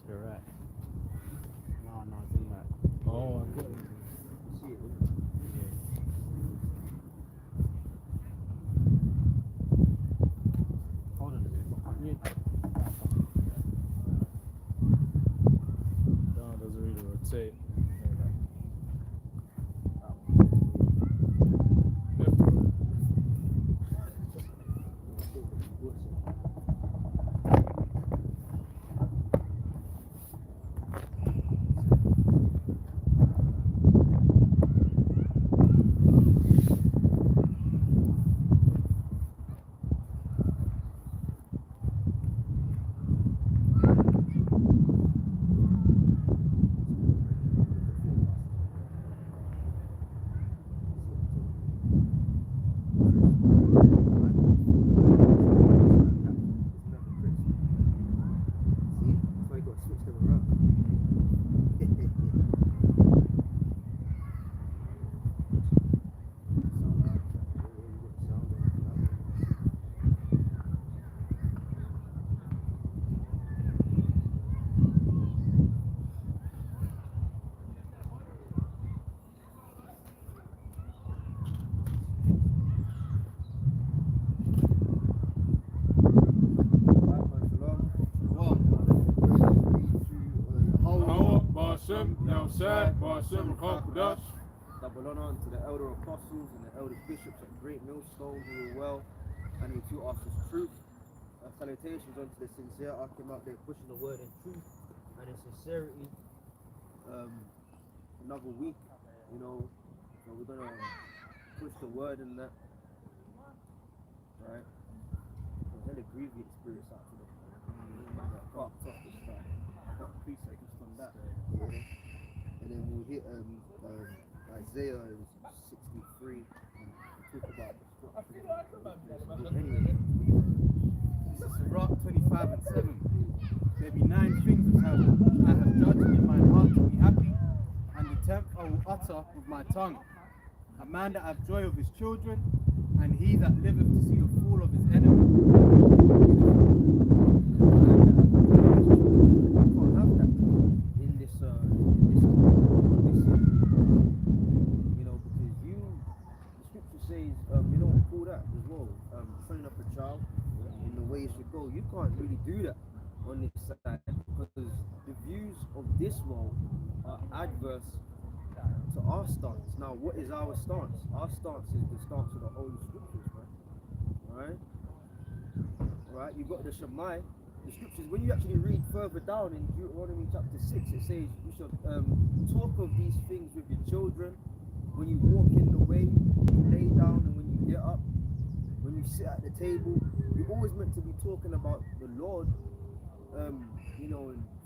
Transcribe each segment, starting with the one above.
Correct. No, it's in that. Oh, I get it. You see it, Hold on a bit. No, it doesn't really rotate. Double honor to the elder apostles and the elder bishops at Great Millstone who are well and who taught us his truth. Salutations unto the sincere Akim out there pushing the word in truth and in sincerity. Another week, so we're gonna push the word in that. Right? Let the grievous spirits out today. Got precepts on that. Yeah. And then we'll hit Isaiah 63 and talk about destruction. Anyway, this is Sirach 25 and 7. There be 9 things which I have judged in my heart to be happy, and the 10th I will utter with my tongue. A man that hath joy of his children, and he that liveth to see the fall of his enemy. Training up a child in the way it should go. You can't really do that on this side because the views of this world are adverse to our stance. Now, what is our stance? Our stance is the stance of the Holy Scriptures, right? Right? You've got the Shammai, the Scriptures. When you actually read further down in Deuteronomy chapter 6, it says you should talk of these things with your children when you walk in the way, when you lay down, and when you get up. When you sit at the table, you're always meant to be talking about the Lord, and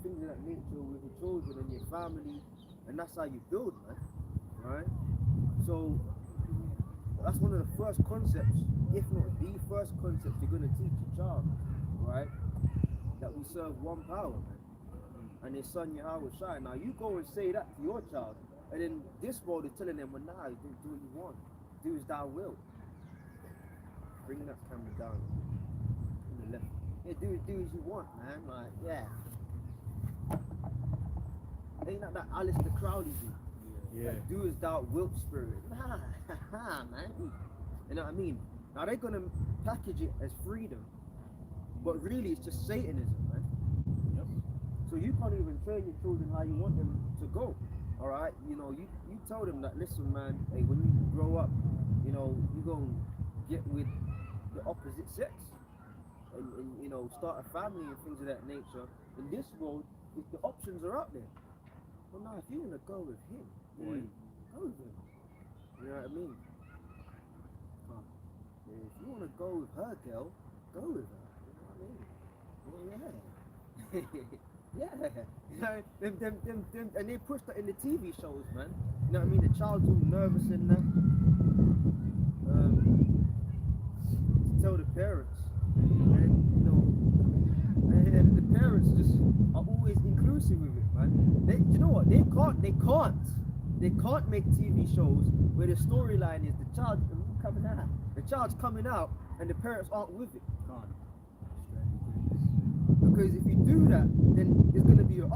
things of that nature with your children and your family, and that's how you build, man, right? So that's one of the first concepts, if not the first concept you're going to teach your child, right? That we serve one power, man, and his son Yahweh Shai. Now you go and say that to your child, and then this world is telling them, well, nah, you do what you want, do as thou wilt. Bring that camera down on the left. Yeah, do as you want, man. Like, yeah. Ain't that Alistair Crowley dude? Yeah. Like, do as thou wilt spirit. Nah, man. You know what I mean? Now they're gonna package it as freedom, but really it's just Satanism, man. Yep. So you can't even train your children how you want them to go. All right. You tell them that. Listen, man. Hey, when you grow up, you gonna get with the opposite sex and start a family and things of that nature. In this world, if the options are out there, well, now if you want to go with him, boy, go with him. You know what I mean? If you want to go with her, girl, go with her. You know what I mean? Yeah. Yeah. And they push that in the TV shows, man. You know what I mean? The child's all nervous in that. Tell the parents, and the parents just are always inclusive with it, man. You know what? They can't make TV shows where the storyline is the child's coming out, and the parents aren't with it. Because if you do that, then there's going to be an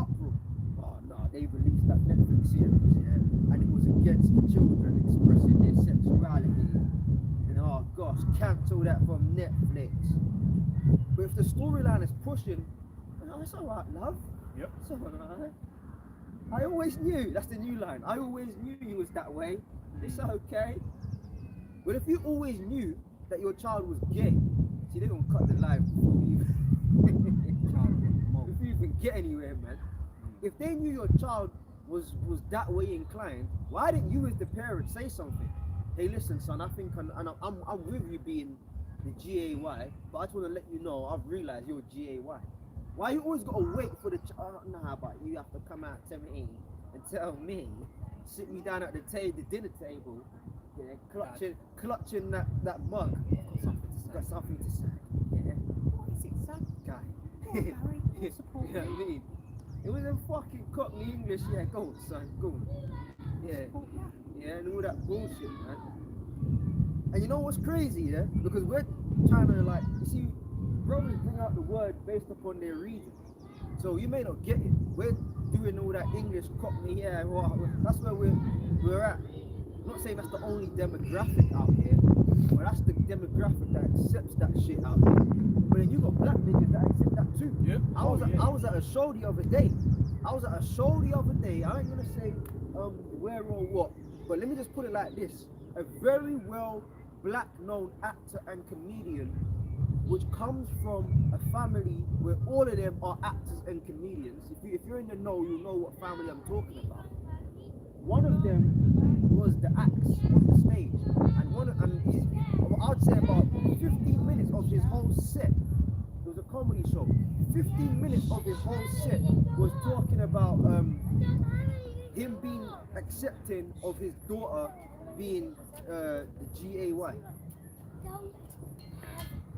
children expressing their sexuality. And oh gosh, cancel that from Netflix. But if the storyline is pushing, oh, it's alright, love. Yep. It's alright. I always knew, that's the new line. I always knew you was that way. It's okay. But if you always knew that your child was gay, see, they're gonna cut the line before you even get anywhere, man. If they knew your child was that way inclined, why didn't you as the parent say something? Hey, listen, son, I think I'm with you being the GAY, but I just want to let you know I've realized you're GAY. Why you always gotta wait for the child? Nah, but you have to come out 17 and tell me, sit me down at the dinner table, yeah, clutching that mug. Got something to say. Yeah. What is it, son? Guy. Go on, Barry. We'll support You know what I mean? It was in fucking Cockney English. Yeah, go on, son, go on. Yeah, Support you. yeah, and all that bullshit, man. And you know what's crazy, yeah? Because we're trying to, like, you see, brothers bring out the word based upon their reason. So you may not get it. We're doing all that English Cockney, yeah, that's where we're at. I'm not saying that's the only demographic out here, but that's the demographic that accepts that shit out here. But then you got black niggas that accept that too. Yep. I was at a show the other day. I ain't gonna say where or what, but let me just put it like this: a very well black known actor and comedian, which comes from a family where all of them are actors and comedians. If you're in the know, you'll know what family I'm talking about. One of them was the acts on the stage, and I'd say about 15 minutes of his whole set. It was a comedy show. 15 minutes of his whole set was talking about him being accepting of his daughter being the GAY.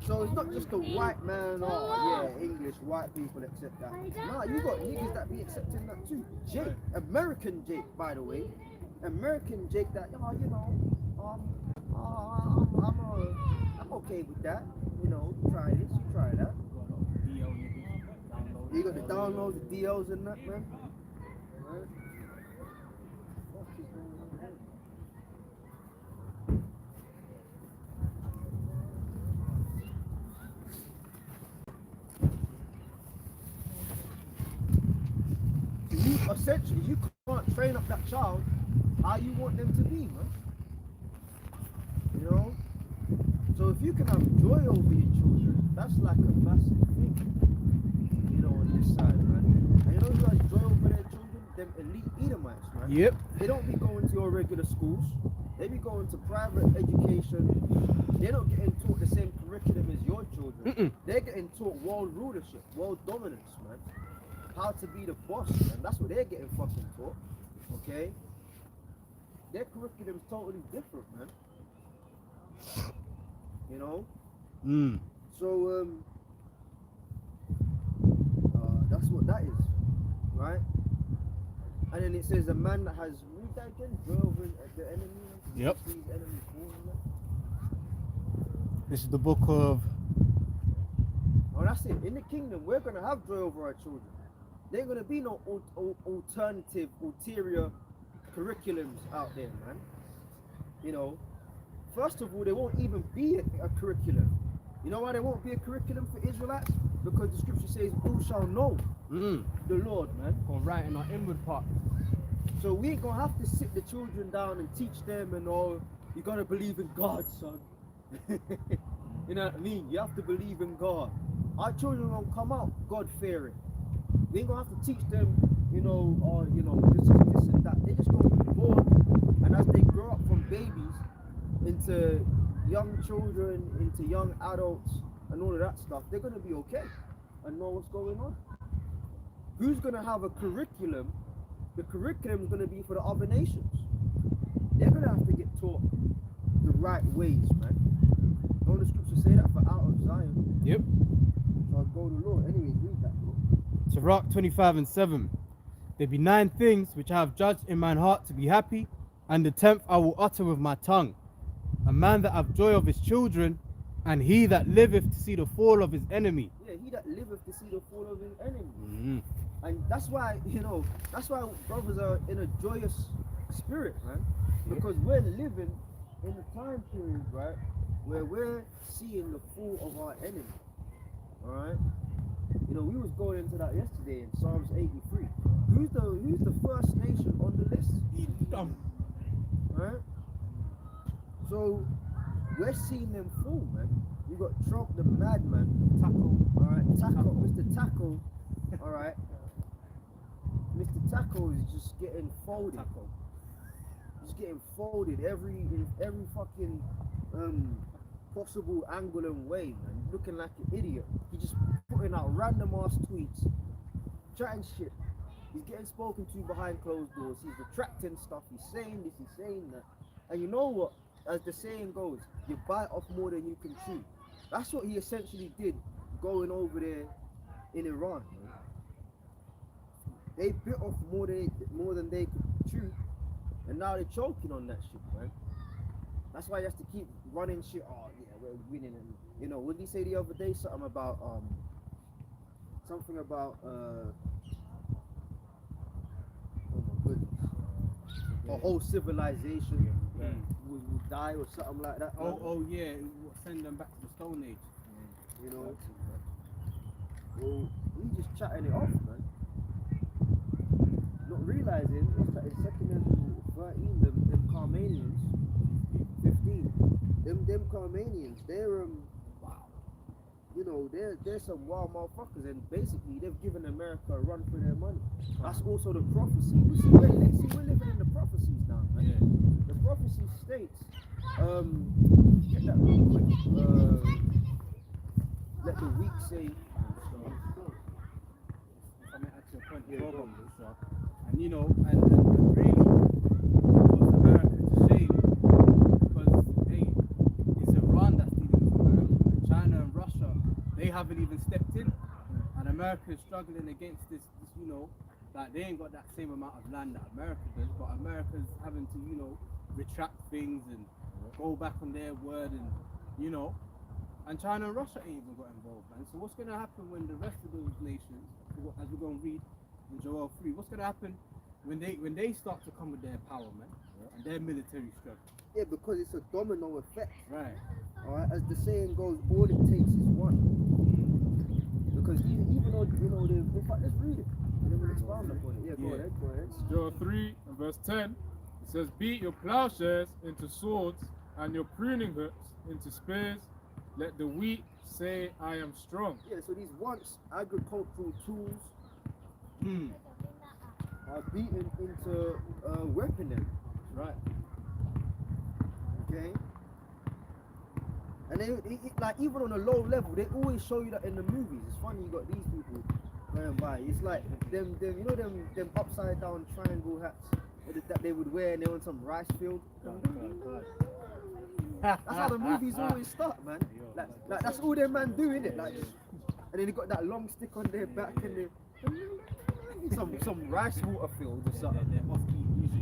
So it's not just a white man, oh yeah, English, white people accept that. Nah, you got niggas that be accepting that too. Jake, American Jake, by the way. American Jake that, oh, you know, I'm okay with that. You know, try this, you try that. You got the downloads, the DLs and that, man. Right. What is going on here? Essentially, you can't train up that child how you want them to be, man. You know? So if you can have joy over your children, that's like a massive thing, you know, on this side, man. And you know who has joy over their children? Them elite Edomites, man. Yep. They don't be going to your regular schools. They be going to private education. They're not getting taught the same curriculum as your children. They're getting taught world rulership, world dominance, man. How to be the boss, man. That's what they're getting fucking taught. Okay? Their curriculum's totally different, man. You know? So that's what that is. Right? And then it says a man that has read that again, drove at the enemy. Yep. These enemies falling there. This is the book of. Oh, that's it. In the kingdom, we're gonna have joy over our children. There ain't gonna be no alternative, ulterior curriculums out there, man. You know, first of all, there won't even be a curriculum. You know why there won't be a curriculum for Israelites? Because the scripture says, "Who shall know the Lord," man. Go right in our inward part. So we ain't gonna have to sit the children down and teach them and all. You gotta believe in God, son. You know what I mean? You have to believe in God. Our children won't come out God fearing. We ain't gonna have to teach them, you know, or you know, this and that. They just gonna be born, and as they grow up from babies into young children, into young adults, and all of that stuff, they're gonna be okay and know what's going on. Who's gonna have a curriculum? The curriculum is gonna be for the other nations. They're gonna have to get taught the right ways, man. Don't the scriptures say that for out of Zion? Yep. So I'll go to the Lord. Anyways, read that, bro. Sirach 25:7. There be 9 things which I have judged in mine heart to be happy, and the 10th I will utter with my tongue. A man that have joy of his children, and he that liveth to see the fall of his enemy. Yeah, he that liveth to see the fall of his enemy. And that's why, you know, that's why brothers are in a joyous spirit, man. Because we're living in the time period, right, where we're seeing the fall of our enemy. Alright? You know, we was going into that yesterday in Psalms 83. Who's the first nation on the list? Right? So we're seeing them fall, man. You got Trump the madman, Tackle, alright, Tackle, Mr. Tackle, alright. Mr. Tackle is just getting folded. Just getting folded in every fucking possible angle and way, man. Looking like an idiot. He's just putting out random ass tweets, chatting shit. He's getting spoken to behind closed doors. He's retracting stuff. He's saying this, he's saying that. And you know what? As the saying goes, you bite off more than you can chew. That's what he essentially did going over there in Iran. Man. They bit off more than they could chew, and now they're choking on that shit, man. That's why he has to keep running shit. Oh yeah, we're winning, and you know, what did he say the other day? Something about oh my goodness, a whole civilization will die or something like that. Oh yeah, send them back to the Stone Age. You know, well, he's just chatting it off, man. Not realizing what's that in 2nd 13, them Carmanians, 15, them Carmanians, they're you know, they're some wild motherfuckers, and basically they've given America a run for their money. That's also the prophecy. We're living in the prophecies now, man. Yeah. The prophecy states, get that real quick. Let the weak say, I mean, at your point, Yeah, go go on, on. so, and you know, and really, puts America to shame because hey, it's Iran that's dealing with America. China and Russia, they haven't even stepped in, and America is struggling against this, you know, like they ain't got that same amount of land that America does, but America's having to, you know, retract things and go back on their word, and you know. And China and Russia ain't even got involved, man. So what's going to happen when the rest of those nations, as we're going to read in Joel 3, what's going to happen when they start to come with their power, man, and their military strength? yeah, because it's a domino effect. Right. Alright, as the saying goes, all it takes is one. Because even though, you know, in fact, let's read it. And then we'll expound upon it. Yeah, go Yeah. ahead, go ahead. Joel 3 and verse 10, it says, beat your plowshares into swords and your pruning hooks into spears. Let the weak say, I am strong. Yeah, so these once agricultural tools are beaten into weaponry. Right. Okay? And they like, even on a low level, they always show you that in the movies. It's funny, you got these people going by. It's like them you know them upside down triangle hats that they would wear, and they're on some rice field. That's how the movies always start, man. Like that's all them man do, innit? Like, and then they got that long stick on their back, and they some rice water field or something. They're offbeat music.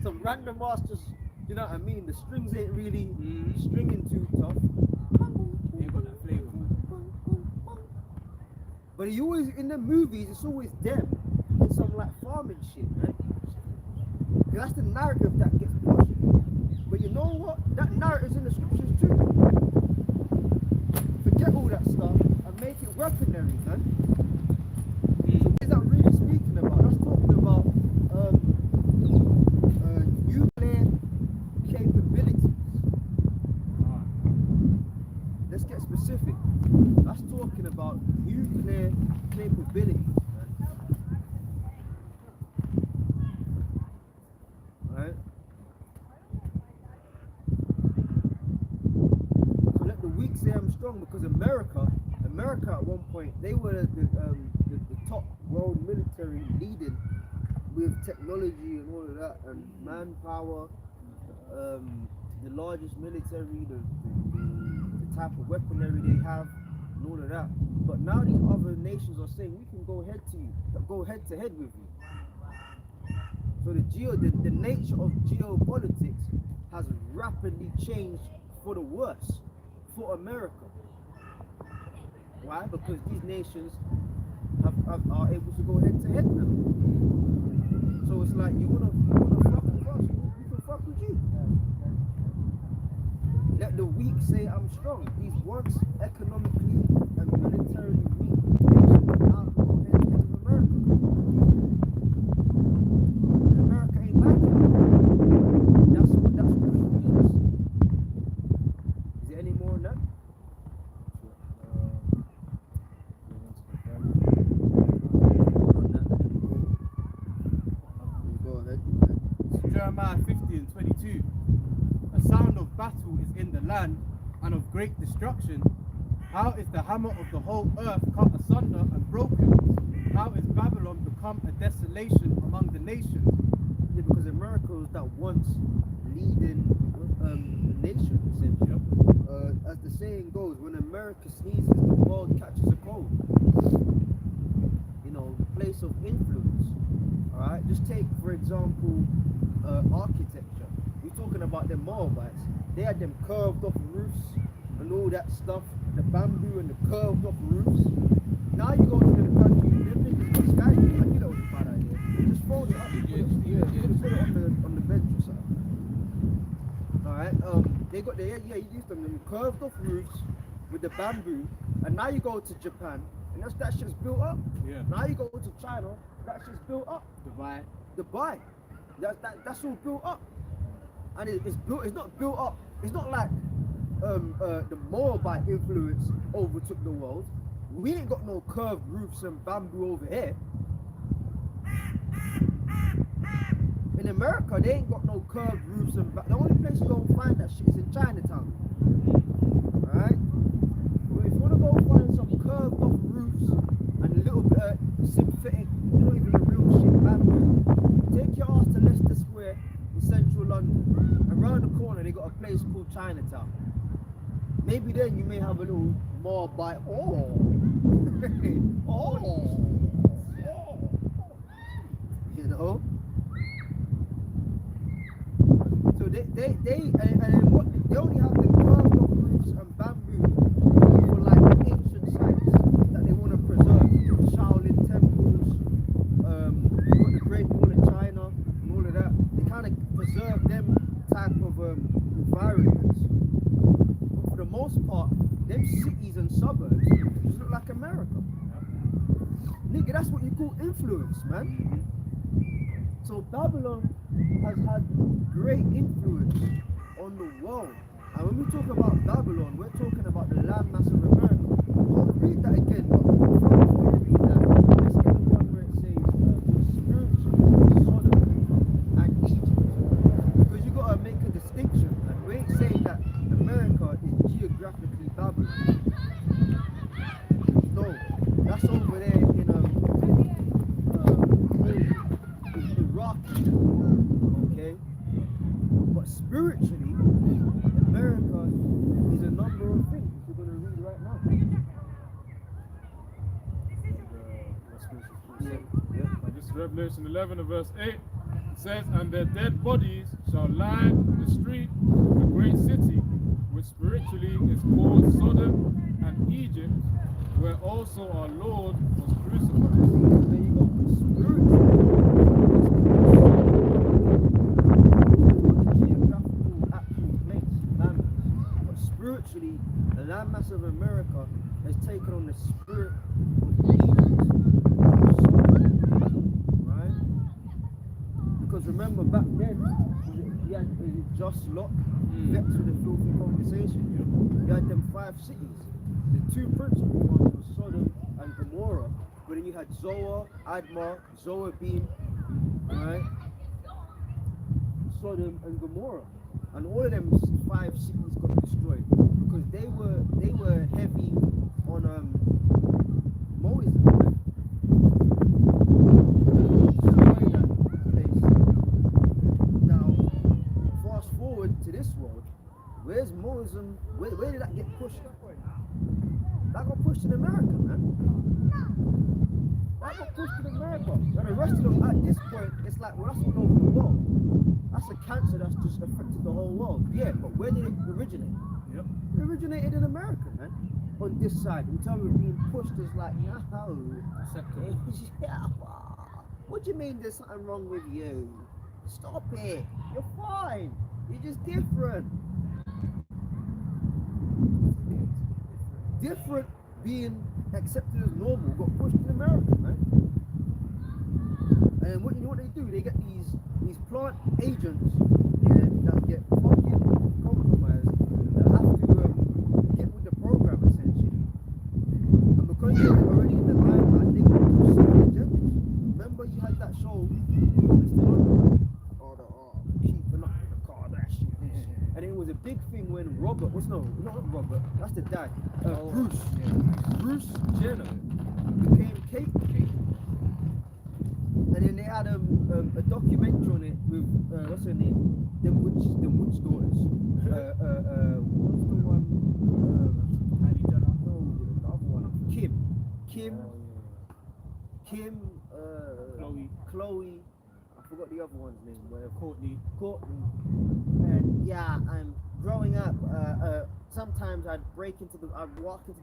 Some random masters, you know what I mean? The strings ain't really stringing too tough. They ain't got that flavor, man. But you always, in the movies, it's always them in some like farming shit, man. 'Cause that's the narrative that gets pushed. But you know what? That narrative's in the scriptures too. Forget all that stuff and make it weaponry, man. So what is that really speaking about? That's talking about nuclear capabilities. Let's get specific. That's talking about nuclear capabilities. Right? So let the weak say I'm strong, because America at one point, they were the top world military, leading with technology and all of that, and manpower, the largest military, the type of weaponry they have, and all of that. But now these other nations are saying we can go head to head with you. So the nature of geopolitics has rapidly changed for the worse for America. Why? Because these nations are able to go head to head now. So it's like you wanna fuck with us, we can fuck with you. Let the weak say I'm strong. These once economically and militarily weak nations now go head to head with America. And America ain't like it. That's what it means. Is there any more on that? Go ahead. Jeremiah 50 and 22. A sound of battle is in the land and of great destruction. How is the hammer of the whole earth cut asunder and broken? How is Babylon become a desolation among the nations? Yeah, because America was that once leading nation, essentially. As the saying goes, when America sneezes, the world catches a cold. You know, the place of influence. All right, just take for example architecture. We're talking about them Moabites. They had them curved off roofs and all that stuff, the bamboo and the curved off roofs. Now you go to the country, them niggas got skyscrapers. I knew that was a bad idea. Just fold it up, put it on the bench or something. Alright, you use them curved off roofs with the bamboo, and now you go to Japan, and that shit's built up. Yeah. Now you go to China, that shit's built up. Dubai, that's all built up, and it's not built up. It's not like the Moabite influence overtook the world. We ain't got no curved roofs and bamboo over here. In America, they ain't got no curved roofs and the only place you gonna find that shit is in Chinatown. Alright? But if you wanna go find some curved off roofs and a little bit of synthetic, not even the real shit bamboo, take your ass to Leicester Square in central London, and round the corner they got a place called Chinatown. Maybe then you may have a little more bite. You know? So they only have the curved off roofs and bamboo for like ancient sites that they want to preserve. Shaolin temples, you've got the Great Wall of China and all of that. They kind of preserve them type of environments. But for the most part, them cities and suburbs just look like America. Nigga, that's what you call influence, man. So Babylon has had great influence on the world. And when we talk about Babylon, we're talking about the landmass of America. I'll read that again, but before we read that, let's get the one where it says spiritually Sodom and Egypt. Because you gotta make a distinction. And we ain't saying that America is geographically Babylon. No, that's over there in Iraq, okay? But spiritually, America is a number of things we're going to read right now. And this is Revelation 11 and verse 8. It says, and their dead bodies shall lie in the street of the great city, which spiritually is called Sodom and Egypt, where also our Lord was crucified. There you go. Spiritually, geographical actual place, landmass. But spiritually, the landmass of America has taken on the spirit of Egypt, right? Because remember back then, you had Just Lot, vexed with a filthy conversation. You had them 5 cities. The 2 principal ones were Sodom and Gomorrah, but then you had Zoar, Admah, Zoarbim, right? Sodom and Gomorrah, and all of them 5 cities got destroyed because they were heavy on Moism. Destroy that place. Now, fast forward to this world. Where's Moism? Where did that get pushed? That got pushed in America, man. That got pushed in America. And the rest of them, at this point, it's like, well, that's all over the world. That's a cancer that's just affected the whole world. Yeah, but where did it originate? Yep. It originated in America, man. on this side, in terms of being pushed, is like, no. Acceptable. Yeah, what do you mean there's something wrong with you? Stop it. You're fine. You're just different. Different being accepted as normal got pushed in America, man. And what you know what they do? They get these plant agents, yeah, that get fucking compromised, that have to get with the program essentially. And because they're already in the limelight, they can push certain agendas. Remember you had that show, keeping up with the Kardashians, and it was a big thing when Robert, not Robert, that's the dad, Bruce Jenner became Kate. And then they had a documentary on it with what's her name? The Witch daughters. What's the one? Kylie Jenner. No, the other one. Kim. Chloe. I forgot the other one's name. Whatever. Courtney. And yeah, I'm growing up. Sometimes I'd walk into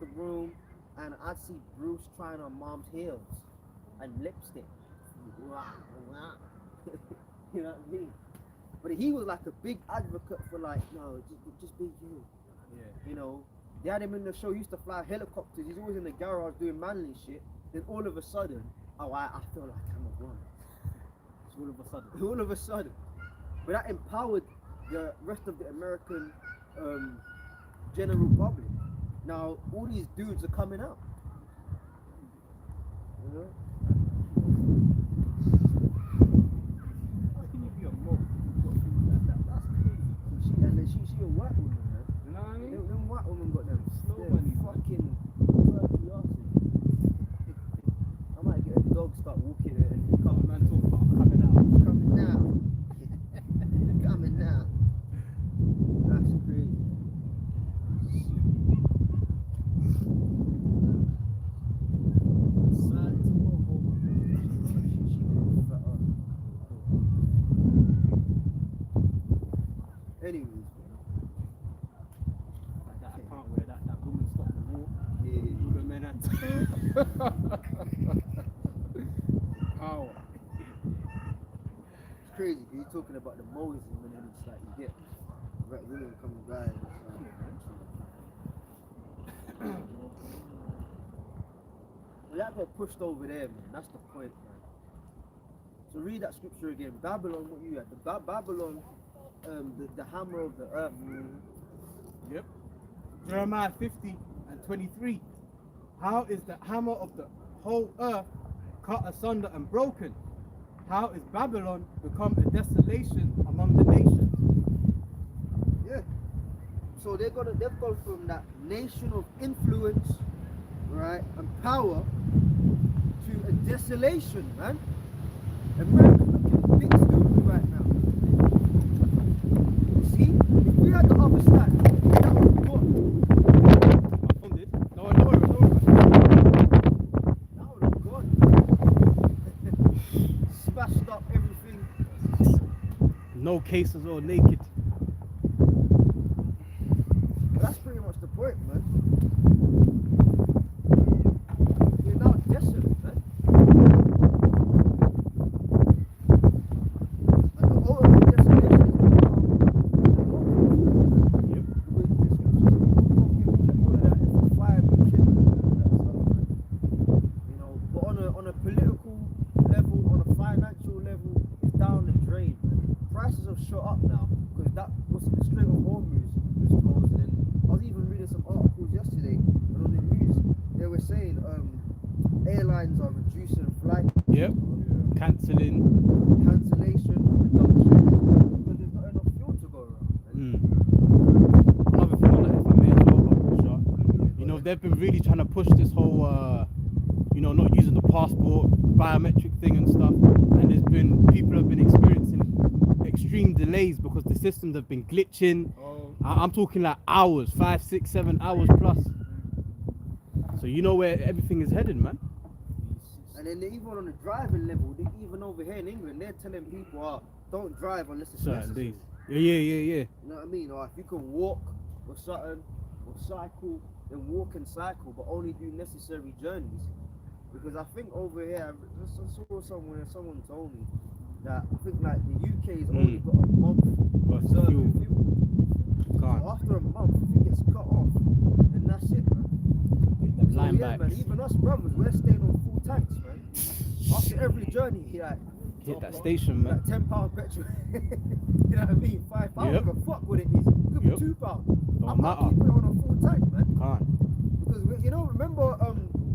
the room, and I'd see Bruce trying on mom's heels and lipstick. You know what I mean? But he was like a big advocate for like, no, just be you. Yeah. You know, they had him in the show. He used to fly helicopters. He's always in the garage doing manly shit. Then all of a sudden, I feel like I'm a woman. All of a sudden. But that empowered the rest of the American general public. Now all these dudes are coming out. You know? She a white woman, man. You know what I mean? Them white women got them Slow them money, fucking turkey asses. I might get a dog, start walking it, and come man talk about coming out. Coming now. That's crazy. Anyways, Like that part where that woman stopped the war. yeah. All the men had to. Power. It's crazy because you're talking about the Moses and then it's like you get red women coming by and it's like, well, that got pushed over there, man. That's the point, man. So read that scripture again. Babylon, what you had? The Babylon, the hammer of the earth. Yep. Jeremiah 50 and 23. How is the hammer of the whole earth cut asunder and broken? How is Babylon become a desolation among the nations? Yeah. So they've gone from that nation of influence, right, and power to a desolation, man. America's looking big stupid right now. See, if we had the other side, that would be gone. I found it. No, I know it. That would have gone. Smashed up everything. No cases or naked. But that's pretty much the point, man. You're now desolate, man. And the whole of the desolation is going to come. Yep. All of that is fire and killing and all that stuff, man. You know, but on a political level, on a financial level, it's down the drain, man. Prices have shot up now because that was the Strait of Hormuz was closed. And I was even reading some articles yesterday, and on the news they were saying airlines are reducing flights, Yep. Cancelling. cancellation, reduction, because there's not enough fuel to go around. Man. Another thing on that, if I may as well, Bishop, you know, they've been really trying to push this whole, you know, not using the passport, biometric thing and stuff. And there's been, people have been experiencing extreme delays because the systems have been glitching. Oh, I'm talking like hours, 5, 6, 7 hours plus. So you know where everything is headed, man. And then even on the driving level, even over here in England, they're telling people, don't drive unless it's Certain necessary. days. Yeah. You know what I mean? Or if you can walk or something or cycle, and walk and cycle, but only do necessary journeys. Because I think over here, I saw someone told me that I think like the UK has only got a month But reserve fuel. fuel. So Can't. after a month, if it gets cut off, then that's it, man. Them So line yeah, man, backs. even us brothers, we're staying on full tanks, man. After every journey, like Hit that station, man. like £10 petrol. You know what I mean? £5. I Yep. don't give a fuck what it is. It could be Yep. £2. Don't I'm not matter. keeping it on a full tank, man. Can't. Because you know, remember,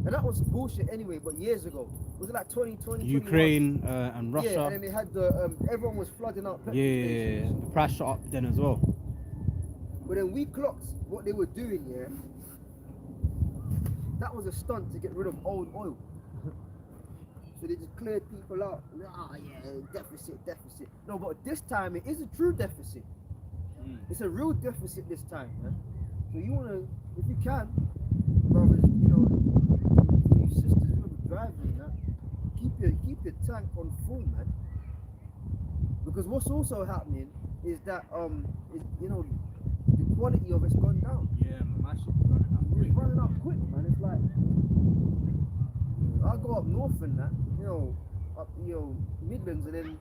and that was bullshit anyway. But years ago, was it like 2020? Ukraine and Yeah, and Russia. then they had the everyone was flooding out petrol Yeah, stations. the price shot up then as well. But then we clocked what they were doing. Yeah, that was a stunt to get rid of old oil. So they just cleared people out. Ah, yeah, deficit. No, but this time it is a true deficit. It's a real deficit this time, man. So you wanna, if you can, brothers, you know, you sisters who are driving, that keep your tank on full, man. Because what's also happening is that you know, the quality of it's gone down. Yeah, my shit's running out It's running out quick, man. It's like I go up north and that, you know, up Midlands, and then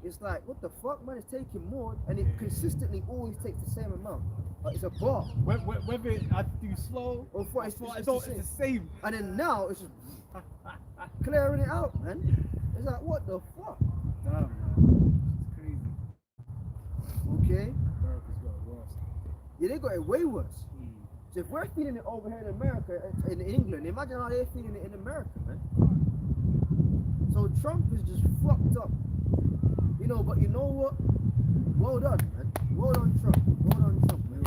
it's like, what the fuck, man? It's taking more, and it consistently always takes the same amount. Like it's a bar. Whether I do slow Or fast, it's the same. And then now it's just clearing it out, man. It's like, what the fuck? Damn, man. It's crazy. Okay. America's got it worse. Yeah, they got it way worse. So if we're feeling it over here in America, in England, imagine how they're feeling it in America, man. So Trump is just fucked up. You know, but you know what? Well done, man. Well done, Trump. Well done, Trump, man.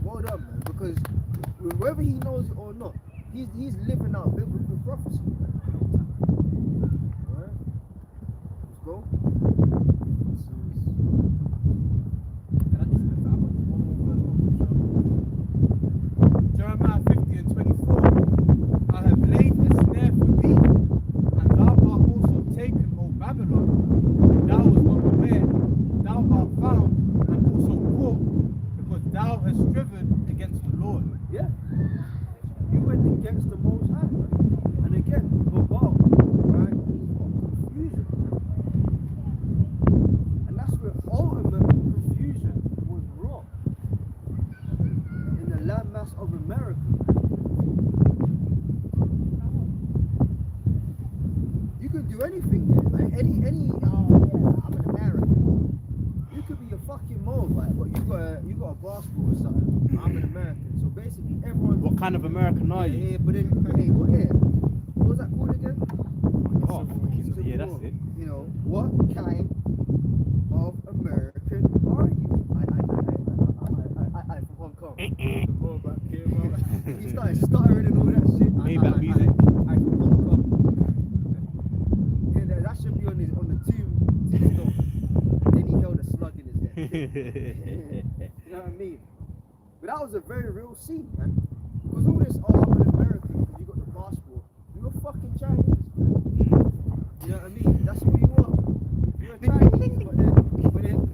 Well done, man. Because whether he knows it or not, he's living out biblical prophecy, man. Alright? Let's go. Jeremiah 50 and 24. I have laid a snare for thee, and thou art also taken, O Babylon. Thou was not aware, thou art found and also caught, because thou hast striven against the Lord. Yeah. You went against the Most High, man. And again, Babal, right? Confusion. And that's where ultimate confusion was wrong. In the landmass of America. You could do anything there. Like I'm an American. You could be a fucking Moabite, but you got a passport or something. I'm an American. So basically everyone. What kind of American are you? Yeah, but then, hey, what was that called again? Oh, Civil yeah, that's War. it. You know, what kind of American are you? I from Hong Kong. The rollback came out. He started stuttering and all that shit. Maybach music. I from Hong Kong. Yeah, that should be on the tombstone. Then he held a slug in his head. You know what I mean? But that was a very real scene, man. Because all this, oh, I'm an American because you got the passport. You're fucking Chinese, man. You know what I mean? That's who you are. You're a Chinese, but then if you have a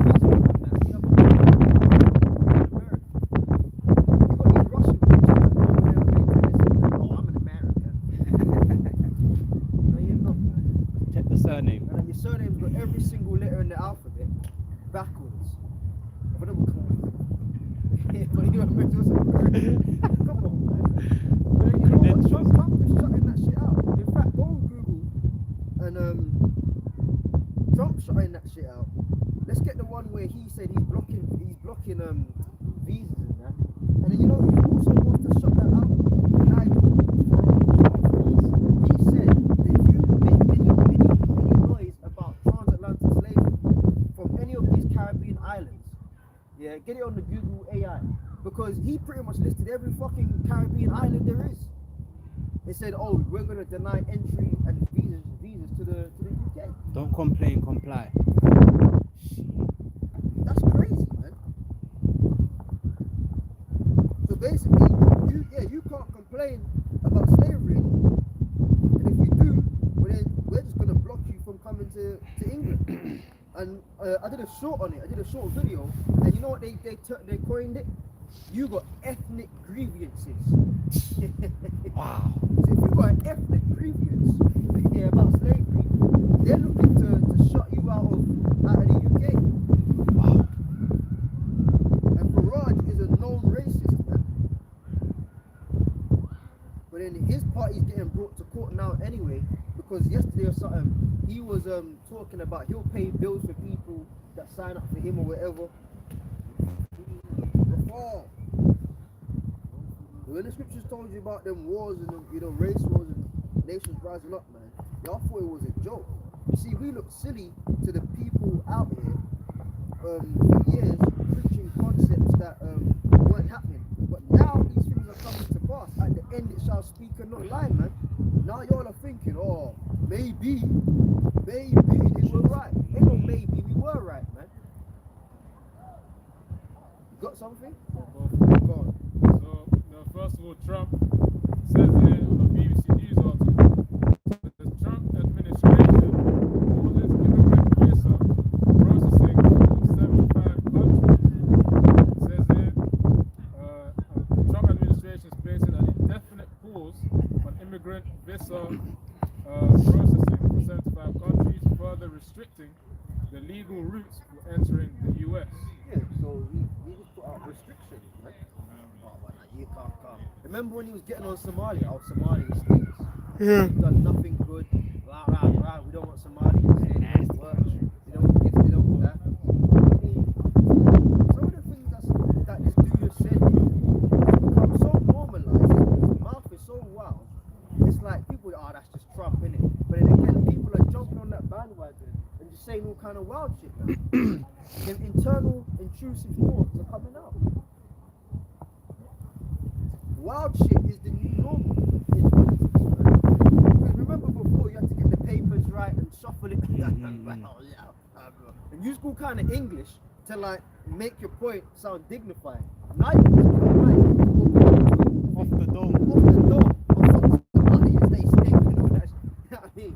passport, you have a passport. You're an American. You got these Russian people that go over there and play tennis and oh, I'm an American. No, you're not, man. Check the surname. And your surname's got every single letter in the alphabet backwards. But it will come on. But you know, come on, man. But you know what? Trump is shutting that shit out. In fact, go on Google and Trump shutting that shit out. Let's get the one where he said he's blocking visas and that. And then you know who also wants to shut that out? Nigel Farage. He said that if you make any noise about transatlantic slavery from any of these Caribbean islands, yeah, get it on the Google AI. Because he pretty much listed every fucking Caribbean island there is. They said, oh, we're gonna deny entry and visas to the UK. Don't complain, comply. That's crazy, man. So basically, you can't complain about slavery. And if you do, well then we're just gonna block you from coming to England. And I did a short on it. I did a short video, and you know what they coined it? you got ethnic grievances. Wow. So if you got an ethnic grievance about slavery, they're looking to shut you out of the UK. Wow. And Farage is a known racist, man. But then his party's getting brought to court now anyway, because yesterday or something, he was talking about he'll pay bills for people that sign up for him or whatever. Reform. When the scriptures told you about them wars and race wars and nations rising up, man, y'all thought it was a joke. You see, we look silly to the people out here for years preaching concepts that weren't happening. But now these things are coming to pass. At the end it shall speak and not lie, man. Now y'all are thinking, oh, maybe they were right. Ain't no maybe, we were right, man. You got something? Go on. So, first of all, Trump says here on the BBC News article that the Trump administration orders immigrant visa processing from 75 countries. It says here, the Trump administration is placing an indefinite pause on immigrant visa processing from 75 countries, further restricting the legal routes for entering the US. Yeah, so he just put out restrictions, man. You can't come. Remember when he was getting on Somalia? Oh, Somalia stinks. Yeah. He's done nothing good. Rah. We don't want Somalia. Nasty. We don't want this, we don't want that. Some of the things that this dude has said has become so normalized. His mouth is so wild. It's like people, that's just Trump, innit? But then again, people are jumping on that bandwagon and just saying all kind of wild shit, man. Internal intrusive thoughts are coming out. Wild shit is the new normal in politics, man. Because remember before you had to get the papers right and shuffle it and use all kind of English to like make your point sound dignified. Now you can right Off the dome. off the dome. The money is they stink and all that. You know what I mean?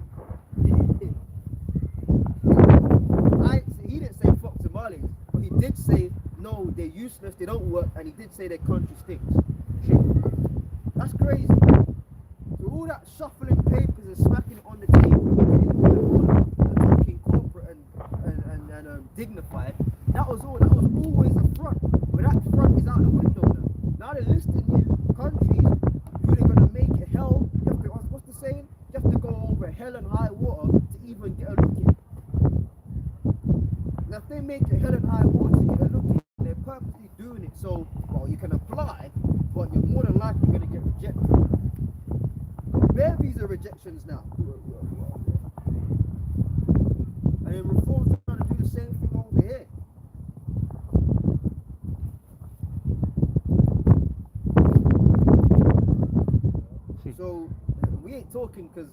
He didn't say fuck Somalis, but he did say no, they're useless, they don't work, and he did say their country stinks. That's crazy. So all that shuffling papers and smacking it on the table and talking corporate and dignified, that was always a front. But that front is out the window now. Now they're listing you countries who they're gonna make it hell. You have to, what's the saying? You have to go over hell and high water to even get a look in. Now if they make it hell and high water to get a look in, they're purposely doing it so, well, you can apply, but you're more than likely going to get rejected. Bare visa rejections now. And then Reform's trying to do the same thing over here. So, we ain't talking because,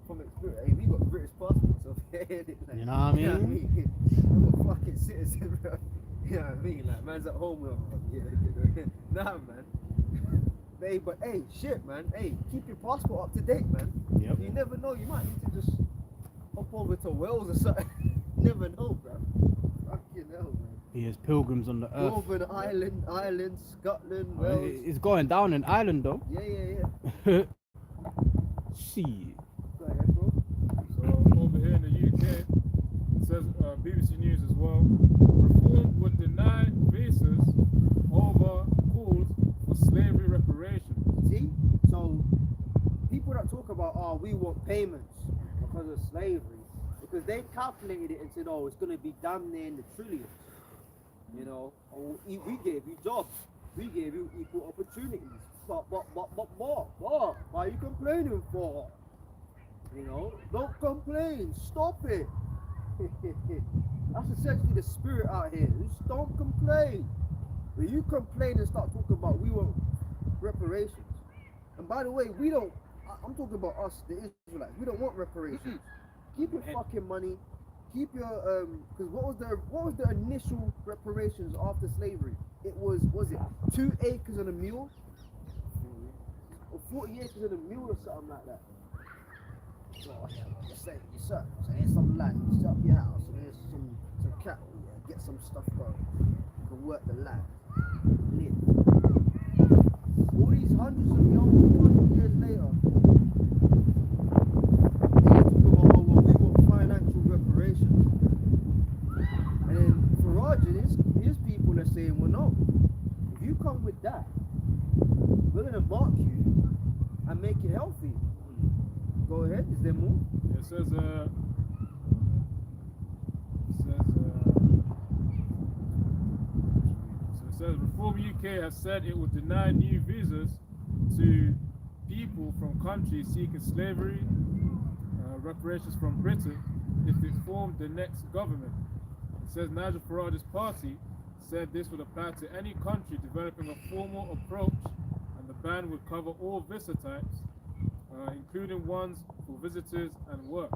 from experience, hey, we got British passports over here. Like, You know what I mean? I'm a fucking citizen, bro. You know what I mean? Like, man's at home with nah, man. Hey, but hey, shit, man. Hey, keep your passport up to date, man. Yep. You never know. You might need to just hop over to Wales or something. You never know, bro. Fucking hell, man. He has pilgrims on the earth. Northern Ireland, Scotland, Wales. It's going down in Ireland though. Yeah. Shit. Go ahead, bro. So over here in the UK, it says BBC News as well. Reform would deny visas over calls for slavery reparations. See? So people that talk about, we want payments because of slavery, because they calculated it and said, it's going to be damn near in the trillions. We gave you jobs, we gave you equal opportunities. But, what are you complaining for? Don't complain, stop it. That's essentially the spirit out here. Just don't complain. When you complain and start talking about we want reparations, and by the way, I'm talking about us, the Israelites. We don't want reparations. Keep your fucking money. Keep your because what was the initial reparations after slavery? It was it 2 acres and a mule, or 40 acres and a mule or something like that. So just say, yes sir. So here's some land, set up your house, and here's some cattle. Yeah, get some stuff going. You can work the land, live. with that, we're gonna mark you and make it healthy. Go ahead. Is there more? It says, so it says Reform UK has said it would deny new visas to people from countries seeking slavery, reparations from Britain, if it formed the next government. It says Nigel Farage's party said this would apply to any country developing a formal approach, and the ban would cover all visa types, including ones for visitors and work.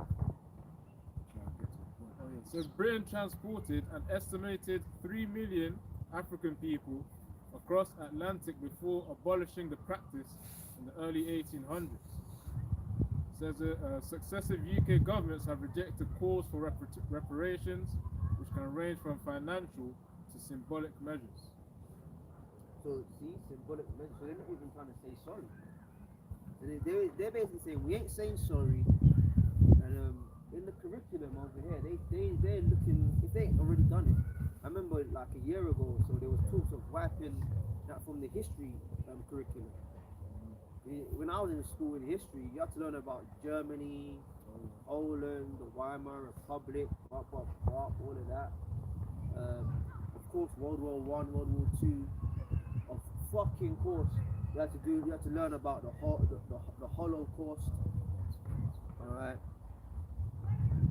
It says Britain transported an estimated 3 million African people across Atlantic before abolishing the practice in the early 1800s. It says successive UK governments have rejected calls for reparations, which can range from financial to symbolic measures. So see, symbolic measures. So they're not even trying to say sorry. So they're basically saying we ain't saying sorry. And in the curriculum over here, they're looking, if they ain't already done it. I remember like a year ago or so there was talks of wiping that from the history curriculum. When I was in school in history, you had to learn about Germany, Poland, the Weimar Republic, all of that. Of course, World War I, World War II. Of fucking course, you had to learn about the Holocaust. All right.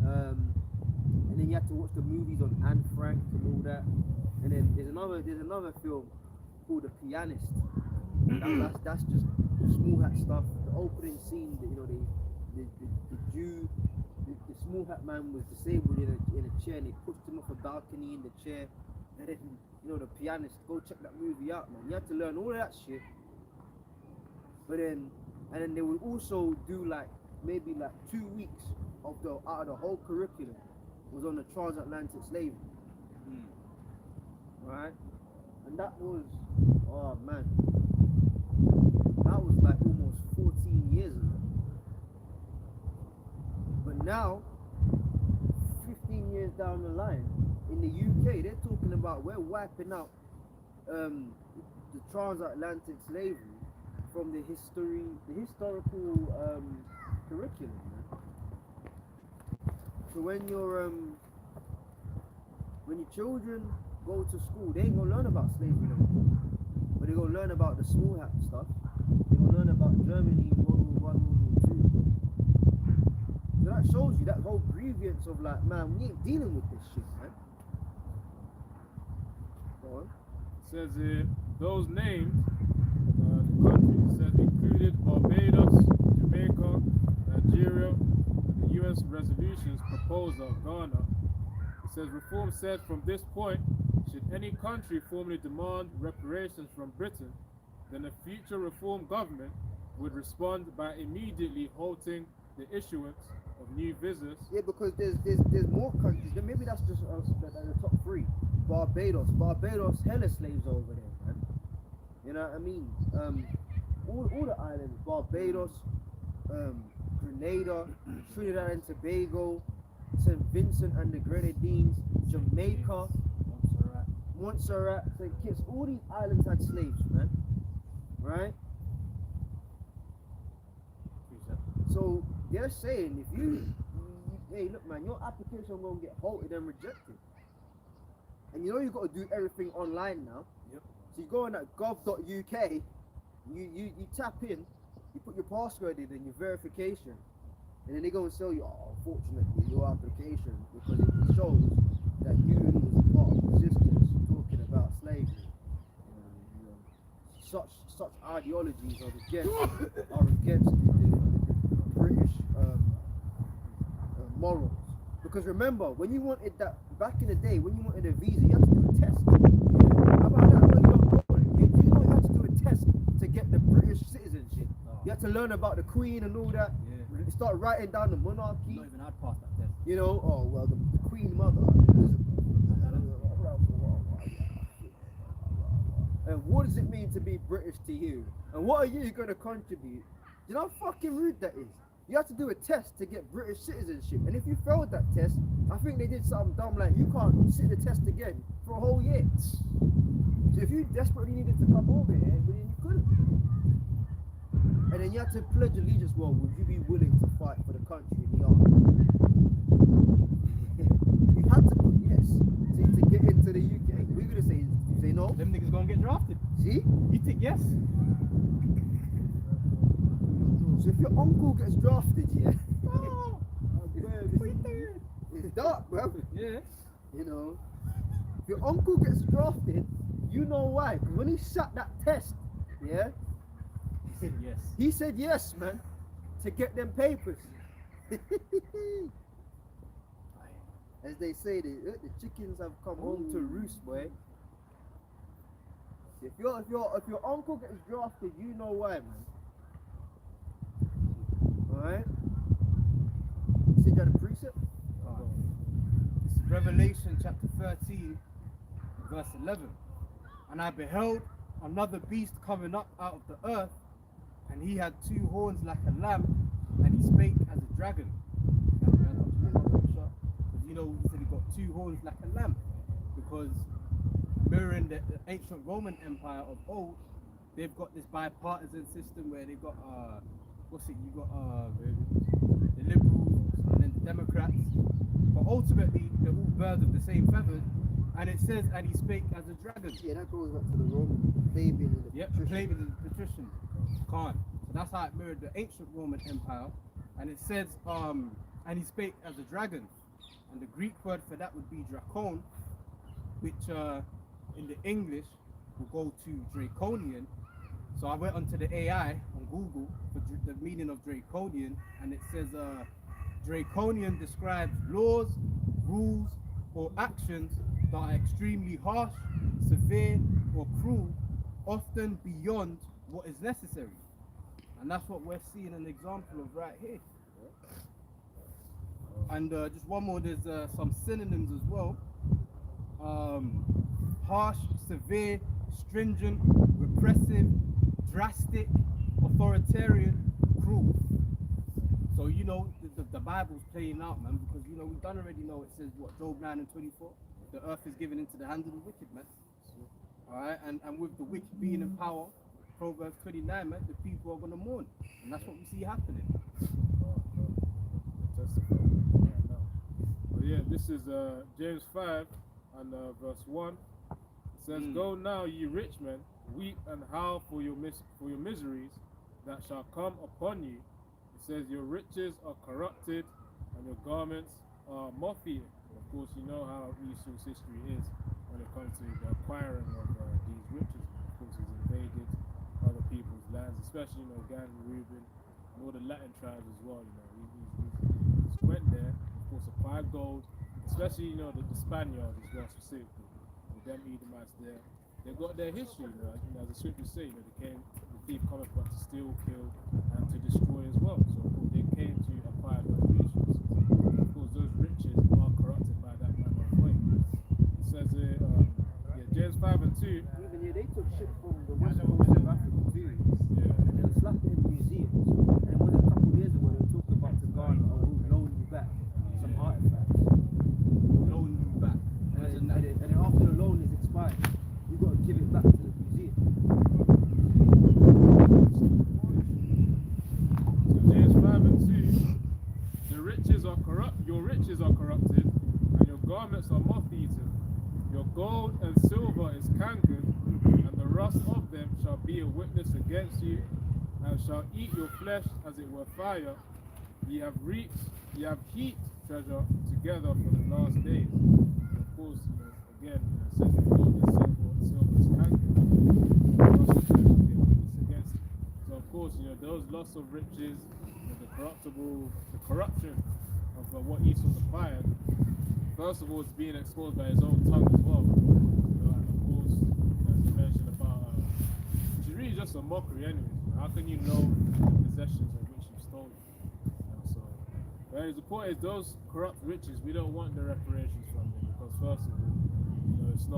And then you have to watch the movies on Anne Frank and all that. And then there's another film called The Pianist. That's just small hat stuff. The opening scene, the Jew, the small hat man was disabled in a chair, and they pushed him off a balcony in the chair. And then, The Pianist. Go check that movie out, man. You have to learn all of that shit. But then they would also do maybe 2 weeks out of the whole curriculum was on the transatlantic slavery. Right? And that was, oh man, that was almost 14 years ago. But now, 15 years down the line, in the UK, they're talking about we're wiping out the transatlantic slavery from the historical curriculum. Man. So when your children go to school, they ain't gonna learn about slavery no more. But they're gonna learn about the small hat stuff. They're gonna learn about Germany, World War I, World War II. So that shows you that whole grievance of man, we ain't dealing with this shit, man. Go on. It says those named, the countries says included Barbados, Jamaica, Nigeria, and the US resolutions proposal of Ghana. It says Reform said from this point, should any country formally demand reparations from Britain, then a future Reform government would respond by immediately halting the issuance of new visas. Yeah, because there's more countries. Then maybe that's just the top three. Barbados, hella slaves over there, man. You know what I mean? All the islands, Barbados, Grenada, Trinidad and Tobago, St. Vincent and the Grenadines, Jamaica, Montserrat, St. Kitts, all these islands had slaves, man. Right? So they're saying if you hey look man, your application gonna get halted and rejected. And you got to do everything online now. Yep. So you go on that gov.uk, you tap in, you put your password in and your verification, and then they go and tell you, oh, unfortunately, your application, because it shows that you was a part of resistance talking about slavery. Such ideologies are against the British morals. Because remember, when you wanted that back in the day, when you wanted a visa, you had to do a test. How about that? You had to do a test to get the British citizenship. You had to learn about the Queen and all that. Yeah. Start writing down the monarchy. Not even I'd pass that test. Oh well, the Queen Mother. And what does it mean to be British to you? And what are you going to contribute? You know how fucking rude that is? You have to do a test to get British citizenship. And if you failed that test, I think they did something dumb like you can't sit the test again for a whole year. So if you desperately needed to come over here, well, then you couldn't. And then you had to pledge allegiance. Well, would you be willing to fight for the country in the army? You had to put yes to get into the UK. We're gonna say you say no. Them niggas gonna get drafted. See? You think yes? So if your uncle gets drafted, yeah. It's dark, bro. Yeah. You know, if your uncle gets drafted, you know why? Because when he sat that test, yeah, He said yes. he said yes, man, to get them papers. As they say, the chickens have come home to roost, boy. If your uncle gets drafted, you know why, man. Alright? You said you had a precept? This is Revelation chapter 13, verse 11. And I beheld another beast coming up out of the earth, and he had two horns like a lamb, and he spake as a dragon. Because you know, he said he got two horns like a lamb, because mirroring the ancient Roman Empire of old, they've got this bipartisan system where they've got you got the liberals and then the Democrats, but ultimately they're all birds of the same feathers. And it says, and he spake as a dragon. Yeah, that goes back to the Roman Fabian and the Yep, patrician. Flavian and patrician. Khan. So that's how it mirrored the ancient Roman Empire. And it says, and he spake as a dragon. And the Greek word for that would be dracon, which in the English will go to draconian. So I went onto the AI on Google for the meaning of draconian, and it says draconian describes laws, rules, or actions that are extremely harsh, severe, or cruel, often beyond what is necessary. And that's what we're seeing an example of right here. And just one more, there's some synonyms as well. Harsh, severe, stringent, repressive, drastic, authoritarian, cruel. So you know the Bible's playing out, man, because you know we done already know it says what, Job 9 and 24, the earth is given into the hands of the wicked, man. Alright, and with the wicked being in power, Proverbs 29, man, the people are gonna mourn. And that's what we see happening. Well, yeah, this is James 5 and verse 1. It says, Go now, ye rich men, weep and howl for your miseries that shall come upon you. It says, Your riches are corrupted, and your garments are moth-eaten. Of course, you know how Esau's history is when it comes to the acquiring of these riches. Of course, he's invaded other people's lands, especially, you know, Gad and Reuben, and all the Latin tribes as well. You know, he went there, of course, acquired gold, especially, you know, the Spaniards as well, specifically. With them Edomites there, they got their history, you know, as the scriptures say, you know, the thief cometh but to steal, kill, and to destroy as well. So, of course, they came to acquire those riches. Of course, those riches are corrupted by that manner of way. It says, James 5 and 2. Even here, they took shit from the west coast of Africa too. Yeah. And they slapped it in museums. And it was a couple of years ago, they were talking about to Ghana, or who loaned you back some artifacts. Loan you back. And then after the loan is expired, you got to give it back to the museum. So James 5 and 2. Your riches are corrupted, and your garments are moth-eaten. Your gold and silver is cankered, and the rust of them shall be a witness against you, and shall eat your flesh as it were fire. Ye have heaped treasure together for the last days. And of course, you know, again, it says the gold and silver is cankered. Rust of them shall be a witness against you. So of course, you know, those loss of riches, you know, the corruption of what Esau acquired, first of all, it's being exposed by his own tongue as well. You know, and of course, as you mentioned about, which is really just a mockery anyways. How can you know the possessions of which you've stolen? You know, so, but the point is, those corrupt riches, we don't want the reparations from them, because first of all, you know, it's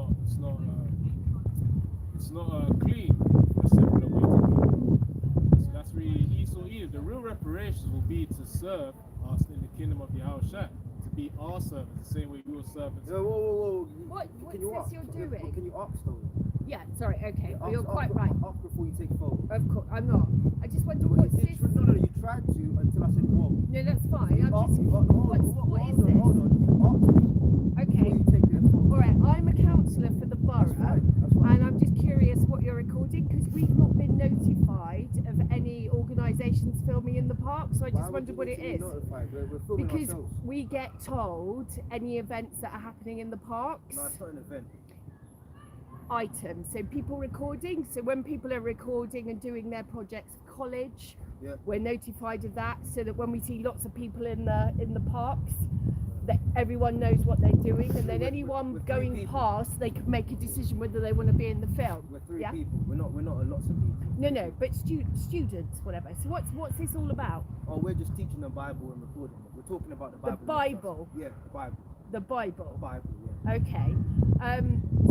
not clean, a simpler way to do it. So that's really Esau Eve. The real reparations will be to serve us in the kingdom of Yahushua, to be our servants, the same way we were servants. Whoa. What Can you says ask? you're doing? Can you ask though? Yeah, sorry, okay. Well, you're Ask- quite ask- right. Ask before you take a photo. Of course, I'm not. I just wonder No, what's you- this? no, you tried to until I said whoa. No, that's fine. I'm Ask- just. hold on, What is hold on. this? Ask me Okay. before you take their photo. All right. I'm a counsellor for the borough, That's fine. That's fine. and I'm just curious what you're recording because we've not been notified of any organisations filming in the park. So I Why just would wondered you what need it to be is. notified? We're filming Because ourselves. we get told any events that are happening in the parks. No, it's not an event. Items. So people recording. So when people are recording and doing their projects for college, Yeah. we're notified of that. So that when we see lots of people in the parks, that everyone knows what they're doing, and then We're anyone three going people. past, they can make a decision whether they want to be in the film. We're three Yeah. people. We're not a lots of people. No, but students, whatever. So what's this all about? Oh, we're just teaching the Bible and recording it. We're talking about the Bible. The Bible. Yeah, the Bible. The Bible. The Bible, yeah. Okay.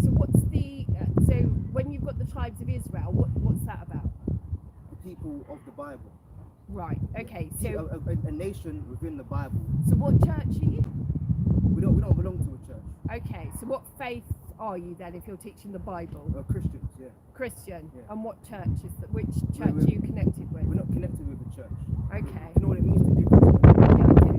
So what's the so when you've got the tribes of Israel, what's that about? The people of the Bible. Right. Okay. See, So a nation within the Bible. so what church are you? We don't belong to a church. Okay. So what faith are you then if you're teaching the Bible? Christians, yeah. Christian. Yeah. And what church is that? Which church we're- are you connected with? We're not connected with a church. Okay. You know what it means to be Christian? Yeah, I do.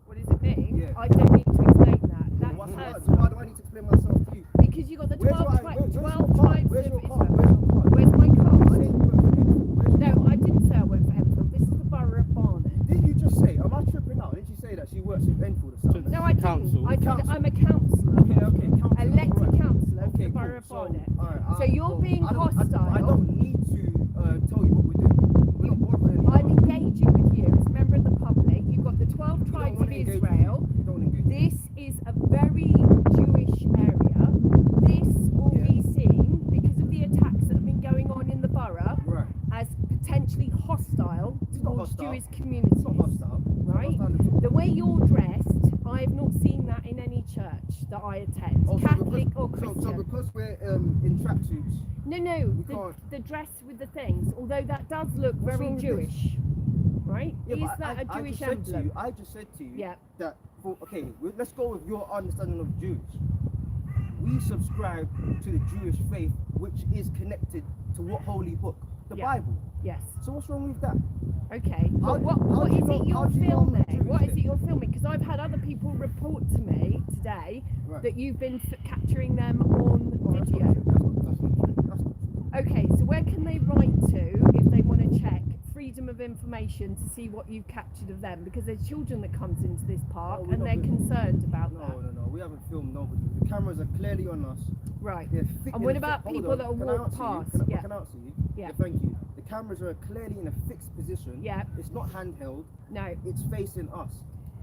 What does it mean? Yeah. I don't need to explain that. That's Why personal. do I need to explain myself to you? Because you got the Where's 12, your- tri- where's your 12 card? tribes Where's of your Israel. card? Where's your card? Where's my I card? didn't work for him. Where's your- No, I didn't say I work for Enfield. This is the borough of Barnet. Didn't you just say? Am I tripping out? Didn't you say that she works with Enfield or something? No, I didn't. Council. I said Council. I'm a councillor. Okay, councillor. Elected alright. councillor for Okay, the cool. borough of So, Barnet. alright, So you're being I don't hostile. need to tell you what we're doing. We're not bothering I'm anyone. engaging with you as a member of the public. You've got the 12 You don't tribes wanna of engage with Israel. me. You don't engage with me. This is a very Jewish area. This will Yeah. be seen, because of the attacks that have been going on in the borough, Right. as potentially hostile It's not towards hostile. Jewish It's communities. not hostile. It's not Right? hostile at all. The way you're dressed, I have not seen that in any church that I attend, Oh, so Catholic because- or Christian. So because we're in tracksuits, No, we the, can't- the dress with the things, although that does look What's very wrong with this? Jewish, right? yeah, Is but that a I Jewish just said to emblem? you, I just said to you Yeah. that let's go with your understanding of Jews. We subscribe to the Jewish faith, which is connected to what holy book? The Yeah. Bible. Yes. So what's wrong with that? Okay. How- But what how do you is know- it how you're do you know I'm filming? Jewish What is then? it you're filming? Because I've had other people report to me today Right. that you've been capturing them on Oh, that's video. not true. That's not true. That's not true. Okay, so where can they write to if they want to check freedom of information to see what you've captured of them? Because there's children that comes into this park we're and not they're doing- concerned about that. No. We haven't filmed nobody. The cameras are clearly on us. Right. They're thick And in what a about hold people on. that will Can I walk answer you? past? Can I- Yeah. Can I answer you? Yeah. Thank you. The cameras are clearly in a fixed position. Yeah. It's not handheld. No. It's facing us.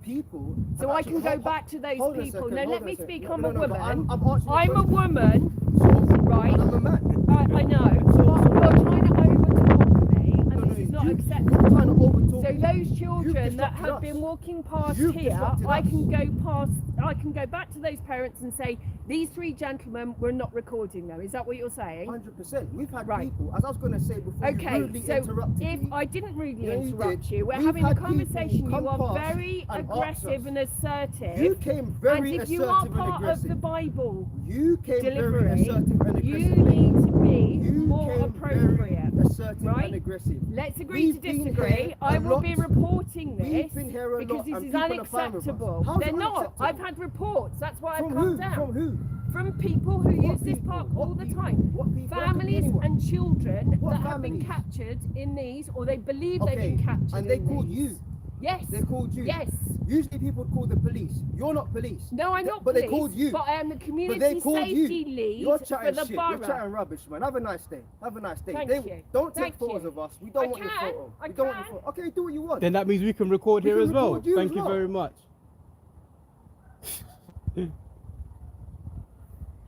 People. So have I actually- can go hold- back to those hold on a people. second, No, hold let on me a second. speak. No, I'm no, a no, but woman. I'm answering your I'm a question. woman. So, Right. and I'm a man. I know. But you're trying to overtalk me, and No, this is not you- acceptable. You're trying to overtalk So me. those children that disrupted have us. been walking past You've here, disrupted I us. can go past. I can go back to those parents and say these three gentlemen were not recording them. Is that what you're saying? 100%. We've had Right. people, as I was going to say before Okay, you rudely so interrupted if me. I didn't rudely Yeah, you interrupt did. you, we're We've having a had people conversation. You come are past very and ask aggressive us. and assertive. You came very and if you are assertive and part of the aggressive. Bible You came very delivery, assertive and you aggressive. need to be You more came appropriate. very assertive right? and aggressive. Let's agree We've to been disagree. here I a will be lot. reporting We've this been here a because lot this and is people are fine with us. unacceptable. How's They're it not. unacceptable? I've had reports. That's why I've From come who? down. From who? From people who What use this people? park What all the people? time. What people? That could be Families anyone. and children What that have been families? captured in these, or they believe they've Okay, been captured and they in called these. you. Yes. They called you. Yes. Usually people call the police. You're not police. No, I'm not But police, they called you. but I am the But community they called safety you. lead You're for chatting the shit. borough. You're chatting rubbish, man. Have a nice day. Have a nice day. Thank They- you. Don't Thank take photos you. of us. We don't I want your can. photo. I We don't want can. your photo. Okay, do what you want. Then that means we can record We here can as well. record you Thank as you well. very much.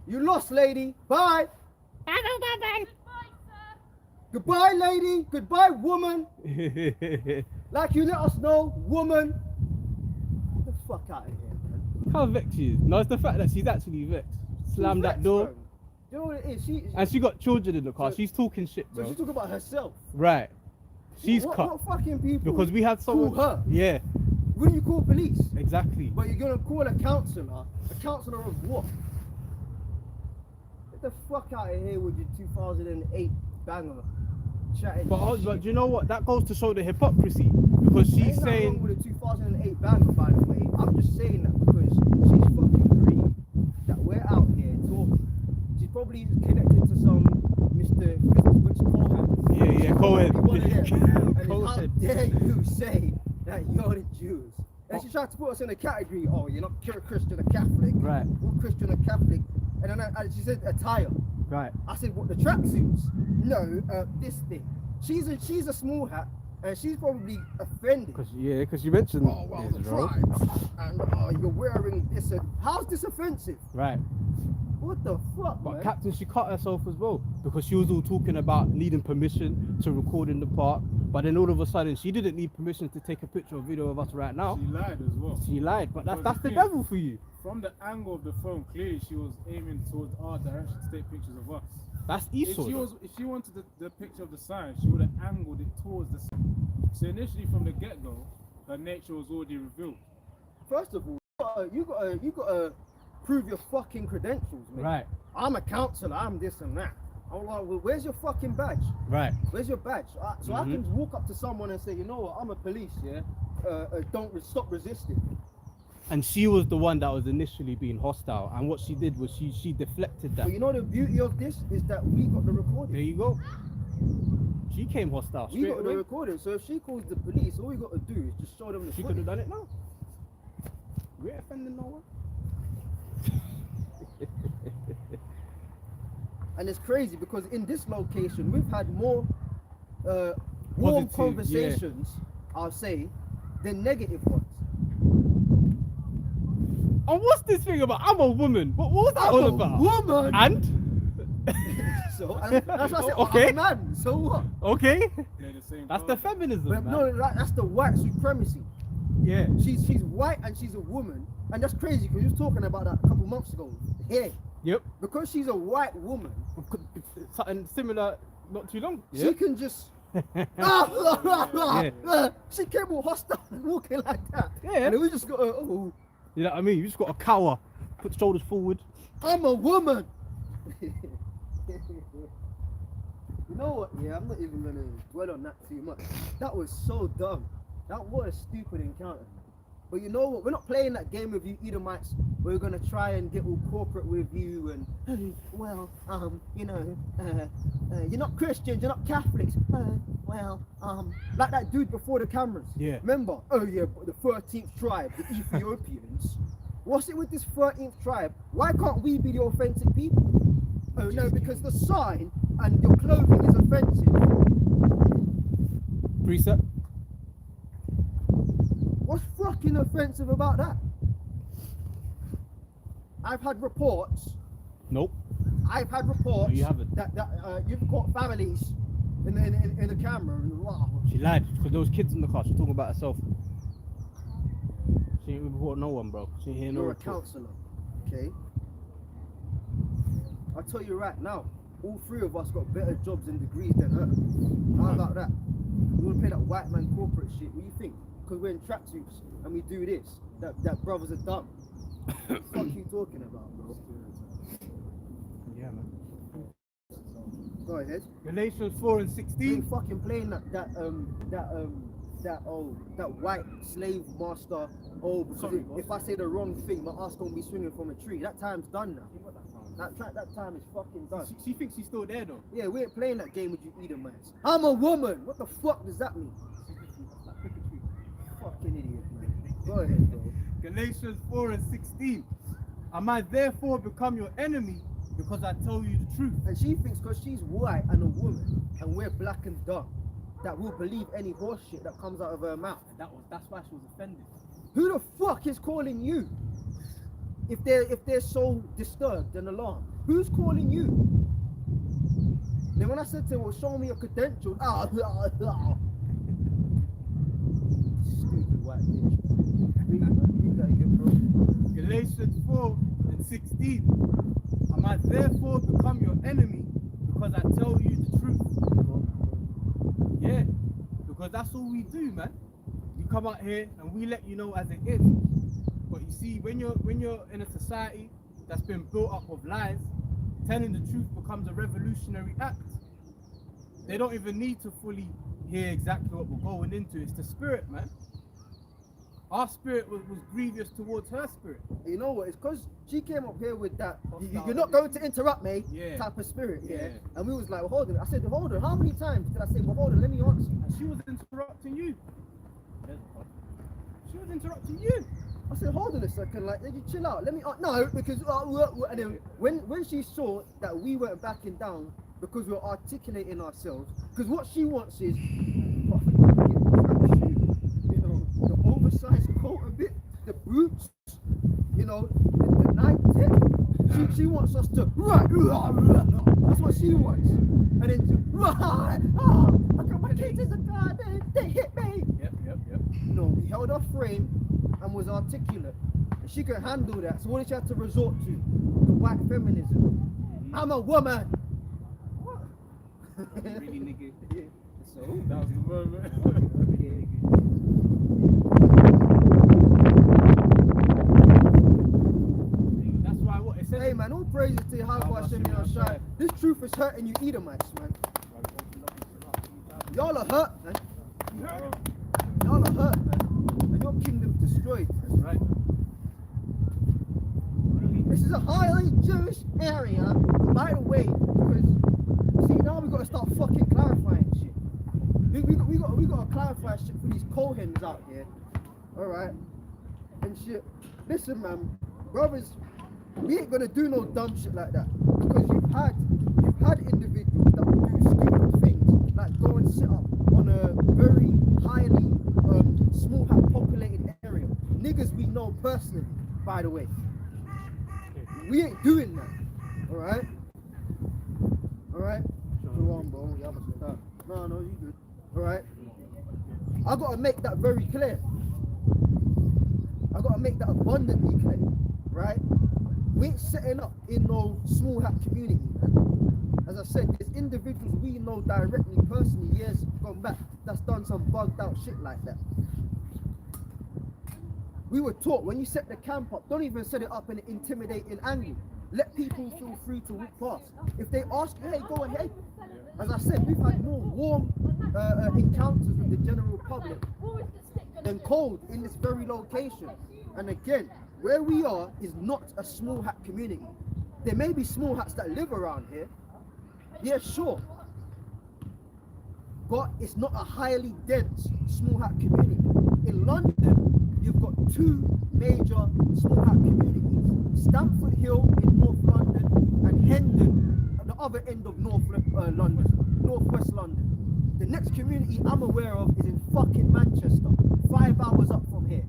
You lost, lady. Bye. Goodbye, lady. Goodbye, woman. Like you let us know, woman. Get the fuck out of here, man. How vexed she is. No, it's the fact that she's actually vexed. Slam She's that vexed, door. bro. You know what it is? And she got children in the car. So- She's talking shit, So bro. she's talking about herself. Right. She's what, cut. What fucking people? Because we had call someone. her. Yeah, When you call police, exactly. but you're gonna call a counsellor of what? Get the fuck out of here with your 2008 banger. Chatting. But do you know what? That goes to show the hypocrisy because she's Ain't nothing wrong saying with a 2008 banger, by the way. I'm just saying that because she's fucking green. That we're out here talking. She's probably connected to some Mr. Which Cohen. yeah, Cohen. One of them. And how Cohen. dare you say that you're the Jews? And she tried to put us in a category. Oh, you're not pure Christian or Catholic. Right. We're Christian or Catholic. And then she said attire. Right. I said, what, the tracksuits? No, this thing. She's a small hat, and she's probably offended. Because you mentioned Oh, well, this, the bro. tribes, and you're wearing this. And how's this offensive? Right. What the fuck, But man? Captain, she cut herself as well because she was all talking about needing permission to record in the park. But then all of a sudden, she didn't need permission to take a picture or video of us right now. She lied as well. She lied, but that's Because the the devil for you. From the angle of the phone, clearly she was aiming towards our direction to take pictures of us. That's If Esau. if she wanted the picture of the sign, she would have angled it towards the sign. So initially, from the get-go, her nature was already revealed. First of all, you gotta prove your fucking credentials, man. Right, I'm a counselor. I'm this and that. I'm like, well, where's your fucking badge? right. Where's your badge? So I can walk up to someone and say, you know what? I'm a police. Yeah. Stop resisting. And she was the one that was initially being hostile. And what she did was she deflected that. But you know the beauty of this is that we got the recording. There you go. She came hostile We straight got the away. recording, so if she calls the police, all we got to do is just show them the She could footage. have done it now. We ain't offending no one. And it's crazy because in this location, we've had more warm Positive, conversations, I'll say, than negative ones. And what's this thing about? I'm a woman. What was that I'm all a about? woman. And? So and that's why I said, Okay. I'm a man. So what? Okay. They're the same That's the colour. feminism, But man. no, that's the white supremacy. Yeah. She's white and she's a woman, and that's crazy because you was talking about that a couple months ago. Here, Yep. because she's a white woman, Something similar not too long. she can just. She came all hostile and walking like that. Yeah. And then we just got, oh, You know what I mean? You just got to cower, put the shoulders forward. I'm a woman. You know what? Yeah, I'm not even gonna dwell on that too much. That was so dumb. That was a stupid encounter. But you know what? We're not playing that game with you Edomites. We're gonna try and get all corporate with you and, well, you're not Christians, you're not Catholics. Like that dude before the cameras. Yeah. Remember? Oh yeah, but the 13th tribe, the Ethiopians. What's it with this 13th tribe? Why can't we be the offensive people? Oh no, because the sign and your clothing is offensive. Precept. What's fucking offensive about that? I've had reports. Nope. I've had reports No, you haven't. that you've caught families in the camera and wow. She lied because there was kids in the car. She's talking about herself. She ain't report no one, bro. She ain't hear no You're a report. counselor, okay? I'll tell you right now, all three of us got better jobs and degrees than her. How about that? You wanna play that white man corporate shit? What do you think? Because we're in tracksuits and we do this. That brothers are dumb. What the fuck you talking about, bro? Yeah, man. Go ahead. Galatians 4 and You 16. ain't fucking playing that white slave master. Oh, because Sorry, if I say the wrong thing, my ass gonna be swinging from a tree. That time's done now. That time is fucking done. She thinks she's still there though. Yeah, we ain't playing that game with you Edomites. I'm a woman. What the fuck does that mean? Fucking idiot, man. Go ahead, bro. Galatians 4 and 16. Am I therefore become your enemy because I tell you the truth? And she thinks because she's white and a woman and we're black and dumb that we'll believe any horse shit that comes out of her mouth. And that's why she was offended. Who the fuck is calling you? If they're so disturbed and alarmed, who's calling you? Then when I said to her, well, show me your credentials. Stupid white bitch. Read that again, bro. Galatians 4 and 16. Am I therefore become your enemy because I tell you the truth? Yeah, because that's all we do, man. We come out here and we let you know as it is. But you see, when you're in a society that's been built up of lies, telling the truth becomes a revolutionary act. They don't even need to fully hear exactly what we're going into. It's the spirit, man. Our spirit was grievous towards her spirit. You know what? It's because she came up here with that. You're not going to interrupt me, Yeah. type of spirit, yeah. Yeah. And we was like, well, hold on. I said, hold on. How many times did I say, well, hold on, let me answer you? And she was interrupting you. She was interrupting you. I said, hold on a second, like, you chill out. Let me, no, because, and then when she saw that we weren't backing down because we were articulating ourselves, because what she wants is, you know, the oversized coat a bit, the boots, you know, the night tip. She wants us to, that's what she wants. And then, I got my kids in the car, they hit me. Yep. No, we held her frame and was articulate. And she could handle that. So what did she have to resort to? The white feminism. I'm a woman. What? Really, nigga. Yeah. So That was the moment. That's why what it says. hey man, all praises to your high Hashem Shai. This truth is hurting you Edomites, man. Y'all are hurt, man. Y'all are hurt, man. And your kingdom destroyed. That's right. This is a highly Jewish area, by the way, because see now we gotta start fucking clarifying shit. We gotta clarify shit for these Kohens out here. Alright? And shit. Listen man, brothers, we ain't gonna do no dumb shit like that. Because you've had individuals that will do stupid things, like go and sit up on a very highly small hat populated area. Niggas we know personally, by the way. We ain't doing that. Alright? Alright? Go on, bro. No, you good. Alright? I gotta make that very clear. I gotta make that abundantly clear. Right? We ain't setting up in no small hat community, man. As I said, there's individuals we know directly, personally, years gone back, that's done some bugged out shit like that. We were taught when you set the camp up, don't even set it up in an intimidating angle. Let people feel free to walk past. If they ask you, hey, go ahead. As I said, we've had more warm encounters with the general public than cold in this very location. And again, where we are is not a small hat community. There may be small hats that live around here. Yeah, sure. But it's not a highly dense small hat community. In London, you've got two major small hat communities. Stamford Hill in North London and Hendon at the other end of London, Northwest London. The next community I'm aware of is in fucking Manchester, 5 hours up from here.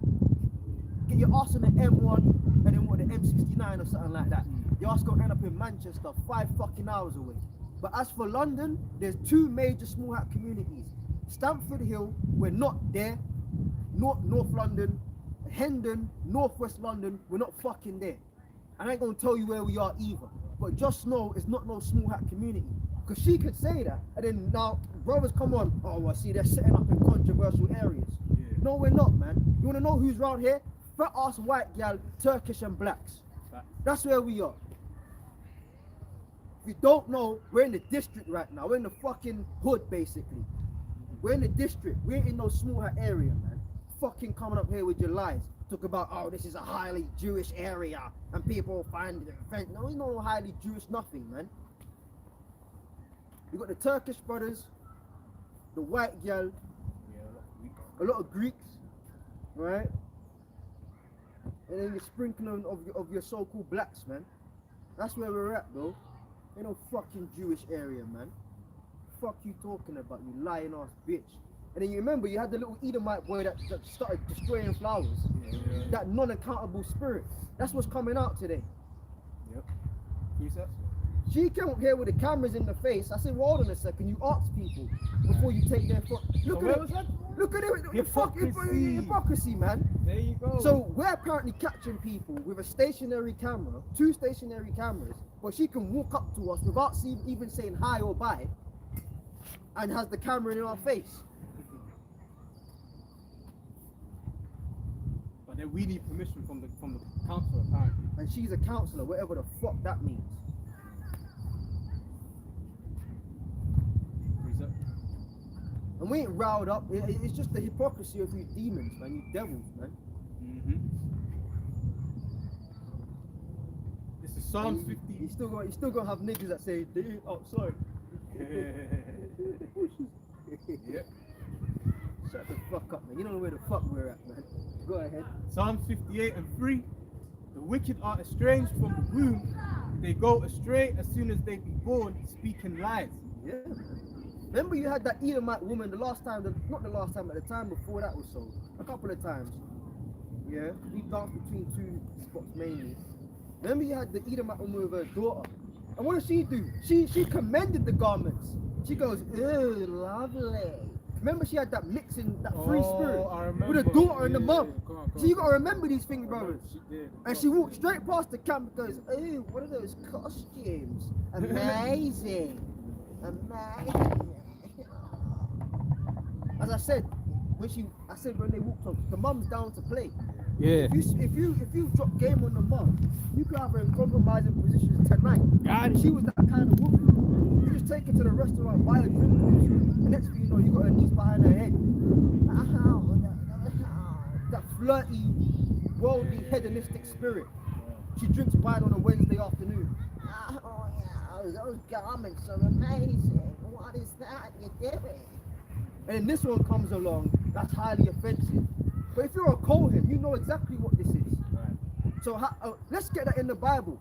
Get your ass on the M1 and then what, the M69 or something like that. Your ass gonna end up in Manchester, 5 fucking hours away. But as for London, there's two major small hat communities. Stamford Hill, we're not there. North London, Hendon, Northwest London, we're not fucking there. I ain't gonna tell you where we are either. But just know it's not no small hat community. Because she could say that, and then now brothers come on, oh well, see they're setting up in controversial areas. Yeah. No, we're not, man. You wanna know who's around here? Fat ass white gal, Turkish and blacks. That's where we are. If you don't know, we're in the district right now. We're in the fucking hood, basically. We're in the district. We ain't in no small hat area, man. Fucking coming up here with your lies. Talk about, oh, this is a highly Jewish area, and people find it offensive. No, we know highly Jewish nothing, man. You got the Turkish brothers, the white girl, a lot of Greeks, right? And then you're sprinkling of your so-called blacks, man. That's where we're at, bro. Ain't no fucking Jewish area, man. Fuck you talking about, you lying ass bitch. And then you remember you had the little Edomite boy that started destroying flowers. Yeah. That non-accountable spirit. That's what's coming out today. Yep. Precepts? She came up here with the cameras in the face. I said, well, hold on a second. You ask people before you take their foot. Look at it. Look at it. Hypocrisy, man. There you go. So we're apparently catching people with a stationary camera, 2 stationary cameras, but she can walk up to us without even saying hi or bye, and has the camera in our face. But then we need permission from the council apparently. And she's a counselor, whatever the fuck that means. And we ain't riled up. It's just the hypocrisy of you demons, man. You devils, man. This is Psalms And 50. You still gonna have niggas that say they ain't outside. Yep. Shut the fuck up, man. You don't know where the fuck we're at, man. Go ahead. Psalms 58 and 3. The wicked are estranged from the womb. They go astray as soon as they be born, speaking lies. Yeah. Remember you had that Edomite woman the last time, not the last time, but the time before that was so. A couple of times. Yeah. We danced between two spots mainly. Remember you had the Edomite woman with her daughter. And what did she do? She commended the garments. She goes, ew, lovely. Remember she had that mixing, that free spirit I with remember. the daughter and the Yeah, mum. yeah, go on, So you gotta remember these things, brothers. She did. And she walked straight past the camp and goes, oh, what are those costumes? Amazing. Amazing. As I said, when they walked up, the mum's down to play. Yeah. If you drop game on the mum, you could have her in compromising positions tonight. Got And it. she was that kind of woman. You just take her to the restaurant, buy her drink, and next thing you know, you got her knees behind her head. That flirty, worldly, hedonistic spirit. She drinks wine on a Wednesday afternoon. Oh yeah, those garments are amazing. What is that you're doing? And then this one comes along, that's highly offensive. But if you're a Kohen, you know exactly what this is. So let's get that in the Bible.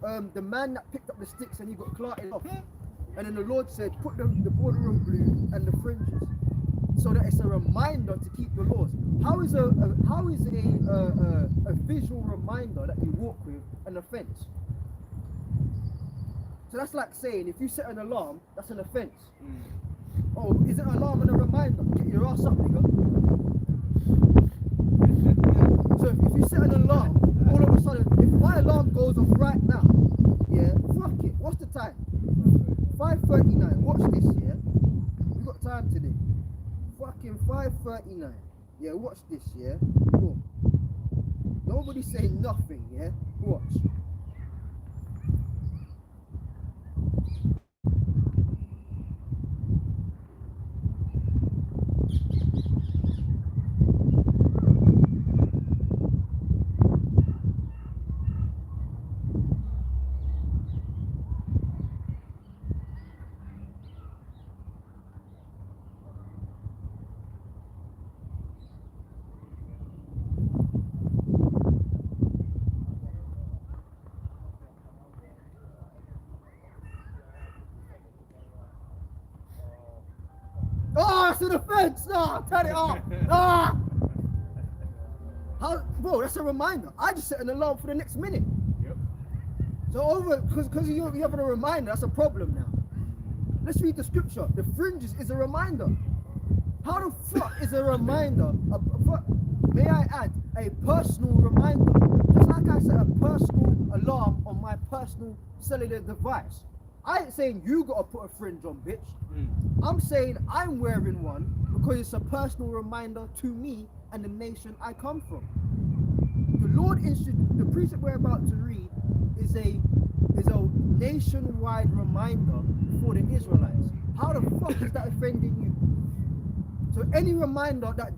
The man that picked up the sticks and he got clotted off. And then the Lord said, put the border of blue and the fringes, so that it's a reminder to keep the laws. How is a visual reminder that you walk with an offense? So that's like saying if you set an alarm, that's an offense. Oh, is it an alarm and a reminder? Get your ass up, nigga. So if you set an alarm, all of a sudden, if my alarm goes off right now, yeah, fuck it. What's the time? 5:39. Watch this, yeah. We got time today. Fucking 5:39. Yeah, watch this, yeah. Boom. Nobody say nothing, yeah. Watch. Oh, it's an offense! Ah, turn it off! Ah! How, bro, that's a reminder. I just set an alarm for the next minute. Yep. So because you having a reminder, that's a problem now. Let's read the scripture. The fringes is a reminder. How the fuck is a reminder? May I add, a personal reminder? Just like I set a personal alarm on my personal cellular device. I ain't saying you gotta put a fringe on, bitch. I'm saying I'm wearing one because it's a personal reminder to me and the nation I come from. The Lord the precept we're about to read is a nationwide reminder for the Israelites. How the fuck is that offending you? So any reminder that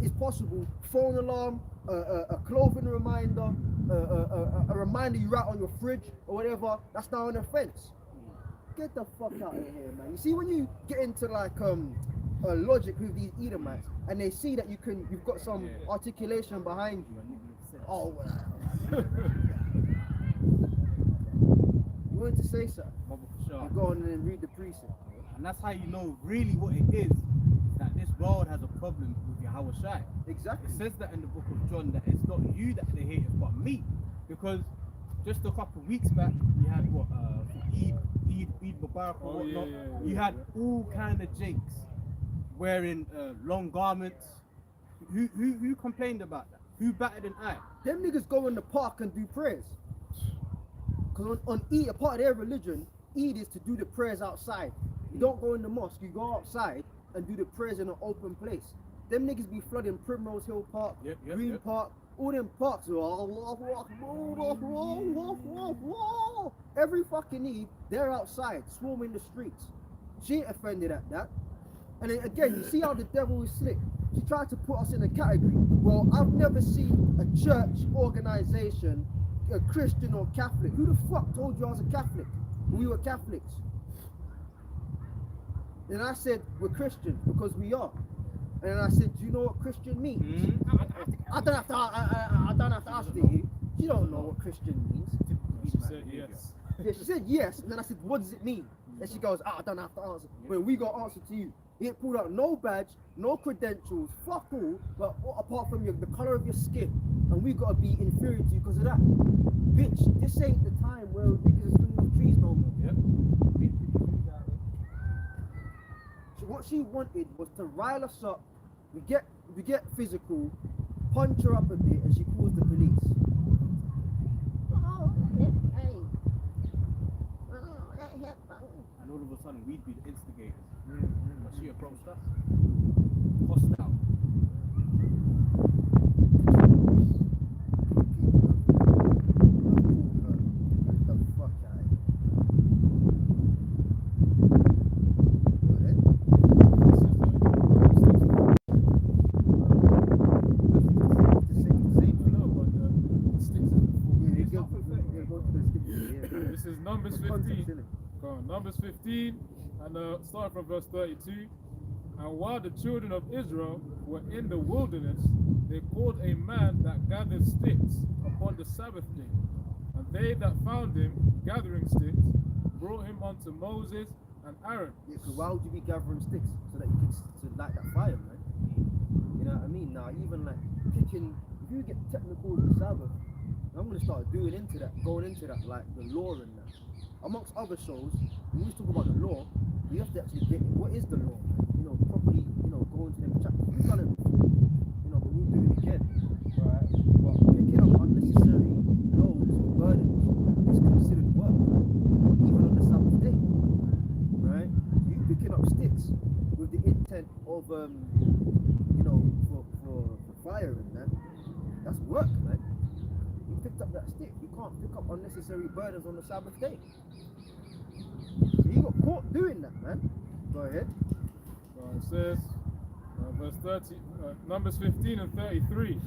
is possible, phone alarm, a clothing reminder, a reminder you write on your fridge or whatever, that's now an offense. Get the fuck out of here, man. You see, when you get into like logic with these Edomites and they see that you've got some articulation behind you. Oh, well. You wanted to say so? You go on and read the precept. And that's how you know really what it is, that this world has a problem with Yahweh Shai. Exactly. It says that in the book of John, that it's not you that they hate, but me. Because just a couple of weeks back, we had what, Eid Mubarak or whatnot. You had all kind of jakes wearing long garments. Who complained about that? Who batted an eye? Them niggas go in the park and do prayers. Because on Eid, a part of their religion, Eid is to do the prayers outside. You don't go in the mosque, you go outside and do the prayers in an open place. Them niggas be flooding Primrose Hill Park, Green Park, all them parks. Every fucking Eid, they're outside, swarming the streets. She ain't offended at that. And then again, you see how the devil is slick. She tried to put us in a category. Well, I've never seen a church organization, a Christian or Catholic. Who the fuck told you I was a Catholic? We were Catholics. And I said, we're Christians because we are. And I said, do you know what Christian means? I don't have to ask you. You don't know what Christian means. She said yes. Yeah, she said yes, and then I said, what does it mean? And she goes, I don't have to answer. But we got answer to you. He ain't pulled out no badge, no credentials, fuck all, but apart from the color of your skin. And we gotta be inferior to you because of that. Bitch, this ain't the time where niggas are swinging off trees no more. Yep. So what she wanted was to rile us up, we get physical, punch her up a bit, and she calls the police. And all of a sudden, we'd be the instigators. But she approached us. Hostile. This is Numbers 15. Go on, Numbers 15, and starting from verse 32. And while the children of Israel were in the wilderness, they called a man that gathered sticks upon the Sabbath day. And they that found him gathering sticks brought him unto Moses and Aaron. Yeah, because why would you be gathering sticks so that you can light that fire, man? You know what I mean? Now, even like picking, if you get technical with the Sabbath, I'm going to start going into that, like the law and that. Amongst other shows, when we talk about the law, we have to actually get what is the law, you know, properly, you know, go into them chapters. We've done it before, you know, but we'll do it again, right? But picking up unnecessary loads or burdens is considered work, even on the Sabbath day, right? You picking up sticks with the intent of, you know, for fire and that, that's work, man. You picked up that stick, you can't pick up unnecessary burdens on the Sabbath day. So you got caught doing that, man. Go ahead. It says, verse 30, Numbers 15 and 33.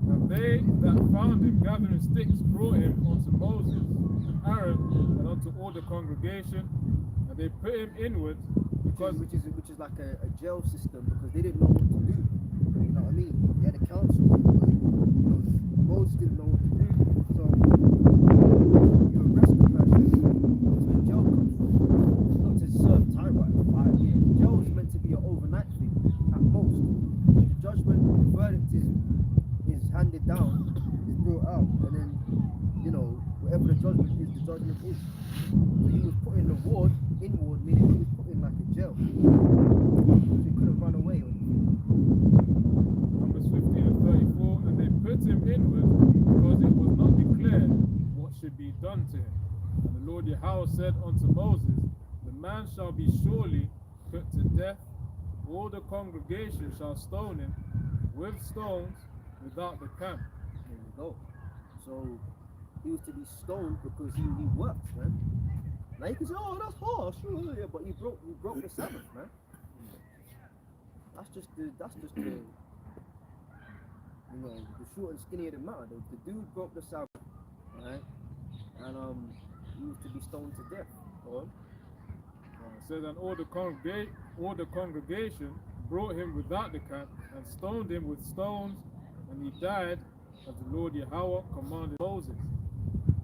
And they that found him gathering sticks brought him unto Moses and Aaron and unto all the congregation, and they put him inward because Which is like a jail system because they didn't know what to do. You know what I mean? They had a council, but you know, Moses didn't know what to do. So you arrest the person. That's where jail comes from. Not to serve time right for 5 years. Jail is meant to be an overnight thing at most. The judgment, the verdict is handed down, is brought out, and then you know whatever the judgment is, the judgment is. So he was put in the ward, meaning he was put in like a jail. So he couldn't run away. Numbers 15 and 34, and they put him inward because it was not declared what should be done to him. And the Lord Yahweh said unto Moses, the man shall be surely put to death, all the congregation shall stone him with stones without the camp. There you go. So he was to be stoned because he worked, man. Now you can say, oh, that's harsh, yeah, but he broke the Sabbath, man. That's just the you know, the short and skinny of the matter. The dude broke the Sabbath, right? And he was to be stoned to death. Go on. It says, and all the congregation brought him without the camp and stoned him with stones, and he died as the Lord Yahweh commanded Moses.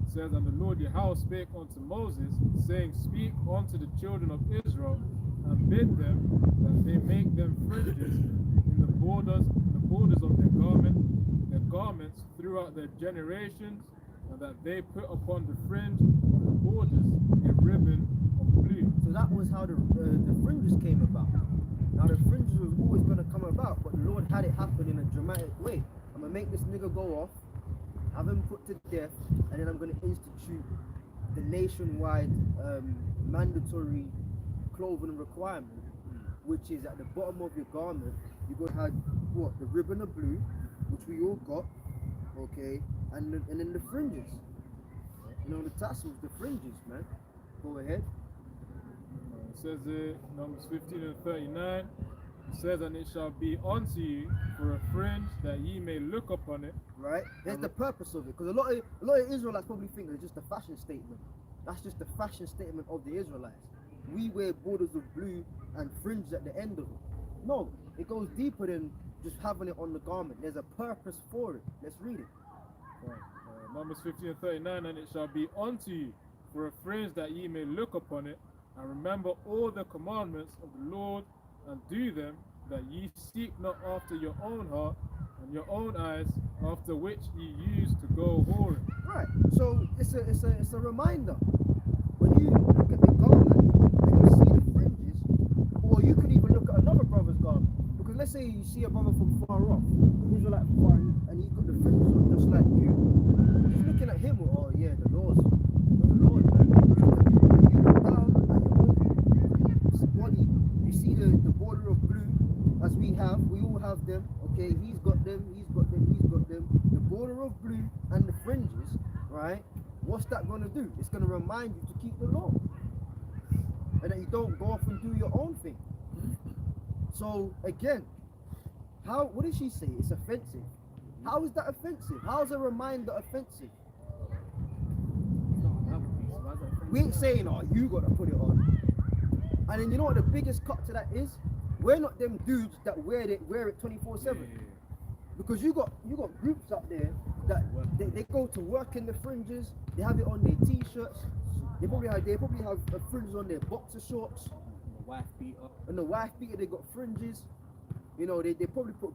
It says, and the Lord Yahweh spake unto Moses, saying, speak unto the children of Israel, and bid them that they make them fringes in the borders of their garments throughout their generations, and that they put upon the fringe of the borders a ribbon of blue. So that was how the fringes came about. Now the fringes was always going to come about, but the Lord had it happen in a dramatic way. I'm going to make this nigga go off, have him put to death, and then I'm going to institute the nationwide mandatory clothing requirement, which is at the bottom of your garment, you're going to have what? The ribbon of blue, which we all got, okay, and then the fringes. You know, the tassels, the fringes, man. Go ahead. It says Numbers 15 and 39, It says, and it shall be unto you for a fringe that ye may look upon it. Right? There's the purpose of it, because a lot of Israelites probably think it's just a fashion statement. That's just the fashion statement of the Israelites. We wear borders of blue and fringe at the end of it. No, it goes deeper than just having it on the garment. There's a purpose for it. Let's read it. Numbers 15:39, and it shall be unto you for a fringe that ye may look upon it, and remember all the commandments of the Lord, and do them, that ye seek not after your own heart and your own eyes, after which ye used to go whoring. Right. So it's a reminder. When you look at the garment and you see the fringes, or you could even look at another brother's garment. Because let's say you see a brother from far off, Israelite from far, and he's got the fringes on just like you. Just looking at him, oh yeah, the Lord, man. You look down at your own body, you see the border of blue, as we all have them. Okay, he's got them. The border of blue and the fringes, right? What's that going to do? It's going to remind you to keep the law, and that you don't go off and do your own thing. So again, what did she say? It's offensive. How is that offensive? How is a reminder offensive? We ain't saying, oh, you got to put it on. And then you know what the biggest cut to that is? We're not them dudes that wear it 24/7. Because you got groups up there that they go to work in the fringes. They have it on their t-shirts. They probably have fringes on their boxer shorts. And the wife beater, they got fringes. You know, they probably put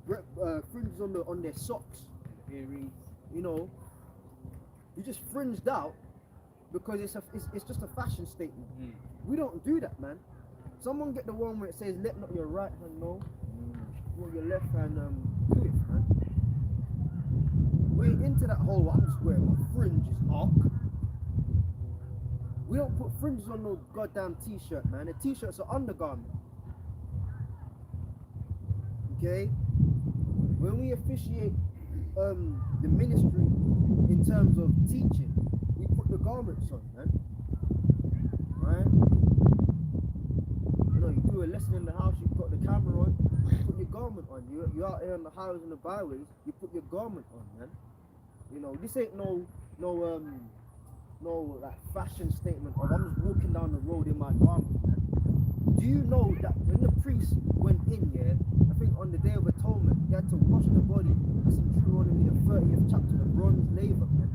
fringes on their socks. You know, you just fringed out because it's just a fashion statement. We don't do that, man. Someone get the one where it says, "Let not your right hand know, nor your left hand do it," man. We're into that whole, I'm just wearing my fringes, arc. We don't put fringes on no goddamn t-shirt, man. The t-shirts are undergarment. Okay? When we officiate the ministry in terms of teaching, we put the garments on, man. Right? You know, you do a lesson in the house, you've got the camera on, you put your garment on. You're out here on the highways and the byways, you put your garment on, man. You know, this ain't no like fashion statement of I'm just walking down the road in my garment, man. Do you know that when the priest went in, I think on the Day of Atonement, he had to wash the body? That's in Deuteronomy the 30th chapter, the bronze laver, man.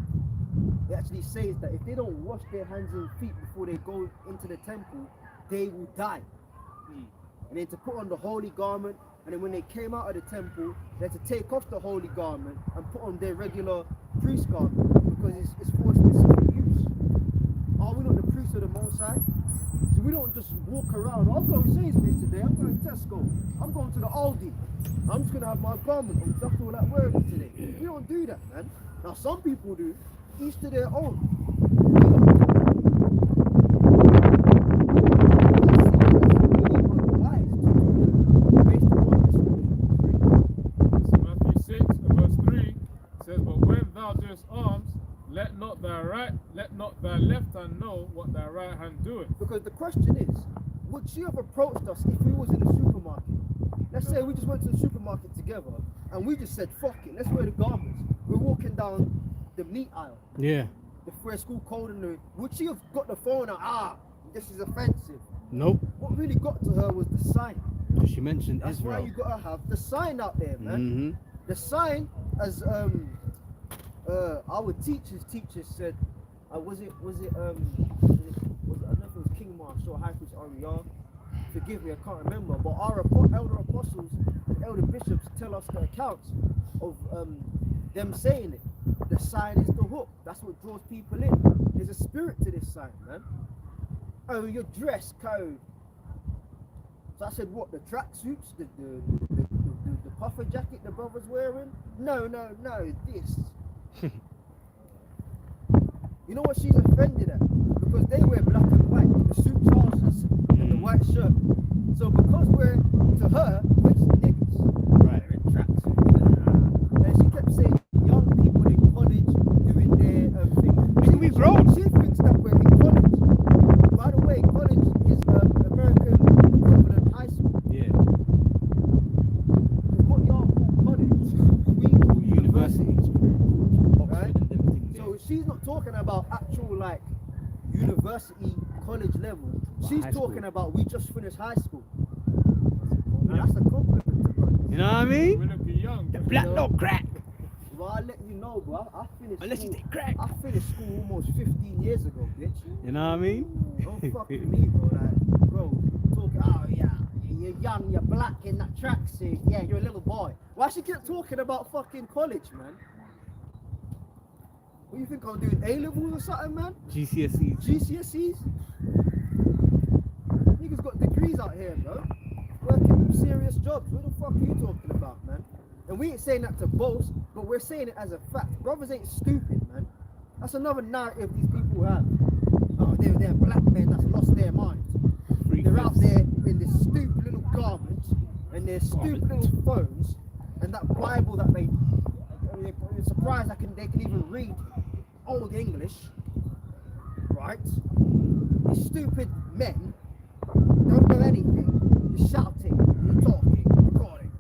It actually says that if they don't wash their hands and feet before they go into the temple, they will die. And then to put on the holy garment, and then when they came out of the temple, they had to take off the holy garment and put on their regular priest garment, because it's for a specific use. Are we not the priests of the Most High? So we don't just walk around, I'm going to Sainsbury's today, I'm going to Tesco, I'm going to the Aldi, I'm just going to have my garment on, that's all that wearing today. We don't do that, man. Now some people do, each to their own. Matthew 6:3 says, but when thou doest alms, let not thy left hand know what thy right hand doeth. Because the question is, would she have approached us if we was in a supermarket? Let's say we just went to the supermarket together and we just said, fuck it, let's wear the garments. We're walking down the meat aisle. Yeah. The fresh school code in there. Would she have got the phone out? This is offensive. Nope. What really got to her was the sign. She mentioned That's Israel. why you gotta have the sign out there, man. Mm-hmm. The sign, as our teachers said, was it I don't know if it was King Marshall, High Priest Ariel. Forgive me, I can't remember. But our elder apostles and elder bishops tell us the accounts of them saying it. The sign is the hook. That's what draws people in. There's a spirit to this sign, man. Oh, your dress code. So I said, what? The tracksuits, the puffer jacket the brother's wearing? No, this. You know what she's offended at? Because they wear black and white, the suit trousers and the white shirt. So because we're, to her, we're niggas. Right. We're in tracksuits. And she kept saying, young people in college doing their thing. We grown. She thinks that we're in college. By the way, college is American equivalent high school. Yeah. university, college level. She's high school. talking about we just finished high school. Now, that's a compliment to brothers. You know what I mean? We're looking young. Black dog crack. Well, I'll let you know, bro. I finished Unless you school. take crack. I finished school almost 15 years ago, bitch. You know what I mean? Don't fuck with me, bro. Like, bro, talk. Oh yeah, you're young, you're black in that tracksuit. Yeah, you're a little boy. Why she keep talking about fucking college, man? What you think I'm doing? A levels or something, man? GCSEs. GCSEs? Niggas got degrees out here, bro. Working serious jobs. What the fuck are you talking about, man? And we ain't saying that to boast, but we're saying it as a fact. Brothers ain't stupid, man. That's another narrative these people have. Oh, they're black men that's lost their minds. They're out there in this stupid little garments and their stupid little phones and that Bible that they're surprised they can even read Old English, right? These stupid men don't know anything. You're shouting, you're talking, recording.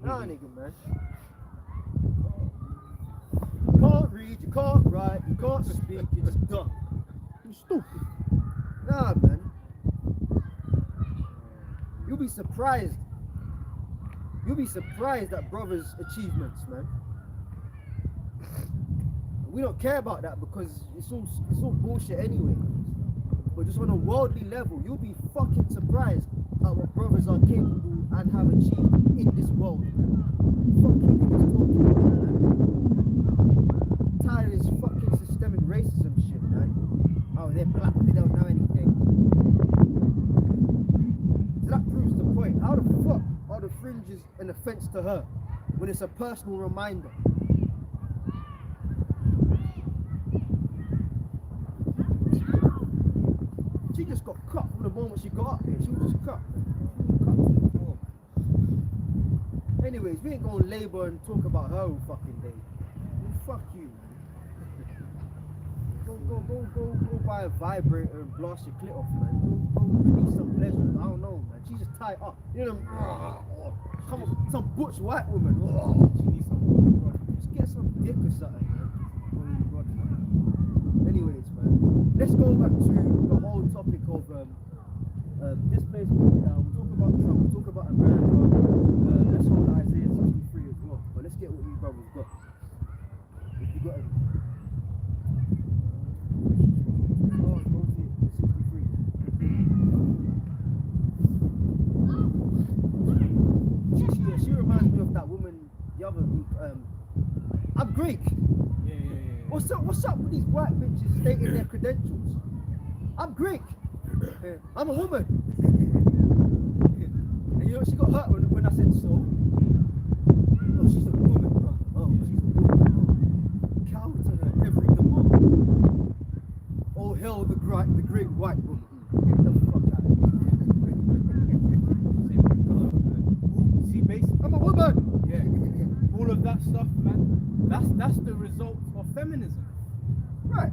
Nah, nigga, man. You can't read, you can't write, you can't speak, you're just dumb. You're stupid. Nah, man. You'll be surprised. You'll be surprised at brothers' achievements, man. We don't care about that because it's all bullshit anyway. But just on a worldly level, you'll be fucking surprised at what brothers are capable and have achieved in this world. Fucking niggas talking about that. Tired of this fucking systemic racism shit, man. Oh, they're black, they don't know anything. So that proves the point. How the fuck are the fringes an offense to her when it's a personal reminder? She just got cut from the moment she got up here. She was just cut. Anyways, we ain't gonna labour and talk about her all fucking day. Well, fuck you, man. Go buy a vibrator and blast your clit off, man. Go release some pleasure. I don't know, man. She just tied up. You know, come on, some butch white woman. She needs some. Just get some dick or something, man. Anyways, man, let's go back to the whole topic of this place going down. We'll talk about Trump, we'll talk about America. Let's hold Isaiah 63 as well. But let's get what you brothers got. If you got anything. Oh, go to it. 63. She reminds me of that woman the other week. I'm Greek. Yeah. What's up with these white bitches stating their credentials? I'm Greek. I'm a woman. And you know she got hurt when I said so. Oh, she's a woman, bro. Oh, she's a woman. Counter her every demand. Oh hell, the great white woman. Get the fuck out of here. See, basically, I'm a woman. yeah, all of that stuff, man. That's the result of feminism. Right.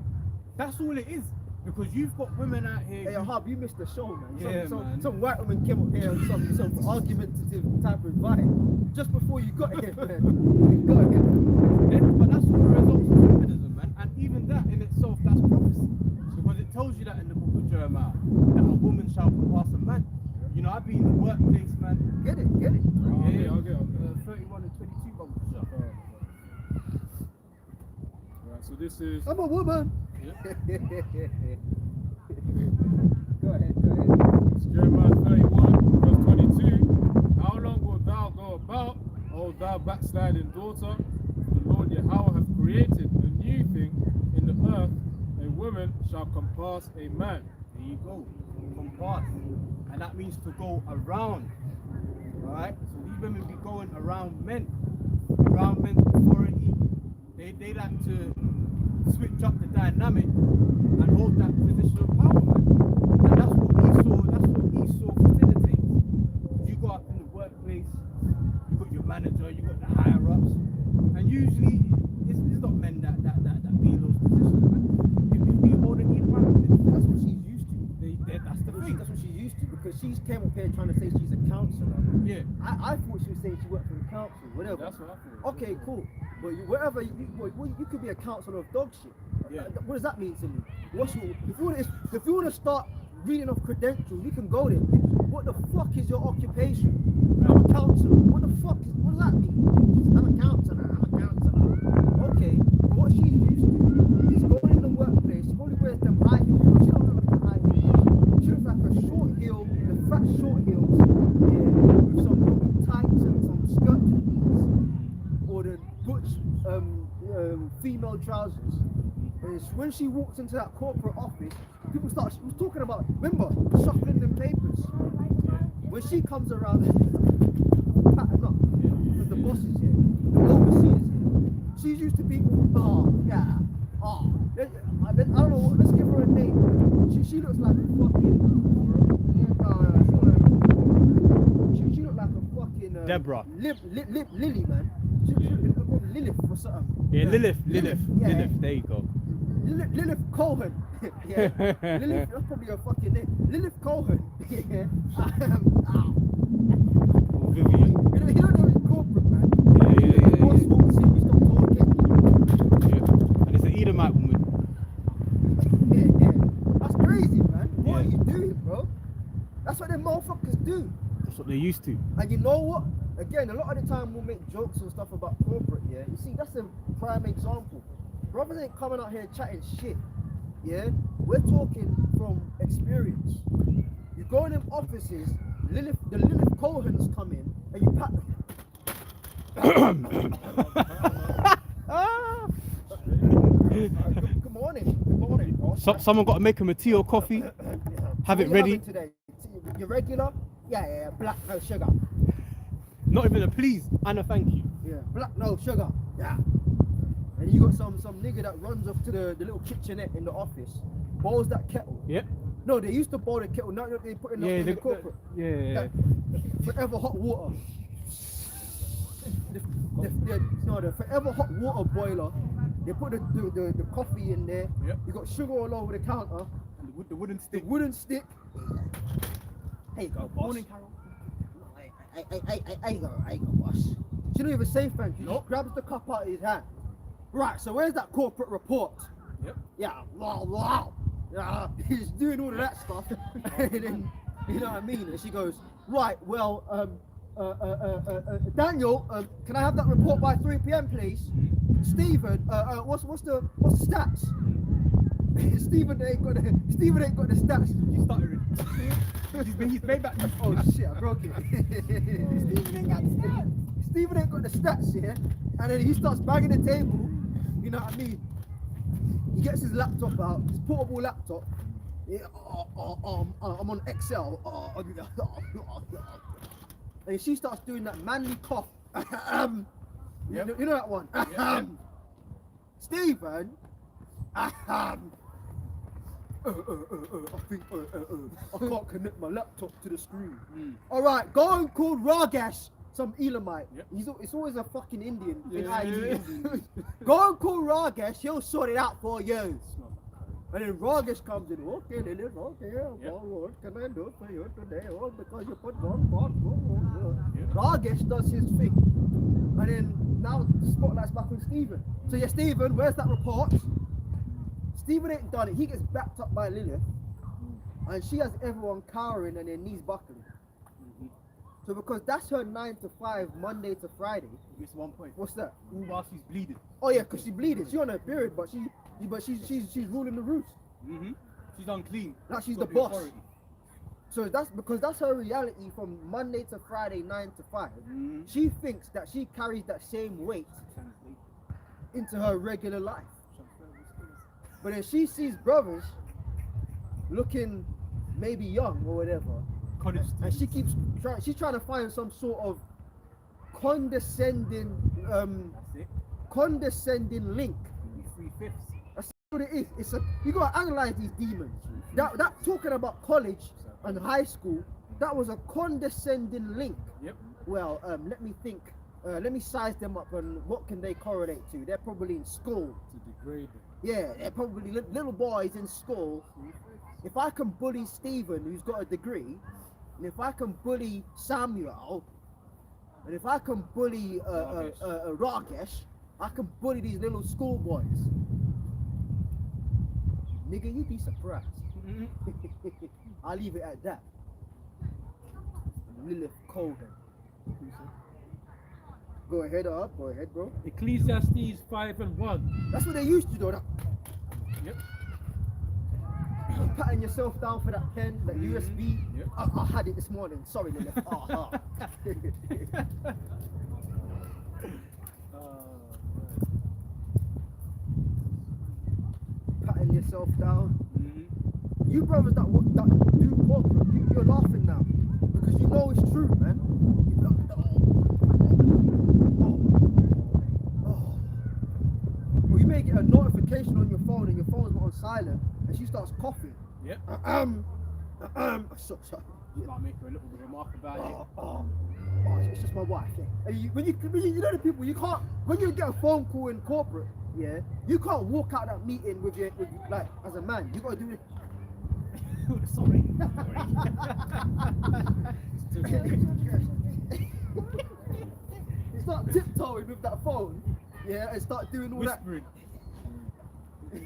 That's all it is. Because you've got women out here. Hey, Hub, you missed the show, man. Yeah, man. Some white woman came up here on some argumentative type of vibe just before you got here, man. You got here. Yeah, but that's all the result of feminism, man. And even that in itself, that's prophecy. Because it tells you that in the book of Jeremiah, that a woman shall surpass a man. You know, I've been in the workplace, man. Get it. I'll get 31 and 22, but shut up. Right, so this is I'm a woman. yeah. Go ahead. It's Jeremiah 31, verse 22. How long wilt thou go about, O thou backsliding daughter? The Lord Yahweh hath created a new thing in the earth. A woman shall compass a man. There you go. Compass. And that means to go around. Alright? So these women be going around men's authority. They like to switch up the dynamic and hold that position of power, man. And that's what Esau facilitates. You go up in the workplace, you got your manager, you got the higher ups, and usually it's not men that be in those positions, man. It be holding the environment. That's what she's used to. That's the thing. That's what she's used to because she's came up here trying to say she's a counselor. Yeah. I thought she was saying she worked for the council, whatever. That's what I thought. Okay, cool. But you could be a counselor of dog shit. Yeah. What does that mean to me? If you want to start reading off credentials, we can go there. What the fuck is your occupation? I'm a counselor. What does that mean? I'm a counselor. Okay, but what she's used to is going in the workplace. She probably wears them high heels. She don't look like a high heel. She looks like a short heel, the fat short heels, yeah, with some tights and some skirt jeans, or the butch female trousers. And when she walks into that corporate office, people start. She was talking about, remember, shuffling them papers. When she comes around, pattern up, because the boss is here, the overseers here. She's used to people. I don't know. Let's give her a name. She looks like a fucking. She looks like a fucking. Deborah. Lily, man. She looks like Lilith or something. Yeah, Lilith. Yeah. Lilith. There you go. Lilith Cohen. Yeah. Lilith, that's probably her fucking name. Lilith Cohen. Yeah. Vivian. You don't know it's corporate, man. Yeah. Boss won't see me stop talking. Yeah. And it's an Edomite woman. Yeah. That's crazy, man. What are Yeah. you doing, bro? That's what them motherfuckers do. That's what they're used to. And you know what? Again, a lot of the time we'll make jokes and stuff about corporate, yeah? You see, that's a prime example. Brothers ain't coming out here chatting shit, yeah? We're talking from experience. You go in them offices, the Lilith Cohens come in, and you pat Good morning, boss. Someone got to make him a tea or coffee. Have it What you ready. having today? Your regular? Yeah, black, no sugar. Not even a please and a thank you. Yeah, black, no sugar. Yeah. And you got some nigga that runs off to the little kitchenette in the office, boils that kettle. Yep. No, they used to boil the kettle, now they put it in the corporate. Yeah. That forever hot water. The forever hot water boiler. They put the coffee in there. Yep. You got sugar all over the counter. And the wooden The stick. wooden stick. Here you go, boss. Morning, Carol. I go, boss. She don't even say thank you. She Nope. grabs the cup out of his hand. Right, so where's that corporate report? Yep. Yeah, wow. Yeah, he's doing all of that stuff. And then, you know what I mean? And she goes, right, well, Daniel, can I have that report by 3 p.m. please? Stephen, what's the stats? Stephen ain't got the stats. He's stuttering. he's made that. Oh shit, I broke it. Stephen ain't got the stats here, and then he starts banging the table. You know what I mean? He gets his laptop out, his portable laptop. Yeah, I'm on Excel. And she starts doing that manly cough. Yep. You know that one? Yep. Stephen. I think I can't connect my laptop to the screen. All right, go and call Ragesh, some Elamite. Yep. It's always a fucking Indian. Yeah. Go and call Ragesh, he'll sort it out for you. And then Ragesh comes in, okay, Lilith, okay, well, what can I do for you today? Oh, because you put one box. Ragesh does his thing. And then now the spotlight's back on Stephen. So yeah, Stephen, where's that report? Stephen ain't done it. He gets backed up by Lilith, and she has everyone cowering and their knees buckling. So because that's her 9 to 5, Monday to Friday. It's 1 point. What's that? All while she's bleeding. Oh yeah, because she bleeding. She on her period, but she's ruling the roost. She's unclean. Like she's Got the boss. authority. So that's her reality from Monday to Friday, 9 to 5. She thinks that she carries that same weight into her regular life. But then she sees brothers looking maybe young or whatever, College and students. she keeps trying. She's trying to find some sort of condescending, That's it. condescending link. 3/5. That's what it is. It's you gotta analyze these demons. That talking about college and high school, that was a condescending link. Yep. Well, let me think. Let me size them up and what can they correlate to? They're probably in school. To degrade them. Yeah, they're probably little boys in school. If I can bully Stephen, who's got a degree, and if I can bully Samuel, and if I can bully Ragesh, I can bully these little schoolboys. Nigga, you'd be surprised. I'll leave it at that. Lilith Cohen. Go ahead, bro. Ecclesiastes 5:1. That's what they used to do. That. Yep. Patting yourself down for that pen, that USB. Yep. I had it this morning. Sorry, Lilith. Patting yourself down. You brothers that do corporate, you're laughing now because you know it's true, man. Well, you may get a notification on your phone and your phone's not on silent, and she starts coughing. Yep. So, Might make her a little bit remark about it. it's just my wife. Yeah. And you know the people, you can't, when you get a phone call in corporate, yeah, you can't walk out that meeting with like, as a man. You gotta do it. Sorry. You start tiptoeing with that phone, yeah, and start doing all Whispering. that.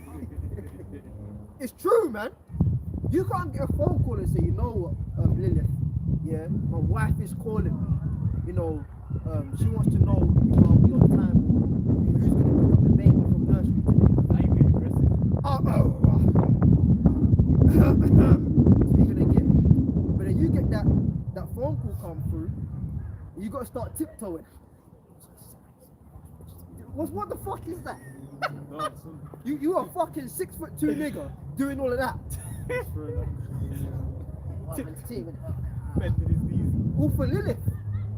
It's true, man. You can't get a phone call and say, you know what, Lilith, yeah, my wife is calling me. You know, she wants to know if I'll be on time or who's going to pick up the baby from nursery today. Now you're being aggressive. You're gonna get. But then you get that phone call come through, and you got to start tiptoeing. What the fuck is that? You are a fucking 6'2" nigga doing all of that. Bending his knees. All for Lilith.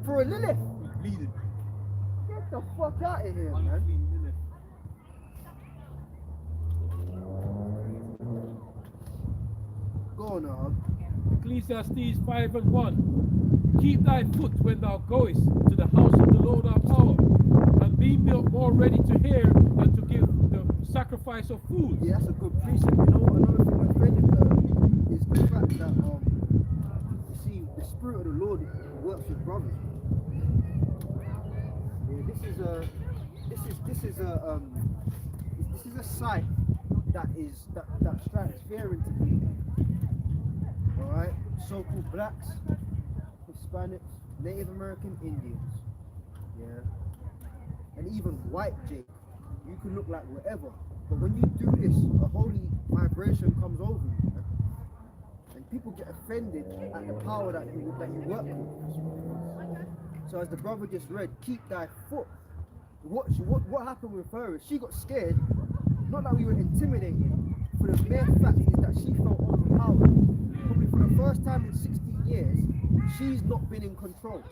For a Lilith. Bleeding. Get the fuck out of here, man. Unclean Lilith. Go on now. Ecclesiastes 5:1. Keep thy foot when thou goest to the house of the Lord our power, and be more ready to hear and to give the sacrifice of food. Yeah, that's a good precept. You know what? Another thing my friend is the fact that you see, the spirit of the Lord works with brothers. Yeah, this is a sight that strikes fear into people. All right, so-called blacks, Hispanics, Native American Indians, yeah, and even white Jake. You can look like whatever, but when you do this, a holy vibration comes over you, man. And people get offended at the power that you work with. So as the brother just read, keep thy foot. What happened with her is she got scared, not that we were intimidated, for the mere fact is that she felt overpowered. Probably for the first time in 16 years, she's not been in control.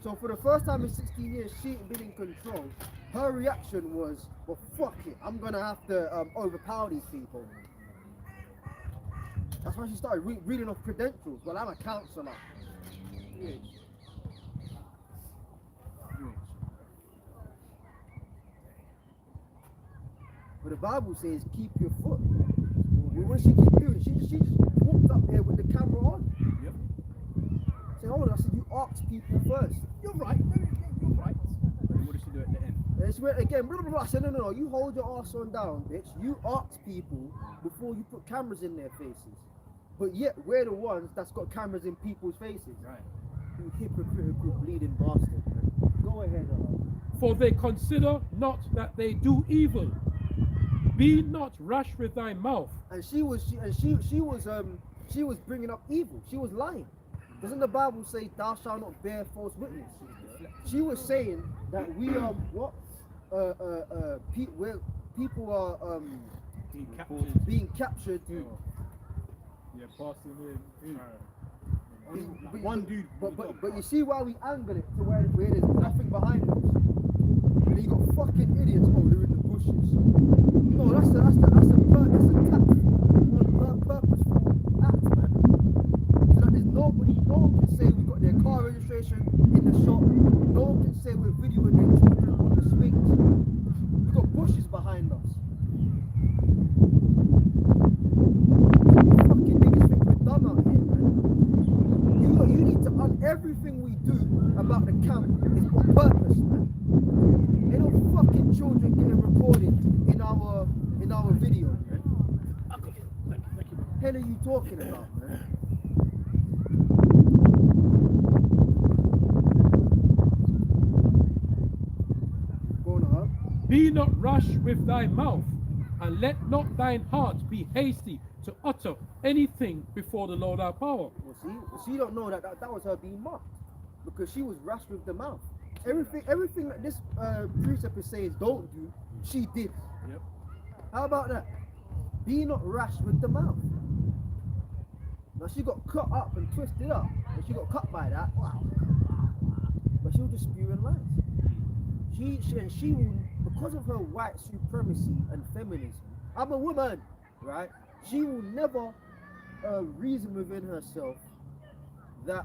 So for the first time in 16 years, she ain't been in control. Her reaction was, well, fuck it, I'm gonna have to overpower these people. That's why she started reading off credentials. Well, I'm a counselor. But the Bible says, keep your foot. Well, what she keep doing? She just walked up there with the camera on. Yep. Said, hold on, I said, you ask people first. You're right. You're right. And what did she do at the end? And she went again, blah, blah, blah. I said, no, you hold your ass on down, bitch. You ask people before you put cameras in their faces. But yet, we're the ones that's got cameras in people's faces. Right. You hypocritical bleeding bastard, man. Go ahead, For they consider not that they do evil. Be not rash with thy mouth. And she was bringing up evil. She was lying. Doesn't the Bible say, "Thou shalt not bear false witness"? She was saying that we are what? People are being captured. Yeah, passing in. One dude. But you see why we angle it to where there's nothing behind us. And then you got fucking idiots over there in the bushes. No, that's a purposeful act, man. So that there's nobody, no one can say we got their car registration in the shop. No one can say we're videoing their children on the swings. We got bushes behind us. Fucking niggas think we're dumb out here, man. You need to everything we do about the camp is for purpose, man. Ain't no fucking children getting recorded in our video, man. hell are you talking about, man? Go on, Hub. Be not rash with thy mouth, and let not thine heart be hasty to utter anything before the Lord our power. Well, see, she don't know that was her being mocked, because she was rash with the mouth. Everything that this precept is saying don't do, she did. Yep. How about that? Be not rash with the mouth. Now she got cut up and twisted up, and she got cut by that. Wow. But she was just spewing lies. She will, because of her white supremacy and feminism. I'm a woman, right? She will never reason within herself that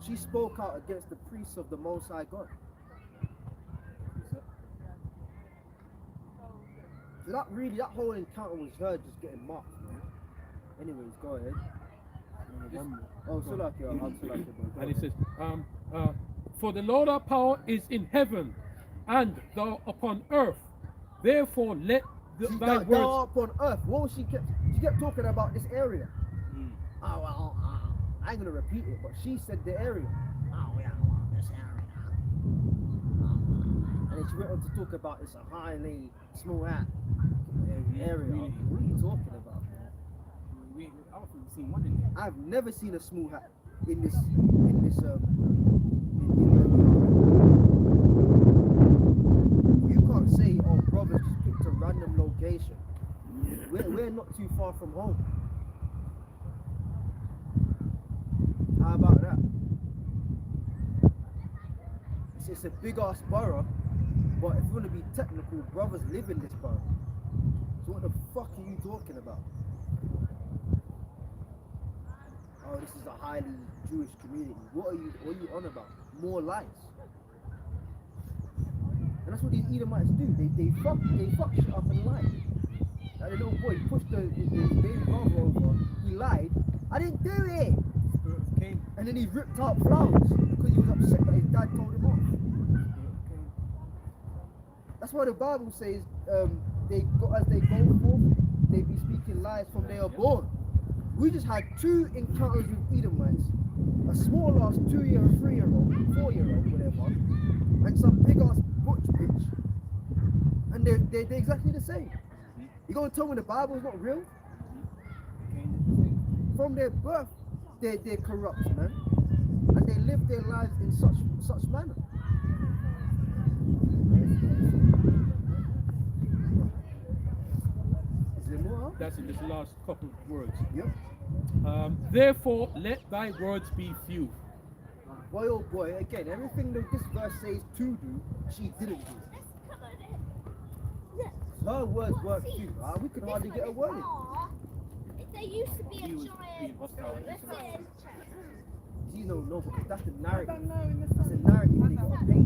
she spoke out against the priests of the Most High God. So that whole encounter was her just getting mocked, man. Anyways, go ahead. Oh, so like And it says, for the Lord our power is in heaven, and thou upon earth. Therefore let thy Thou words. upon earth. What was she kept talking about this area. Oh well, I ain't gonna repeat it, but she said the area. Oh yeah, well, this area. And then she went on to talk about it's a highly small hat area. What are you talking about? I don't think we've seen one in here. I've never seen a small hat in this you can't say, oh brother just picked a random location. We're not too far from home. How about that? It's a big ass borough, but if you want to be technical, brothers live in this borough. So what the fuck are you talking about? Oh, this is a highly Jewish community. What are you on about? More lies. And that's what these Edomites do. They fuck shit up and lie. Like the little boy pushed the baby brother over. He lied. I didn't do it. And then he ripped out flowers because he was upset that his dad told him off. That's why the Bible says as they go forth, they be speaking lies from they are born. We just had 2 encounters with Edomites, a small ass 2-year-old, 3-year-old, 4-year-old, whatever, and some big ass butch bitch. And they're exactly the same. You gonna tell me the Bible is not real? From their birth, they're corrupt, man. And they live their lives in such manner. Is there more? That's in this last couple of words. Yep. Therefore let thy words be few. Boy, oh boy, again, everything that this verse says to do, she didn't do. Her words weren't few. We could hardly get a word in. There used to be a giant. Listen. You don't know, because that's the narrative. I don't know in the That's the sun. narrative they got paid.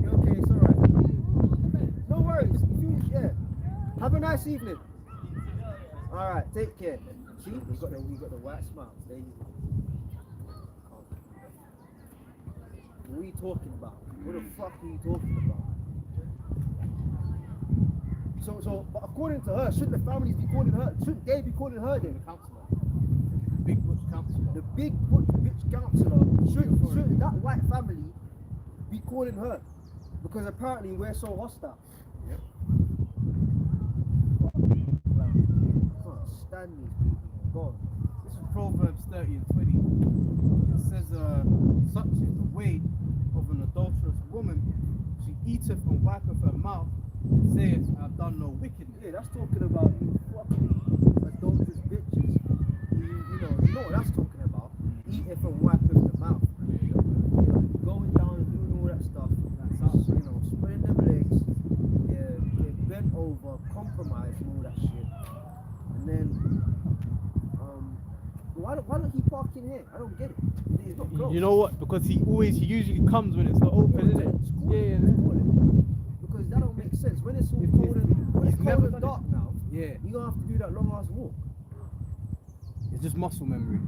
Okay, it's alright. No worries. Yeah. Have a nice evening. Alright, take care. See, we got the white smiles. There you go. What are you talking about? What the fuck are you talking about? So, but according to her, shouldn't the families be calling her? Shouldn't they be calling her then? The counselor. Big butch counselor. The big butch bitch counselor. Should that white family be calling her? Because apparently we're so hostile. Yep. Can't stand these people. God. This is Proverbs 30 and 20. It says, such is the way of an adulterous woman. She eateth and wipeth her mouth, and saith, I have done no wickedness. Yeah, that's talking about you fucking adulterous bitches. You know what that's talking about. Eat it and wipe with the mouth. Going down and doing all that stuff. Spreading them legs. Yeah, bent over, compromise and all that shit. And then, why don't he park in here? I don't get it. He's not close. You know what? Because he usually comes when it's not open, isn't it? Yeah. Because that don't make sense. When it's all If- cold and never done it. dark now, Yeah. you're gonna have to do that long ass walk. It's just muscle memory.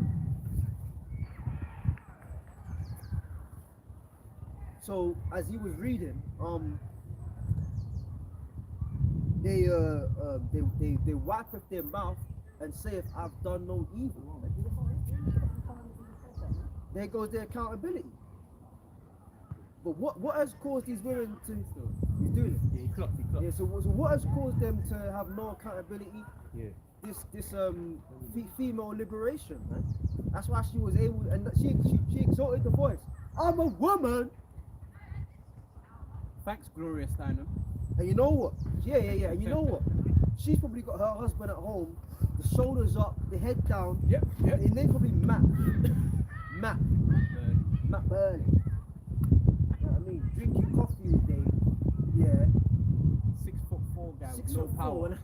So as he was reading, they wipeth their mouth and saith, I've done no evil. There goes their accountability. But what has caused these women to he's doing it? Yeah, he clocked. Yeah, so what has caused them to have no accountability? Yeah. This female liberation, man. That's why she was able, and she exalted the voice. I'm a woman. Thanks, Gloria Steinem. And you know what? Yeah. And you know what? She's probably got her husband at home, the shoulders up, the head down. Yep. And they probably Matt Burley. You know what I mean? Drinking coffee all day. Yeah. 6'4" guy with 6'4" no power. and-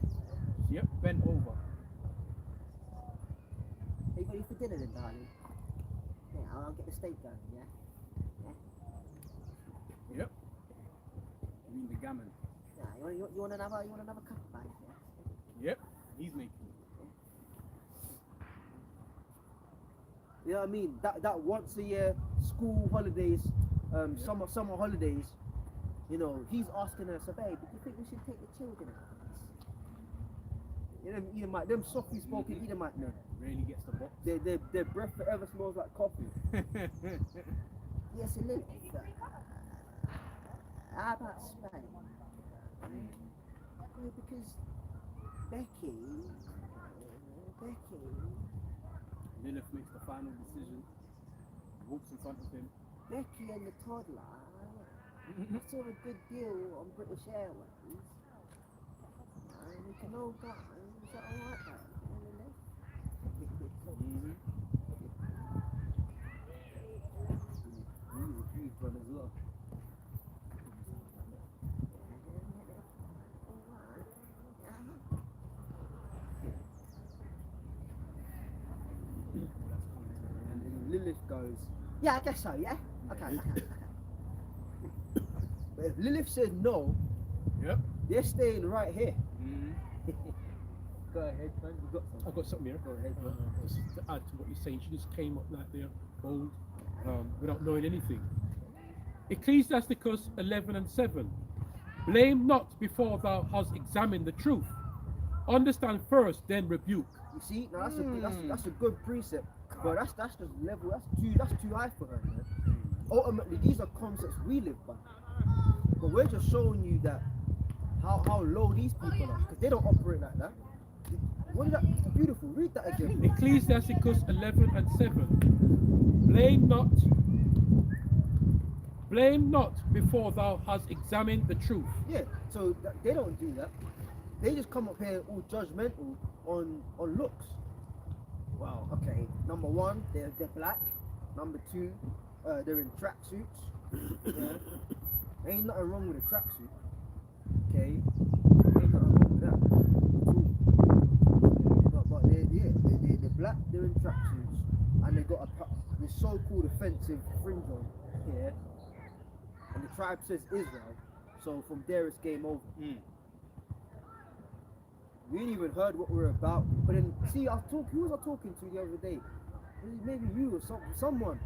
Yep, bent over. Are you ready for dinner then, darling? Yeah, I'll get the steak done, yeah? Yep. You mean the gammon? Yeah, you want another cup of ice, yeah? Yep. He's making it. You know what I mean? That once a year school holidays, summer holidays, you know, he's asking her, so babe, do you think we should take the children out? You know, Edomite, them softly spoken Edomite men. Really gets the box. Their breath forever smells like coffee. Yes, a little. How about Spain? Well, because Becky, Lilith makes the final decision. Walks in front of him. Becky and the toddler. I saw a good deal on British Airways. We can all go. Is that alright, He's one as well. And then Lilith goes, Yeah, I guess so, yeah? Okay. but if Lilith said no, Yep. they're staying right here. Go ahead, man. You got something. I've got something here. Go ahead, man. Just to add to what you're saying, she just came up like there, bold, without knowing anything. Ecclesiasticus 11:7. Blame not before thou hast examined the truth. Understand first, then rebuke. You see, now that's a good precept, but that's just level. That's too high for her, man. Ultimately, these are concepts we live by, but we're just showing you that how low these people are, because they don't operate like that. What is that? Beautiful. Read that again. Ecclesiasticus 11:7. Blame not before thou hast examined the truth. Yeah. So they don't do that. They just come up here all judgmental on looks. Wow. Okay. Number one, they're black. Number two, they're in tracksuits. Yeah. Ain't nothing wrong with a tracksuit. Okay. Ain't nothing wrong with that. But they're black. They're in tracksuits, and they got this so-called offensive fringe on. Yeah. And the tribe says Israel. So from there it's game over. We ain't even heard what we're about. But then, see, who was I talking to the other day? Maybe you or someone.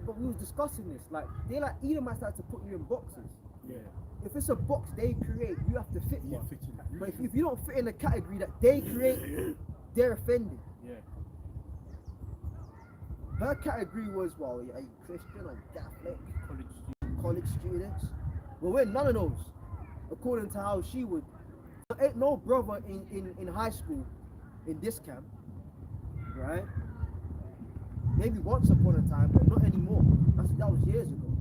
But we was discussing this. Like, they like Edomites like to put you in boxes. Yeah. If it's a box they create, you have to fit Yeah, one. fit in that. But if you don't fit in the category that they create, they're offended. Yeah. Her category was, well, are you Christian or Catholic? College College students. Well, we're none of those, according to how she would. There ain't no brother in high school in this camp, right? Maybe once upon a time, but not anymore. That was years ago.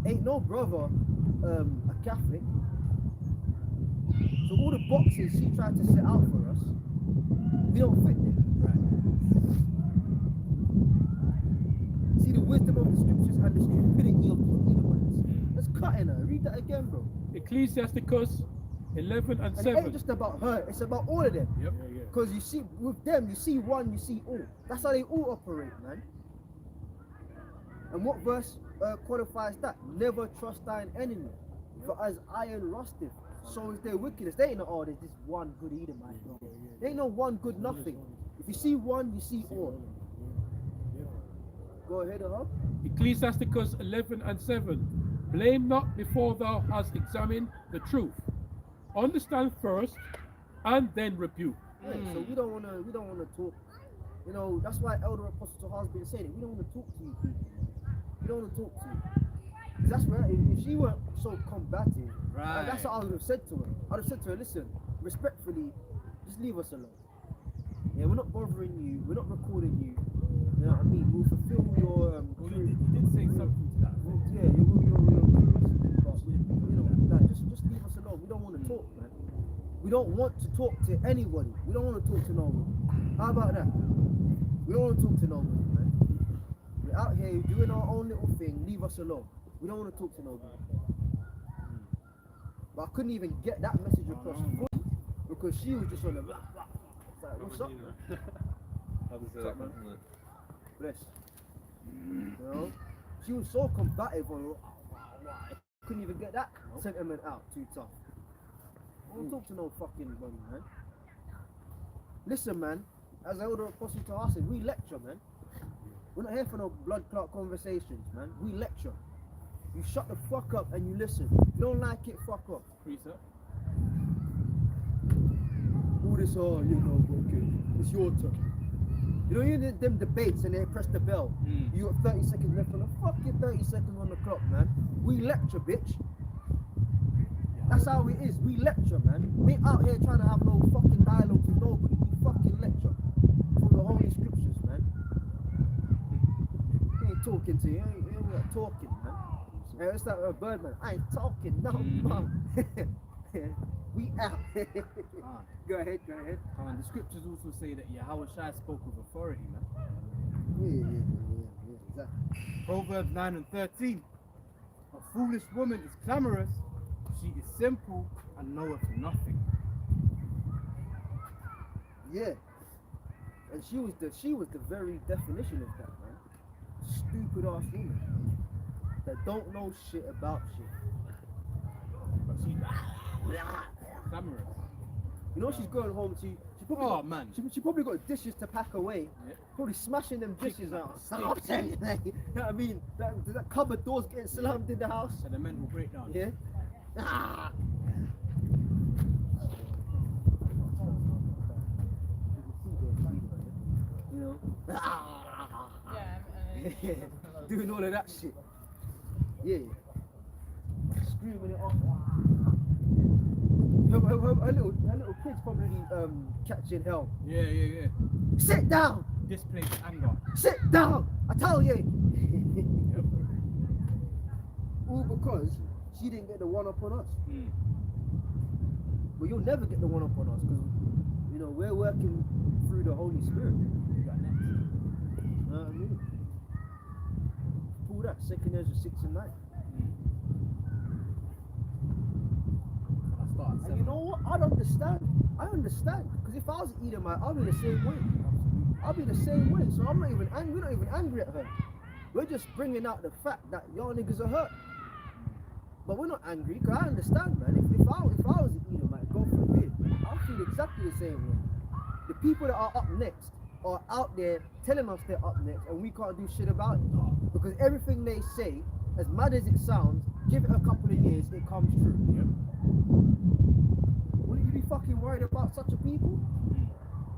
Ain't no brother a Catholic. So all the boxes she tried to set out for us, we don't fit them. See the wisdom of the scriptures and the stupidity of the Edomites. Let's cut in her. Read that again, bro. Ecclesiasticus 11:7. And it ain't just about her, it's about all of them. Yep. Because you see, with them, you see one, you see all. That's how they all operate, man. And what verse qualifies that? Never trust thine enemy, for as iron rusteth, so is their wickedness. They ain't no, oh, there's this one good Edomite. No. There ain't no one good nothing. If you see one, you see all. Go ahead, Ecclesiasticus 11:7. Blame not before thou hast examined the truth. Understand first, and then rebuke. Yeah, so we don't wanna talk. You know, that's why Elder Apostle has been saying it. We don't want to talk to you people. We don't want to talk to you. 'Cause that's where if she weren't so combative, like, that's what I would have said to her. I'd have said to her, listen, respectfully, just leave us alone. Yeah, we're not bothering you. We're not recording you. You know what I mean? We'll fulfill your You did say something to that. yeah, your curiosity, but you know, like, just leave us alone. We don't want to talk, man. We don't want to talk to anybody. We don't want to talk to nobody. How about that? We don't want to talk to nobody, man. We're out here doing our own little thing. Leave us alone. We don't want to talk to nobody. But I couldn't even get that message across fully because she was just on the blah, blah. It's like, what's up, man? What's up, man? Bless. You know? She was so combative on I couldn't even get that sentiment out. Too tough. I don't talk to no fucking body, man. Listen, man. As Elder Apostle Tahar said, we lecture, man. We're not here for no blood clot conversations, man. We lecture. You shut the fuck up and you listen. If you don't like it, fuck off. Precept. All this, you know, okay, it's your turn. You know, you did them debates and they press the bell. You got 30 seconds left on the fuck your 30 seconds on the clock, man. We lecture, bitch. That's how it is. We lecture, man. We ain't out here trying to have no fucking dialogue with nobody. We fucking lecture from the Holy Scriptures, man. I ain't talking to you. I ain't not talking, man. Hey, it's like a bird, man. I ain't talking, no, man. We out. Go ahead. And the scriptures also say that Yahweh Shai spoke with authority, man. Yeah, exactly. Proverbs 9 and 13. A foolish woman is clamorous, she is simple and knoweth nothing. Yeah. And she was the very definition of that, man. Stupid ass woman that don't know shit about shit. But she's clamorous. You know she's going home. She probably Oh, got, man. She probably got dishes to pack away. Yeah. Probably smashing them dishes out. Stop saying that. You know what I mean? That cupboard doors getting slammed in the house. And the mental breakdown. Yeah. Ah. You know. Doing all of that shit. Yeah. Screaming it off. Her little kid's probably catching hell. Yeah. Sit down! Displays anger. Sit down! I tell you! All because she didn't get the one up on us. But you'll never get the one up on us because, you know, we're working through the Holy Spirit. You got next. You know what I mean? Pull that, 2 Ezra 6 and 9. And you know what? I understand. Because if I was an Edomite, I'll be the same way. I'll be the same way. So I'm not even angry. We're not even angry at her. We're just bringing out the fact that y'all niggas are hurt. But we're not angry because I understand, man. If I was an Edomite, God forbid, I'll feel exactly the same way. The people that are up next are out there telling us they're up next and we can't do shit about it. Because everything they say, as mad as it sounds, give it a couple of years, it comes true. Wouldn't you be fucking worried about such a people?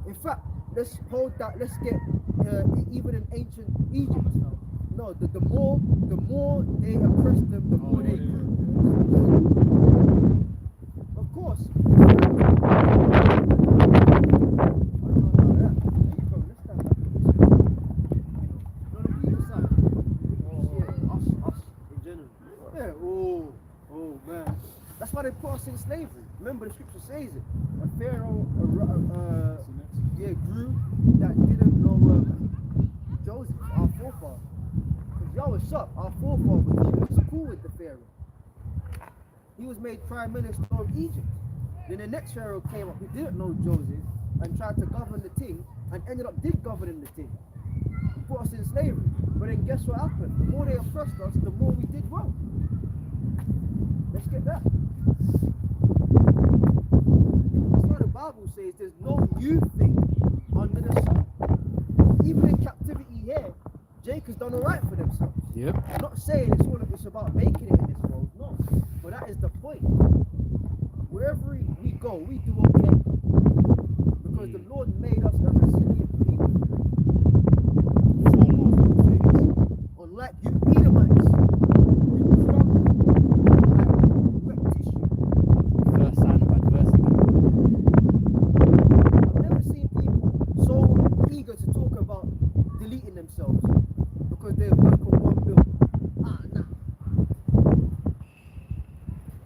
In fact, let's hold that. Let's get even in ancient Egypt. No, the more they oppress them, the more they grew. Of course. Yeah. Oh man. That's why they put us in slavery. Remember, the scripture says it. A Pharaoh grew that didn't know Joseph, our forefather. Because y'all was up, our forefather, he was cool with the Pharaoh. He was made prime minister of Egypt. Then the next Pharaoh came up who didn't know Joseph and tried to govern the thing and ended up governing the thing. He put us in slavery. But then guess what happened? The more they oppressed us, the more we did well. Let's get that. That's why the Bible says there's no new thing under the sun. Even in captivity here, Jacob's done alright for themselves. Yep. I'm not saying it's about making it in this world. that is the point. Wherever we go, we do okay. Because the Lord made us a resilient people. Unlike you Edomites, we crumble like wet tissue. First sign of adversity. I've never seen people so eager to talk about deleting themselves because they're back on one bill. Ah, nah.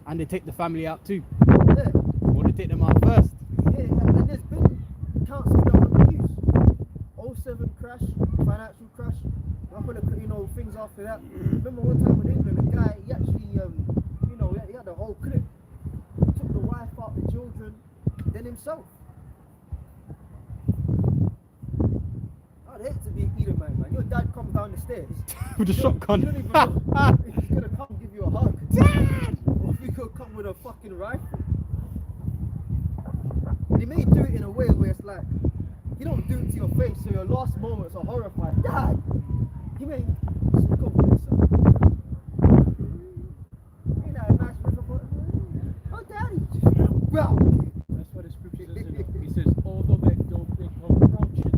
And they take the family out too. Yeah, Or they take them out first. yeah, and there's been council that on the news. 07 crash, financial crash. I'm gonna put, things after that. Remember one time in England, a guy, he actually, he had the whole clip. Took the wife out, the children, then himself. I'd hate to be an Edomite, man. Your dad comes down the stairs. With a You shotgun. don't even know if he's gonna come give you a hug. Dad! Or if he's gonna come with a fucking rifle. And he may do it in a way where it's like, you don't do it to your face, so your last moments are horrifying. Dad! He may just look over this son. Ain't that a nice river boy? Oh, daddy! Well, That's what the scripture says. He says, although they come crouching,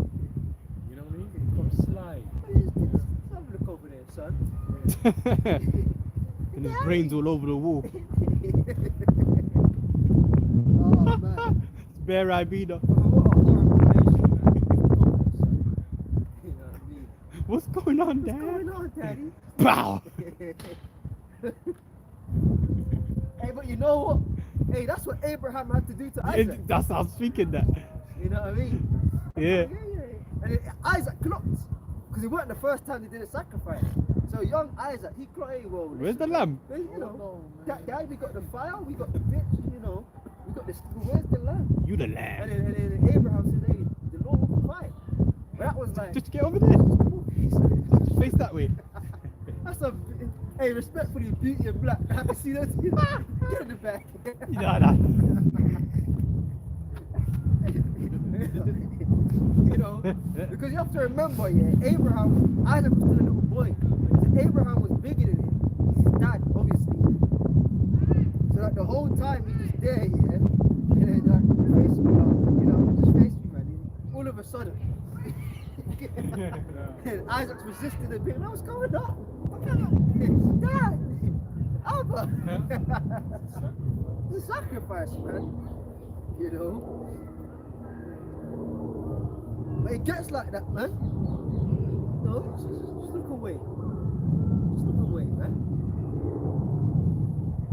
you know what I mean? They come slide. just have a look over there, son. And his brains all over the wall. Oh, man. It's bare Ibida. What a horrible nation, man. You know what I mean? What's going on, What's Dad? going on, daddy? Bow! Hey, but you know what? Hey, that's what Abraham had to do to Isaac. That's how I'm speaking that. You know what I mean? Yeah. And then Isaac clocked. Because it weren't the first time they did a sacrifice. So young Isaac, he clocked, hey, well, Where's the lamb? You know, Dad, we got the fire, we got the pitch, we got this, where's the lamb? You the And lamb. then Abraham said, hey, the Lord will provide. But that was like, Just get over there. Just face that way. that's a, hey, respectfully, beauty and black. I can see that. Get in the back. Nah. Because you have to remember, Abraham, Isaac was still a little boy. So Abraham was bigger than him. His dad, obviously. So like the whole time he was there, and then like face me, just face me, man. And all of a sudden, and Isaac's resisting a bit. What's going on? Dad, Abba. It's a sacrifice, man. But it gets like that, man. No, just look away. Just look away, man.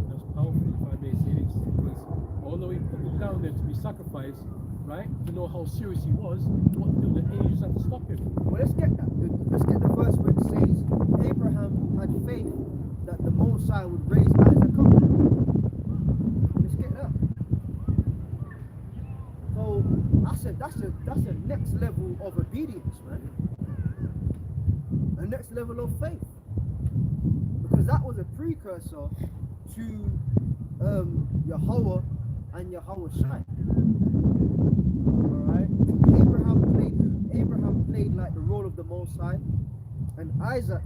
That's powerful, if I may say this. Because although he put him down there to be sacrificed, right, to know how serious he was, what do the angels have to stop him? Well, let's get that. Let's get the verse where it says Abraham had faith that the Most High would raise Isaac up. Let's get that. So that's a next level of obedience, man. A next level of faith. Because that was a precursor to Yahweh and Yahweh Shai. Alright? Abraham played like the role of the Most High, and Isaac,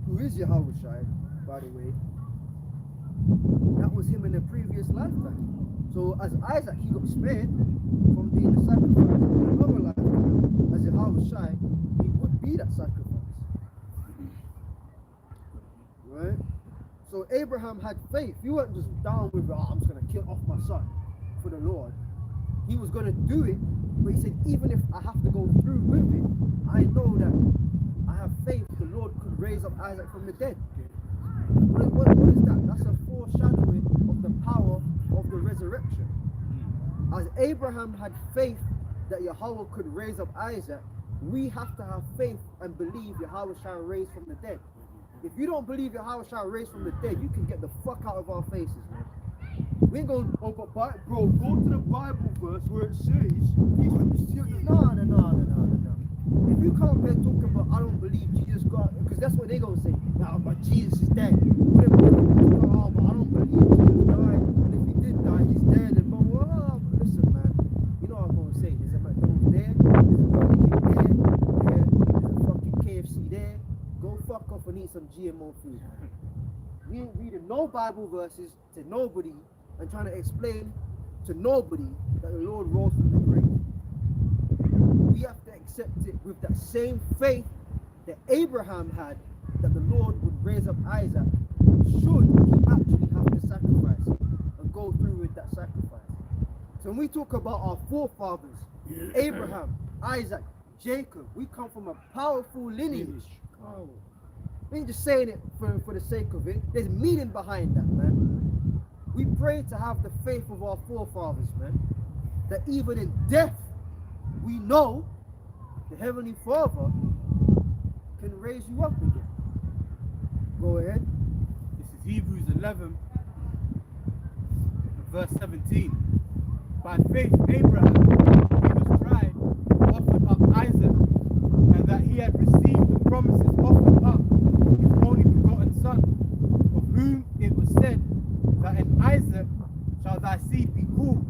who is Yahweh Shai, by the way, that was him in a previous lifetime. So as Isaac, he got spared from being the sacrifice in another lifetime. As Yahweh Shai, he would be that sacrifice. Right? So Abraham had faith. He wasn't just down with, I'm just going to kill off my son for the Lord. He was going to do it, but he said, even if I have to go through with it, I know that I have faith the Lord could raise up Isaac from the dead. What is that? That's a foreshadowing of the power of the resurrection. As Abraham had faith that Yahweh could raise up Isaac, we have to have faith and believe Yahweh shall raise from the dead. If you don't believe Yahweh shall raise from the dead, you can get the fuck out of our faces, man. We ain't going, oh, but bro, go to the Bible verse where it says, no. If you come here talking about, I don't believe Jesus God, because that's what they gonna say. Nah, but Jesus is dead. But I don't believe Jesus died. And if he did die, he's dead. And blah, blah, blah. Listen, man, you know what I'm gonna say. There's a McDonald's there, there's a Burger King there, there's a fucking KFC there. Go fuck off and eat some GMO food. We ain't reading no Bible verses to nobody and trying to explain to nobody that the Lord rose from the grave. We have to accept it with that same faith that Abraham had, that the Lord would raise up Isaac should he actually have to sacrifice and go through with that sacrifice. So when we talk about our forefathers, Abraham, Isaac, Jacob, we come from a powerful lineage. We ain't just saying it for the sake of it. There's meaning behind that, man. We pray to have the faith of our forefathers, man. That even in death, we know the Heavenly Father can raise you up again. Go ahead. This is Hebrews 11, verse 17. By faith, Abraham, he was tried, offered up Isaac, and that he had received the promises offered up his only begotten son, of whom it was said that in Isaac shall thy seed be called,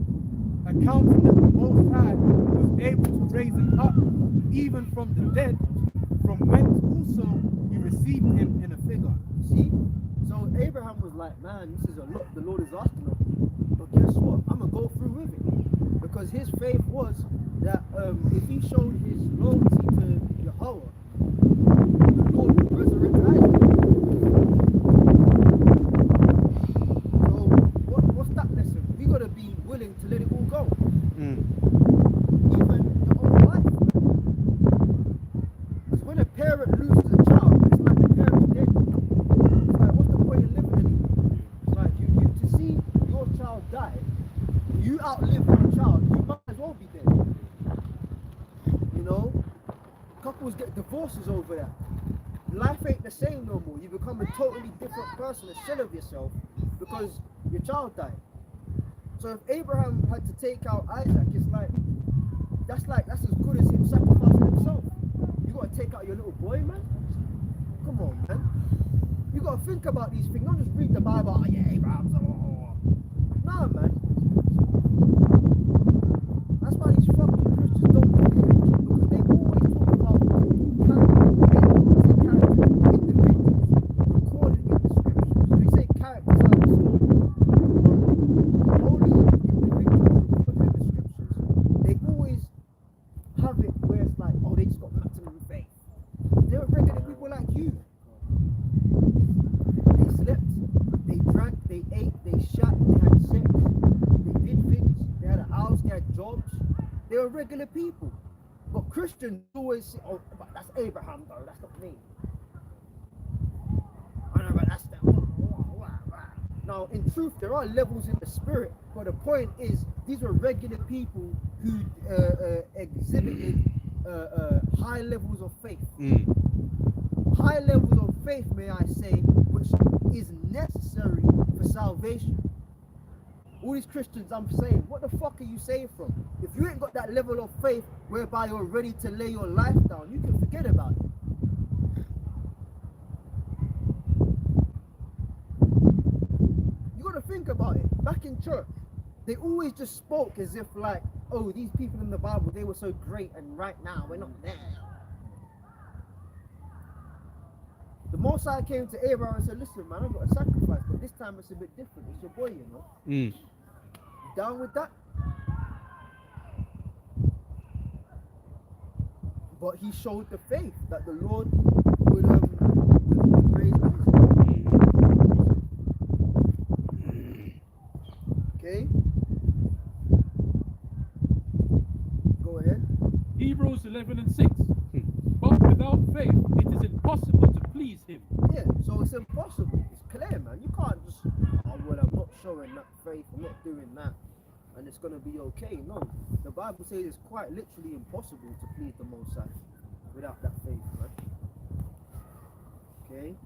accounting that the Most High was able to raise him up, even from the dead, from whence also he received him in a figure. See? So Abraham was like, man, this is a lot the Lord is asking of me. But guess what? I'm going to go through with it. Because his faith was that if he showed his loyalty to Yahweh, the Lord would resurrect Isaac. So what's that lesson? We got to be willing to let it all go. Even your own life. Because when a parent loses a child, it's like the parent's dead. It's like, what's the point in living anymore? It's like you to see your child die, you outlive your child, you might as well be dead. You know? Couples get divorces over that. Life ain't the same no more. You become a totally different person, a shell of yourself, because your child died. So if Abraham had to take out Isaac, it's like that's as good as him sacrificing himself. You gotta take out your little boy, man. Come on, man. You gotta think about these things. Don't just read the Bible. Oh, yeah, Abraham's Nah, man. That's why these fucking Christians don't believe it, because they always talk about individuals recorded in the scriptures. We say characters are the story. Only individuals recorded in the scriptures. They always have it where it's like, oh, they just got maximum faith. They're regular people like you. They slept, they drank, they ate, they shot, they had sex, they did things, they had a house, they had jobs. They were regular people. But Christians always say, oh, but that's Abraham though, that's not me. I know, but that's that. Now, in truth, there are levels in the spirit, but the point is, these were regular people who exhibited high levels of faith. High levels of faith, may I say, which is necessary for salvation. All these Christians, I'm saying, what the fuck are you saved from? If you ain't got that level of faith whereby you're ready to lay your life down, you can forget about it. You got to think about it. Back in church, they always just spoke as if like, oh, these people in the Bible, they were so great, and right now we're not there. The Most High came to Abraham and said, listen, man, I've got a sacrifice, but this time it's a bit different. It's your boy, you know. You down with that? But he showed the faith that the Lord would raise Isaac. Okay? Go ahead. Hebrews 11 and 6. But without faith, it is impossible to please him. Yeah, so it's impossible. It's clear, man. You can't just, oh, well, I'm not showing that faith, I'm not doing that, and it's going to be okay. No, the Bible says it's quite literally impossible to please the Most High without that faith, man. Okay?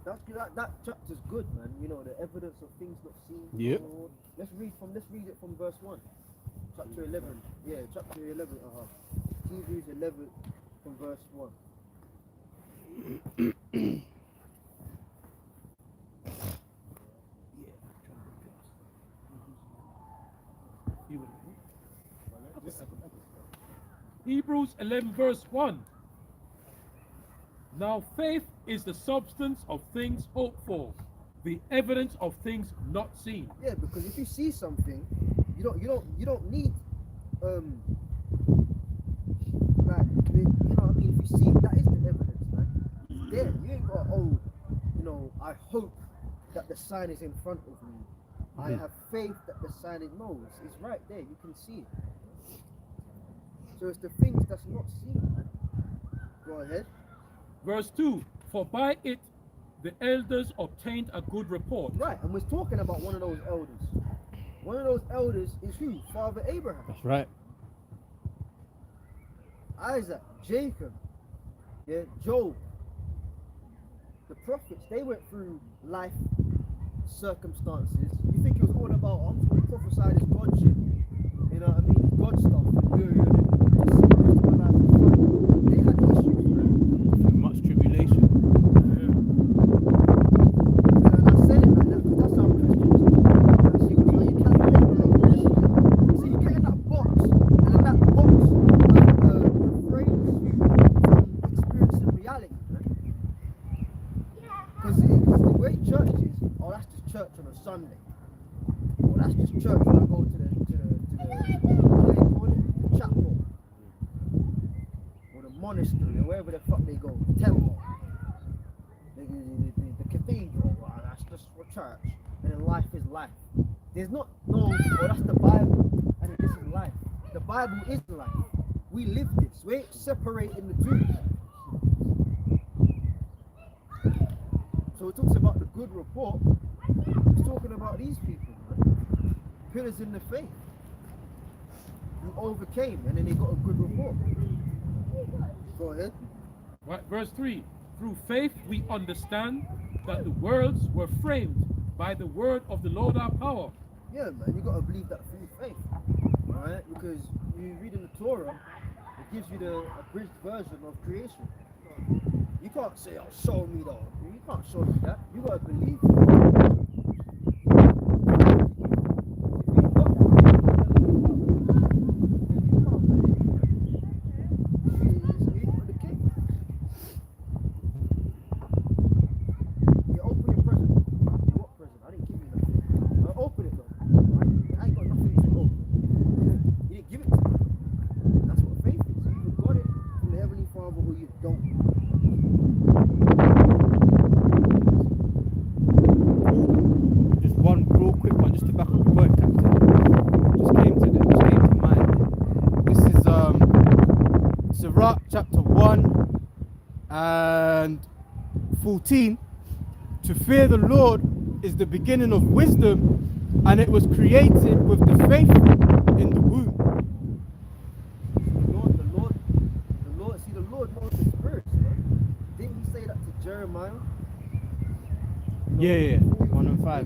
That chapter's good, man. You know, the evidence of things not seen. Yep. Let's read it from verse 1. Chapter 11. Yeah, chapter 11. Hebrews 11 from verse 1. Hebrews 11 verse 1. Now faith is the substance of things hoped for, the evidence of things not seen. Yeah, because if you see something, you don't need like you know what I mean. If you see it, that is the evidence, man. It's there. You ain't got I hope that the sign is in front of me. I have faith that the sign is it's right there. You can see it. So it's the things that's not seen, man. Go ahead. Verse 2, for by it the elders obtained a good report. Right, and we're talking about one of those elders. One of those elders is who? Father Abraham. That's right. Isaac, Jacob, yeah, Job. The prophets, they went through life circumstances. You think it was all about, I'm just going to prophesy this God shit. You know what I mean? God stuff. They had issues, right? Much tribulation. And I said it like that because that's how Christians do. See, you can't get see, you get in that box, and in that box refrains you from experiencing reality, right? Because the way church is, oh, that's just church on a Sunday. Or that's just church when I go to the what do they call it? The chapel. Or the monastery, or wherever the fuck they go, the temple. The cathedral, right? That's just for church. And then life is life. There's no, oh, that's the Bible, and this is life. The Bible is life. We live this. We ain't separating the two. So it talks about the good report. It's talking about these people, man. Pillars in the faith. Who overcame, and then they got a good report. Go ahead. Right, verse 3, through faith we understand that the worlds were framed by the word of the Lord our power. Yeah, man, you gotta believe that through faith, alright? Because you read in the Torah, it gives you the abridged version of creation. You can't say, "Oh, show me though." You can't show me that. You gotta believe it. Chapter 1 and 14. To fear the Lord is the beginning of wisdom, and it was created with the faithful in the womb. The Lord knows the spirits, right? Didn't he say that to Jeremiah? Yeah, 1 and 5.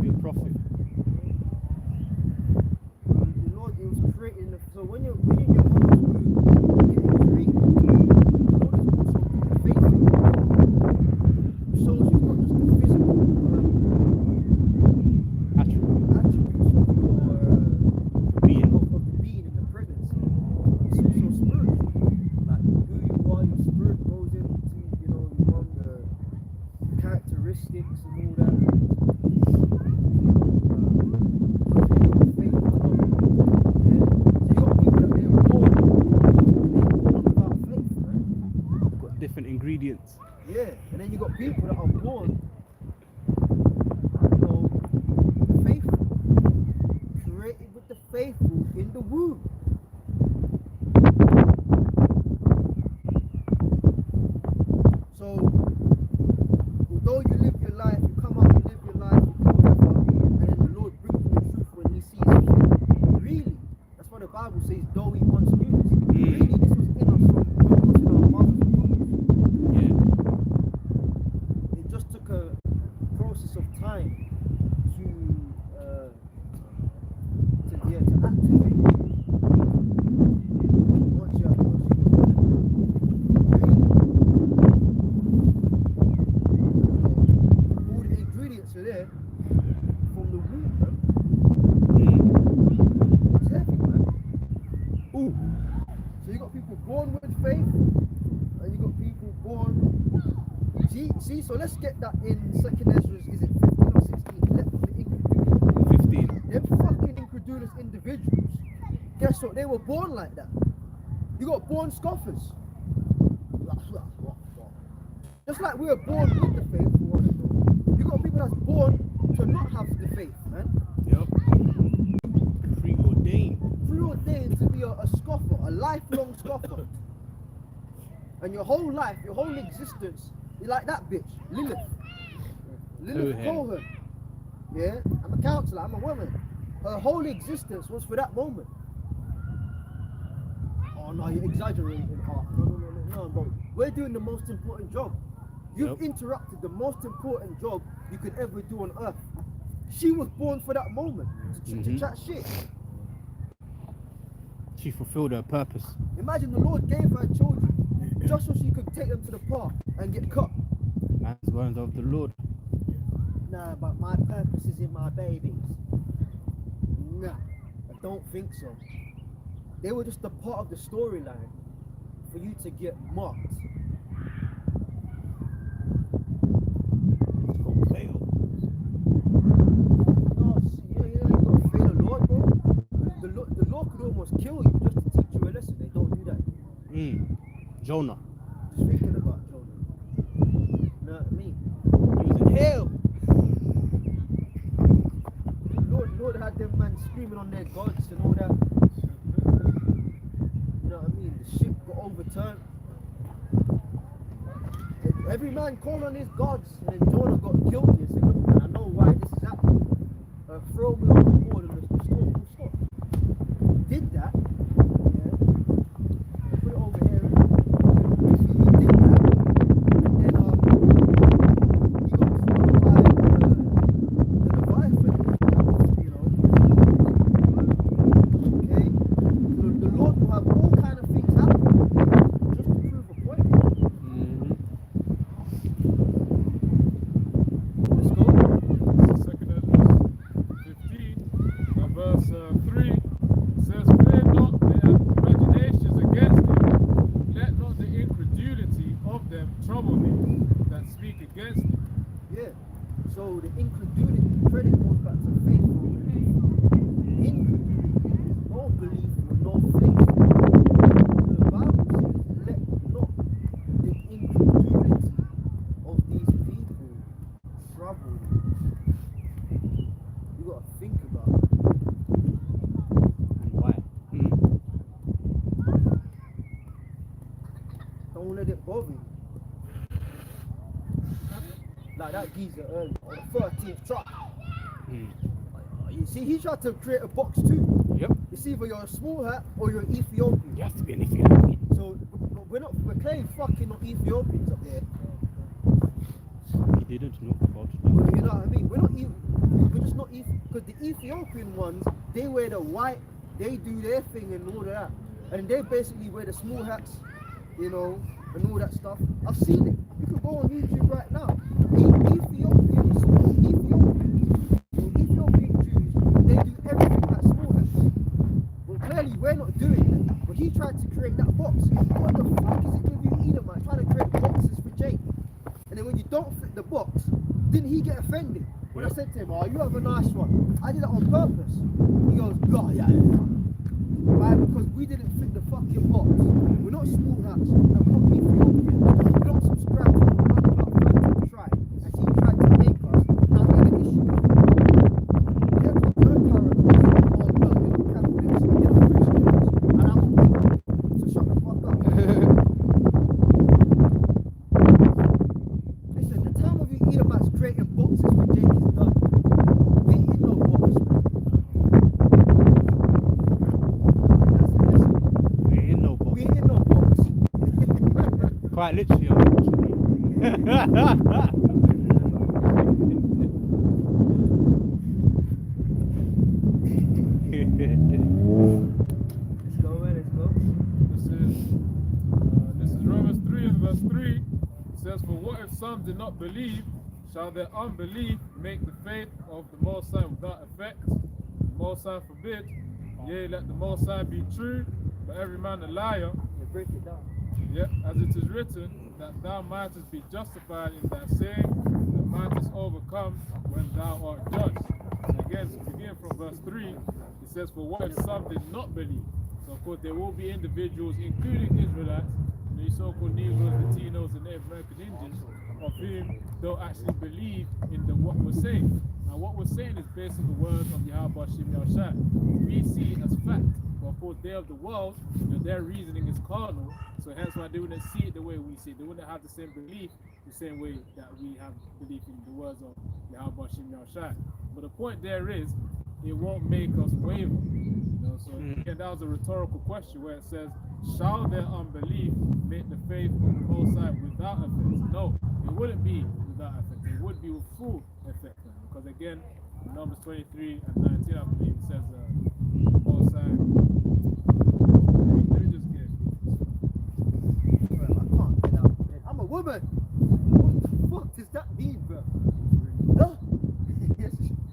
Be a prophet. The Lord, it was created. So when you're in your mother's womb, getting created, the Lord is also faithful. Shows you not just the physical attributes of being in the pregnancy. It's also spiritual. Like who you are, your spirit goes into, your mom, the characteristics and all that. Different ingredients. Yeah, and then you got people that are born, faithful, created with the faithful in the womb. So, although you live your life, you come out and live your life, you do whatever, and then the Lord brings you the truth when He sees it. Really, that's what the Bible says. Though He once knew this, really, this was in us from when we was in our mother's womb. It just took a process of time to activate. Once you have See, so let's get that in Second Ezra, is it 15 or 16? Let the incredulous, 15. them fucking incredulous individuals, guess what? They were born like that. You got born scoffers. Just like we were born with the faith, you got people that's born to not have the faith, man. Yep. Preordained. Preordained to be a scoffer, a lifelong scoffer. And your whole life, your whole existence, you're like that bitch, Lilith. Lilith Cohen. Cohen. Yeah, I'm a counselor, I'm a woman. Her whole existence was for that moment. Oh no, you're exaggerating. Oh, no, bro. We're doing the most important job. You've Yep. interrupted the most important job you could ever do on earth. She was born for that moment, to chat shit. She fulfilled her purpose. Imagine the Lord gave her children just so she could take them to the park and get cut. Man's words of the Lord. No, but my purpose is in my babies. Nah, I don't think so. They were just a part of the storyline for you to get mocked. No, you gotta fear the Lord, bro. The Lord could almost kill you just to teach you a lesson. They don't do that. Jonah. Just thinking about Jonah. You know what I mean? He was in hell. Lord had them man screaming on their gods and all that. You know what I mean? The ship got overturned. Every man called on his gods, and then Jonah got killed. He said, look, man, I know why this is happening. Throw me overboard and the storm will stop. Did that. Yeah. Put it over here. He did that. And then he got swallowed by the Leviathan. You know. Okay. So the Lord will have all kind of things happen just to prove a point. Let's go. Second Ezra 15, verse 3 says, "Fear not their imaginations against thee, let not the incredulity of them trouble thee that speak against thee." Yeah. So the incredulity credit goes back to faith. Incredulity is no belief with no faith. The Bible says, let not the incredulity of these people trouble you. You gotta think about it. And why? Don't let it bother you. Like that geezer earlier on the 13th try. You see, he tried to create a box too. Yep. It's either you're a small hat or you're an Ethiopian. You have to be an Ethiopian. So we're clearly fucking not Ethiopians up there. He didn't know about Well, you know what I mean? We're just not because the Ethiopian ones, they wear the white, they do their thing and all that, and they basically wear the small hats, you know, and all that stuff. I've seen it. You can go on YouTube right now. Ethiopian Jews, they do everything like small hats. Well, clearly we're not doing it. But he tried to create that box. What the fuck is it with you, Edomite, trying to create boxes for Jake? And then when you don't fit the box, didn't he get offended? When I said to him, oh, you have a nice one. I did that on purpose. He goes, oh, yeah. Why? Because we didn't fit the fucking box. We're not small hats, and we're not Ethiopian. We don't subscribe to the tribe. And he tried to make us not an issue. They've got their characters all about Catholics and Christians. And I'm so shut the fuck up. Listen, the time of you Edomites creating boxes for Jake is done. We ain't no box. We ain't no box. We ain't no box. Quite literally, unfortunately. Let's go, man, let's go. This is Romans 3 and verse 3. It says, "For what if some did not believe? Shall their unbelief make the faith of the Most High without effect? The Most High forbid. Yea, let the Most High be true, but every man a liar. Yeah, break it down. Yet, as it is written, that thou mightest be justified in thy saying, and mightest overcome when thou art judged. And again, beginning from verse 3, it says, for what if some did not believe? So of course there will be individuals, including Israelites, the so-called Negroes, Latinos, and Native American Indians, of whom don't actually believe in what we're saying. And what we're saying is based on the words of Yahweh Shem Yahushua. We see it as fact. But of course, they of the world, their reasoning is carnal, so hence why they wouldn't see it the way we see it. They wouldn't have the same belief the same way that we have belief in the words of Yahweh Shem Yahushua. But the point there is, it won't make us waver. So again, that was a rhetorical question where it says, shall their unbelief make the faith of the Most High without effect? No, it wouldn't be without effect. It would be with full effect. Because again, in Numbers 23 and 19, I believe it says, Most High. Let me just get it. Bro, I can't get out of bed. I'm a woman. What the fuck does that mean, bro? Huh?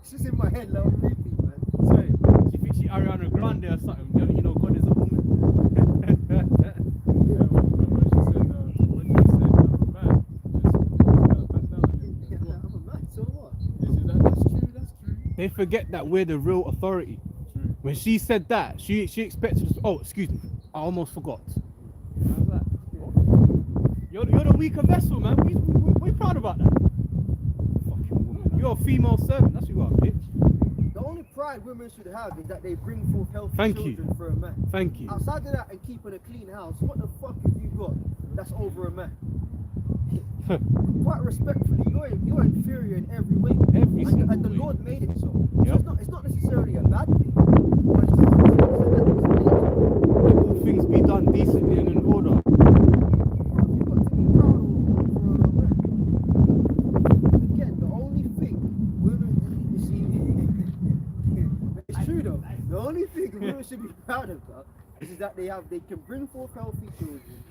It's just in my head, like I'm repeat, man. Sorry, she thinks she Ariana Grande or something. You know, God is a woman. Yeah, when she said, when you said I'm a man, just back down again. Yeah, I'm a man, so what? That's true, that's true. They forget that we're the real authority. True. When she said that, she expected us. Oh, excuse me, I almost forgot. How's that? You're the weaker vessel, man. We're proud about that. Fucking woman. You're a female servant. That's who you are, bitch. The only pride women should have is that they bring forth healthy Thank you. children for a man. Thank you. Outside of that and keeping a clean house, what the fuck have you got that's over a man? Quite respectfully, you're inferior in every way. Every single and the way. Lord made it so. Yep. So it's not necessarily a bad thing. But it's just Let all things be done decently and in order. you've got to be proud of for a man. Again, the only thing women, you see, it's true though. The only thing women should be proud of is that they can bring forth healthy children.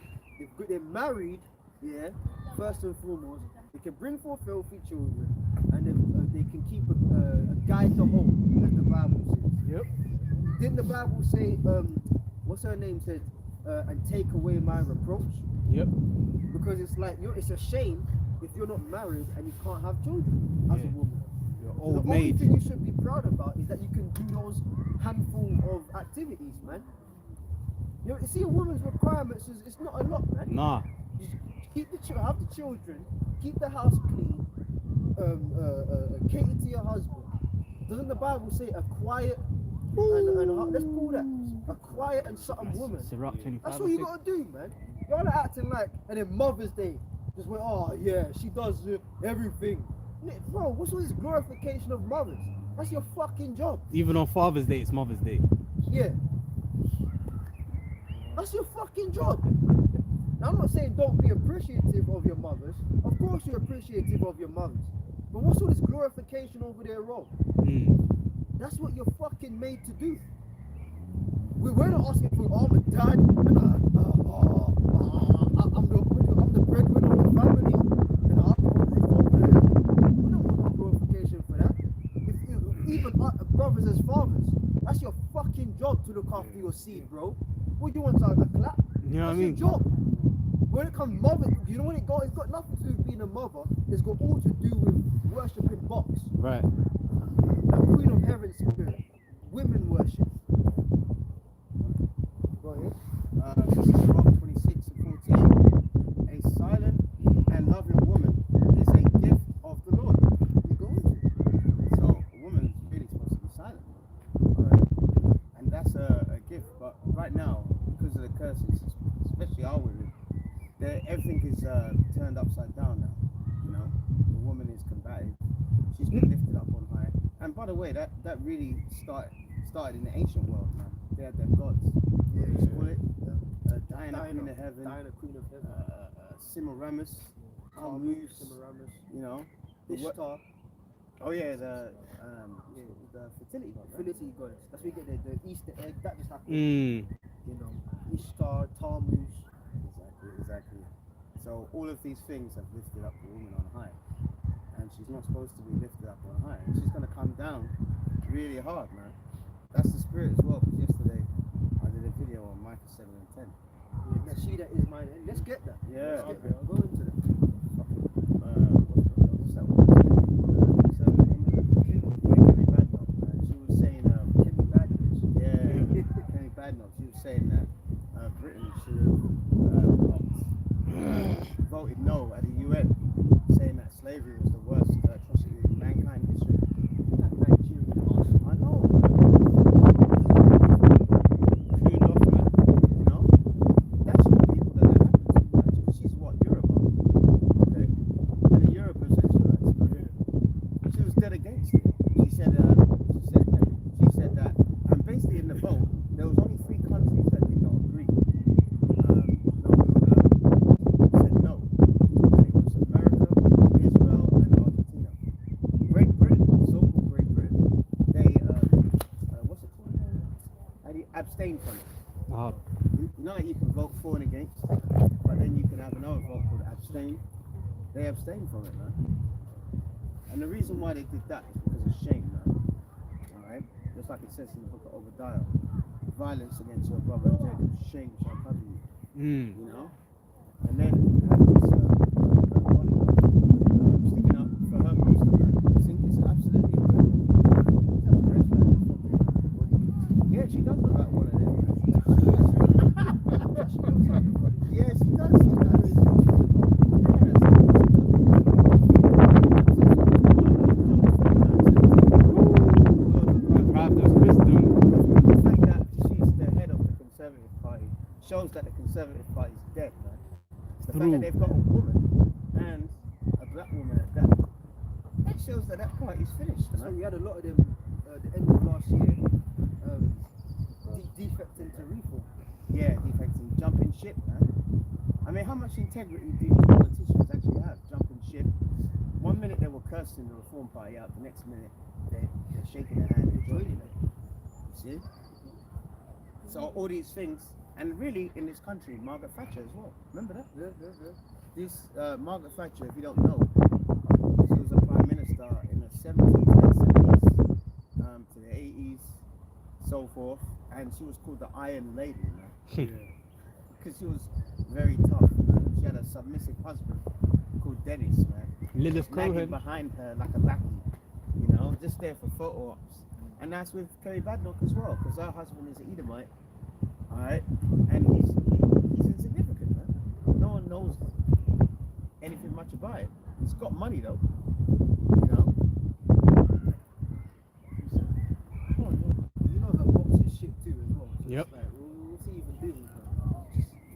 They're married, yeah. First and foremost, they can bring forth healthy children, and they can keep a guide the home, as the Bible says. Yep. Didn't the Bible say, what's her name said, and take away my reproach? Yep. Because it's like it's a shame if you're not married and you can't have children as a Yeah. woman. You're The old only maid. thing you should be proud about is that you can do those handful of activities, man. You see, a woman's requirements is it's not a lot, man. Nah. You keep have the children, keep the house clean, cater to your husband. Doesn't the Bible say a quiet and let's call that a quiet and something woman? Sirach 25. That's what you gotta do, man. Y'all are acting like, and then Mother's Day, just went, oh yeah, she does everything. Bro, what's all this glorification of mothers? That's your fucking job. Even on Father's Day, it's Mother's Day. Yeah. That's your fucking job. Now, I'm not saying don't be appreciative of your mothers. Of course you're appreciative of your mothers. But what's all this glorification over their role? That's what you're fucking made to do. We're not asking for, oh, I'm a dad, and I'm the breadwinner of the family, and I have to put roof over their head. We don't want no glorification for that. Even brothers as fathers, that's your fucking job to look after your seed, bro. What do you want, a clap? You know what I That's mean? your job. When it comes mother, you know what it got? It's got nothing to do with being a mother. It's got all to do with worshipping box. Right. The Queen of Heaven spirit. Women worship. Go ahead. This is Rock 26 and 14. A silent and loving woman is a gift of the Lord. You go. So a woman's really supposed to be silent. Alright. And that's a gift. But right now, because of the curses, especially our women, everything is turned upside down now. You know? The woman is combative. She's been lifted up on high. And by the way, that really started in the ancient world, man. They had their gods. Yeah, What do you call it? Diana, Queen of Heaven. Diana, Queen of Heaven. Semiramis, Tammuz, Tammuz, Semiramis, you know. What- Ishtar, Oh yeah, the fertility god. Right? fertility goddess. That's where we get the Easter egg. That just happened. You know, Ishtar, Tammuz. Exactly. So all of these things have lifted up the woman on high, and she's not supposed to be lifted up on high. And she's gonna come down really hard, man. That's the spirit as well. Because yesterday I did a video on Micah 7 and 10. That she that is mine. Let's get that. Yeah. Let's get that. Go into that. What's that one? Kenny Badnock, man. She was saying, Kenny Badness. yeah, Kenny Badnock. She was saying that Britain should have voted no at the UN, saying that slavery was the worst atrocity in mankind history. That Nigerian arse. I know. Tuned off, man. You know, that's the people that happened to. Because she's what, Yoruba, okay, and the Yoruba is Israelites. She was dead against it. She said that, and basically in the vote, there was only 3 countries that did not agree. Said no, and it was America, Israel, and Argentina. Great Britain, so-called Great Britain, they what's it called? They abstained from it. You know that you can vote for and against, but then you can have another vote called abstain. They abstained from it, man. And the reason why they did that is because of shame, man. Alright? Just like it says in the book of Obadiah, violence against your brother Jacob, shame shall cover you. You know? And then you have this sticking up for her Muslim, man. I think it's absolutely incredible. That's a red flag. Yeah, she does look like one of them. Yeah, she does. Deprived of wisdom. The fact that she's the head of the Conservative Party shows that the Conservative Party is dead, man. It's the fact True. that they've got a woman and a black woman at that. That shows that that party's finished, So man. we had a lot of them at the end of last year defecting to reform. Yeah, defecting, jumping ship, man. I mean, how much integrity do politicians actually have? Jumping ship. 1 minute they were cursing the Reform Party out, the next minute they're shaking their hand and joining it. You see? So all these things, and really in this country, Margaret Thatcher as well. Remember that? Yeah. This Margaret Thatcher, if you don't know, she was a prime minister in the 70s, late 70s to the 80s, so forth, and she was called the Iron Lady, man. Because she was very tough, man. She had a submissive husband called Dennis, man. Lilith Nagging Cohen. behind her like a lackey, you know, just there for photo ops. And that's with Kerry Badnock as well, because her husband is an Edomite, alright, and he's insignificant, man. No one knows anything much about it. He's got money though, you know. You know her boxing shit too as well. So Yep. it's like, what's he even doing?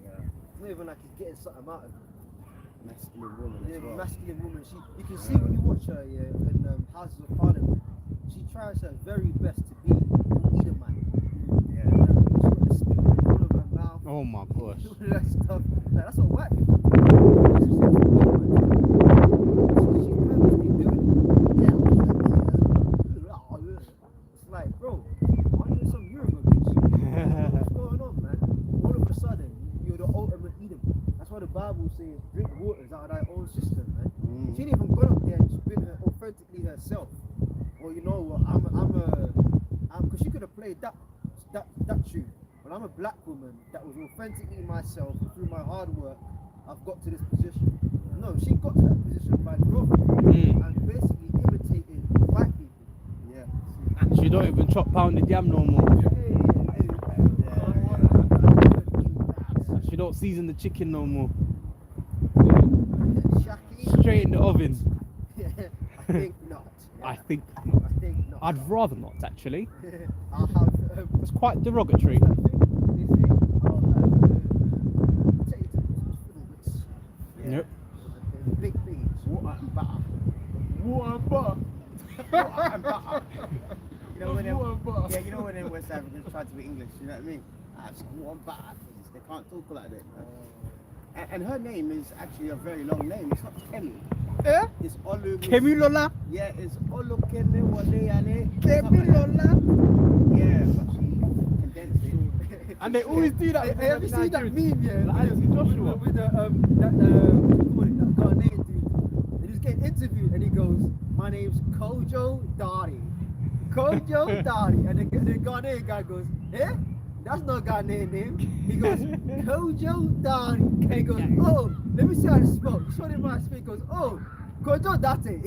Yeah, It's not even like he's getting something out of it. masculine woman Yeah, as well. masculine woman. You can see when you watch her, yeah, in Houses of Parliament. She tries her very best to be Edomite. Yeah. She's got the spit in the corner of her mouth. Oh my gosh. All that stuff. Like, that's what white people do. She purposely doing it. Yeah. It's like, bro, why are you some Yoruba bitch? What's going on, man? All of a sudden, you're the ultimate Edom. That's why the Bible says, drink waters out of thy own system, man. She didn't even go up there and just been authentically herself. Or you know what, because she could have played that tune. But I'm a black woman that was authentically myself through my hard work. I've got to this position. No, she got to that position by growth and basically imitating white people. Yeah. She don't even chop pounded yam no more. She don't season the chicken no more. Shaki? Straight in the oven. I think not. I think I think not. I'd rather not actually. I'll have It's quite derogatory. Yep. Big things. Water and butter. Water and butter. Water and butter. You know when Water and butter. yeah, you know when them West Africans try to be English, you know what I mean? I have some water and butter. They can't talk like that. Man. And her name is actually a very long name. It's not Kemi. Eh? It's Olu. Kemilola. Yeah, it's Olukene Waleane. Kemilola. Yeah, but she condensed it. And they always do that. Hey, have you seen that meme, yeah? Like Anthony Joshua. With the that Ghanaian dude. And he's getting interviewed and he goes, "My name's Kojo Dari. Kojo Dari." And the Ghanaian guy goes, "Eh? that's not a Ghanaian name. He goes, Kojo Dan. And he goes, oh, let me see how to spell. He showed him how to spell. He goes, oh, Kojo Date.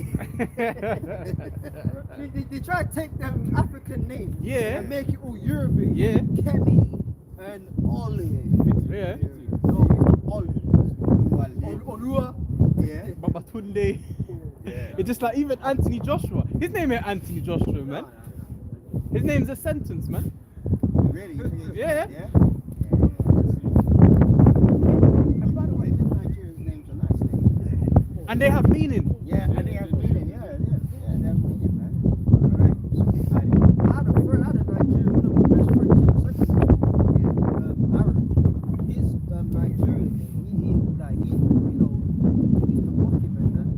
they try to take them African names Yeah. and make it all European. Yeah. Kemi and Oli. Yeah. No, Oli. Olua. Yeah. Babatunde. Yeah. It's just like even Anthony Joshua. His name ain't Anthony Joshua, man. His name's a sentence, man. Really? You think it's- Yeah. Yeah. And by the way, this Nigerian's names are nice names. And they have meaning. Yeah, and they have meaning. Yeah, they have meaning, man. Alright. I had a friend, I had a Nigerian, one of my best friends in secondary school, Aaron. He's Nigerian, he's the document that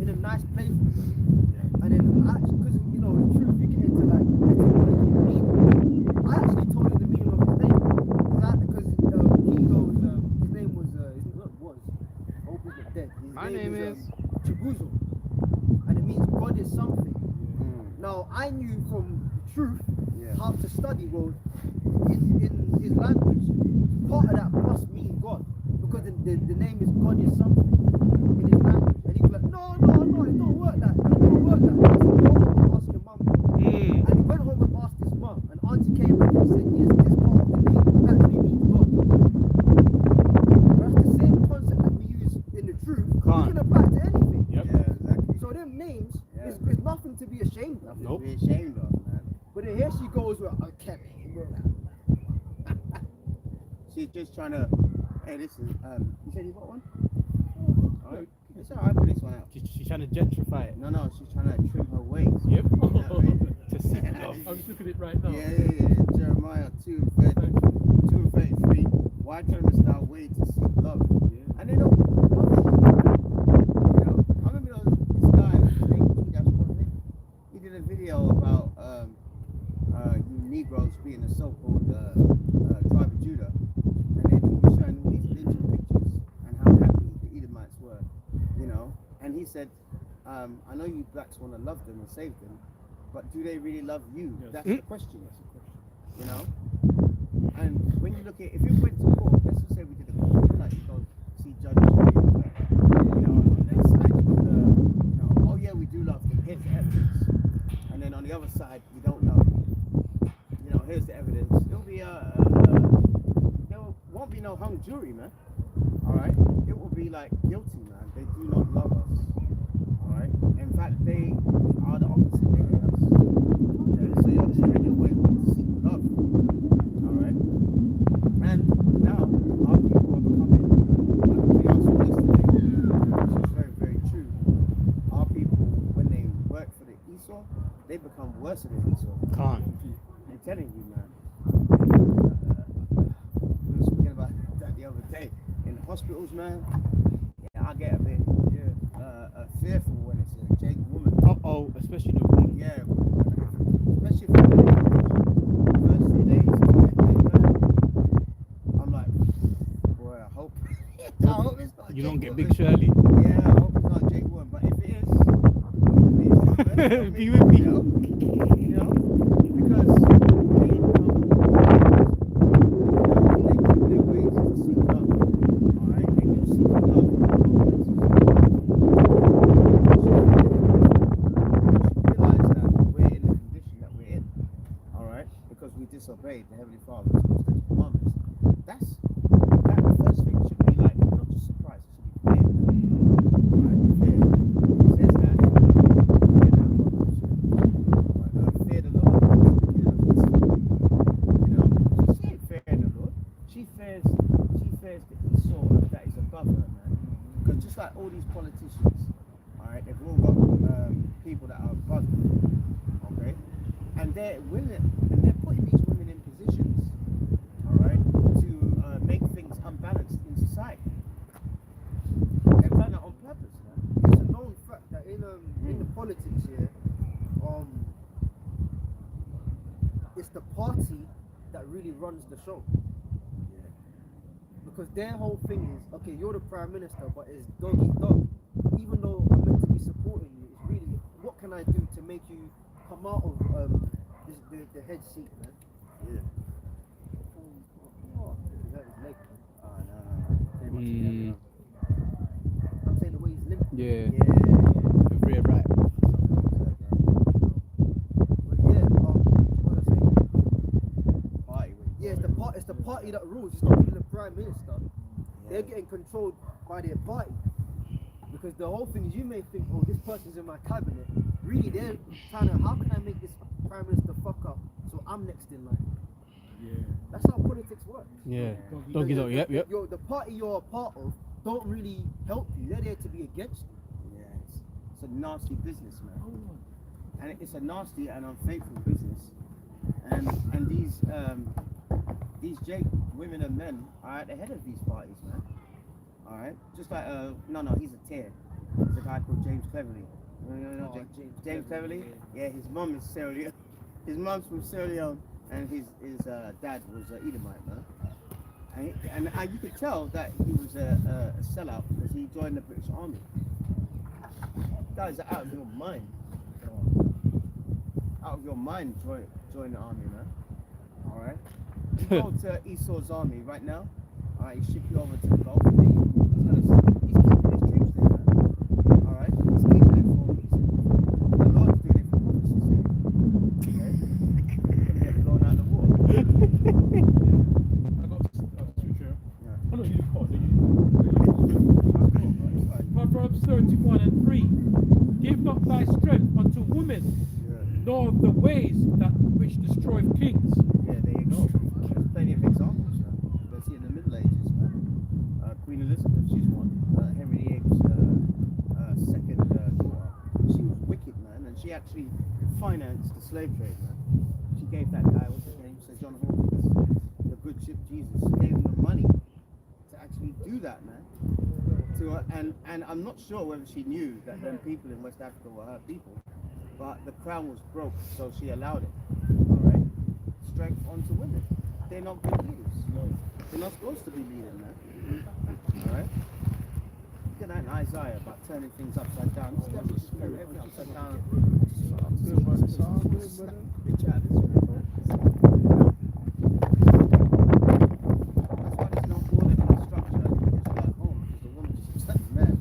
in a nice place. And then actually, because the truth, you get into etymology and meaning. I actually told him the meaning of his name. Because he goes, his name was, I hope he's not dead. His My name is Chibuzo. And it means God is something. Mm. Now, I knew from truth Yeah. how to study. Well, in his language, part of that must mean God. Because the name is God is something in his language. And he was like, no, it don't work that. It don't work that. So he went home and asked your mum. Mm. And he went home and asked his mum. And auntie came back and said, yes, this part of the name actually means God. That's the same concept that we use in the truth. You Can't. can apply it to anything. Yep. Yeah, exactly. So them names Yeah. is nothing to be ashamed of. Nope. Be ashamed of, man. But then here she goes with a Kemi. She's just trying to. Hey, listen. You said you got one? Alright. It's alright. Put this one out. She's trying to gentrify it. No, she's trying to trim her waist. Yep. Yeah, right. To seek love. I'm just looking at it right now. Yeah. Jeremiah 2:33. Why trimmest thou way to seek love? And they don't. I remember this guy. He did a video about you Negroes being the so-called tribe of Judah, and then he was showing all these lynching pictures and how happy the Edomites were, And he said, I know you blacks want to love them and save them, but do they really love you? Yes. That's the question. And when you look at, if you went to court, let's just say we did a court, like you go see Judge Judy, on that side, oh yeah, we do love them, here's the evidence. And then on the other side, we don't love them. Here's the evidence. There'll be there won't be no hung jury, man. Alright? It will be like guilty, man. They do not love us. Alright? In fact, they are the opposite. They hate us. So you're trying your way to seek love. Alright? And now, our people are becoming, like we also yesterday, which is very, very true. Our people, when they work for the Esau, they become worse than Esau. Can't. I'm telling you, man. We were speaking about that the other day. In hospitals, man, I get a bit fearful when it's a Jake woman. Uh-oh, especially the woman. Yeah, especially for the first 2 days. I'm like, boy, I hope it's not You don't Jake get Woman. Big Shirley. Yeah, I hope it's not Jake Woman, but if it is, Be with me. Because they their ways to seek love. Alright, they do seek love. Realize that we're in the condition that we're in. Alright? Because we disobeyed the Heavenly Father's commandments. That the first thing should be like, not just surprise, it should be fear. Alright? Fear. It says that. Fear the Lord. She ain't fearing the Lord. She fears the Esau that is above her, man. Because just like all these politicians, alright, they've all got people that are above them, okay? And they're putting these women in positions, alright, to make things unbalanced in society. They've done that on purpose, man. It's a known fact that in the politics here, it's the party that really runs the show. Because their whole thing is, okay, you're the prime minister, but it's dog eat dog. Even though I'm meant to be supporting you, it's really, what can I do to make you come out of the head seat, man? Yeah. Yeah. Yeah. The rear right. But yeah, what was I saying? Party with Yeah, it's the party that rules. It's not even the prime minister. They're getting controlled by their party. Because the whole thing is, you may think, oh, this person's in my cabinet. Really, they're trying to, how can I make this prime minister fuck up so I'm next in line? Yeah. That's how politics works. Yeah. Doggy Doggy dog. Yep. Yep. The party you're a part of don't really help you. They're there to be against you. Yeah, it's a nasty business, man. And it's a nasty and unfaithful business. And these women and men are at the head of these parties, man. All right, just like no, he's a tear. There's a guy called James Cleverly. Oh, James Cleverly. Yeah, his mum is Sierra Leone. His mum's from Sierra Leone, and his dad was Edomite, man. And you could tell that he was a sellout because he joined the British Army. Guys are out of your mind. Out of your mind, join the army, man. All right. You go to Esau's army right now. All right, he ship you over to the Gulf. He's keeping his troops there, man. All right, he's keeping it for a reason. The Lord's doing it for prophecy's sake. Okay, you're gonna get blown out of the war. I got scripture. Yeah. I know you caught it. Proverbs 31:3. Give not thy strength unto women, nor the ways that which destroy kings. Yeah, there you go. There's plenty of examples, man. You see in the Middle Ages, man. Queen Elizabeth, she's one. Henry VIII's second daughter. She was wicked, man, and she actually financed the slave trade, man. She gave that guy, what's his name, Sir John Hawkins, the good ship Jesus. She gave him the money to actually do that, man. And I'm not sure whether she knew that them people in West Africa were her people, but the crown was broke, so she allowed it. All right, strength onto women. They're not good leaders. No. They're not supposed to be leading, man. All right. Look at that in Isaiah about turning things upside down. This devil just turn everything upside down. Good, brother. It's all good, brother. Bitch out of this world. That's why there's no order in the structure at home, because the woman just looks like a man,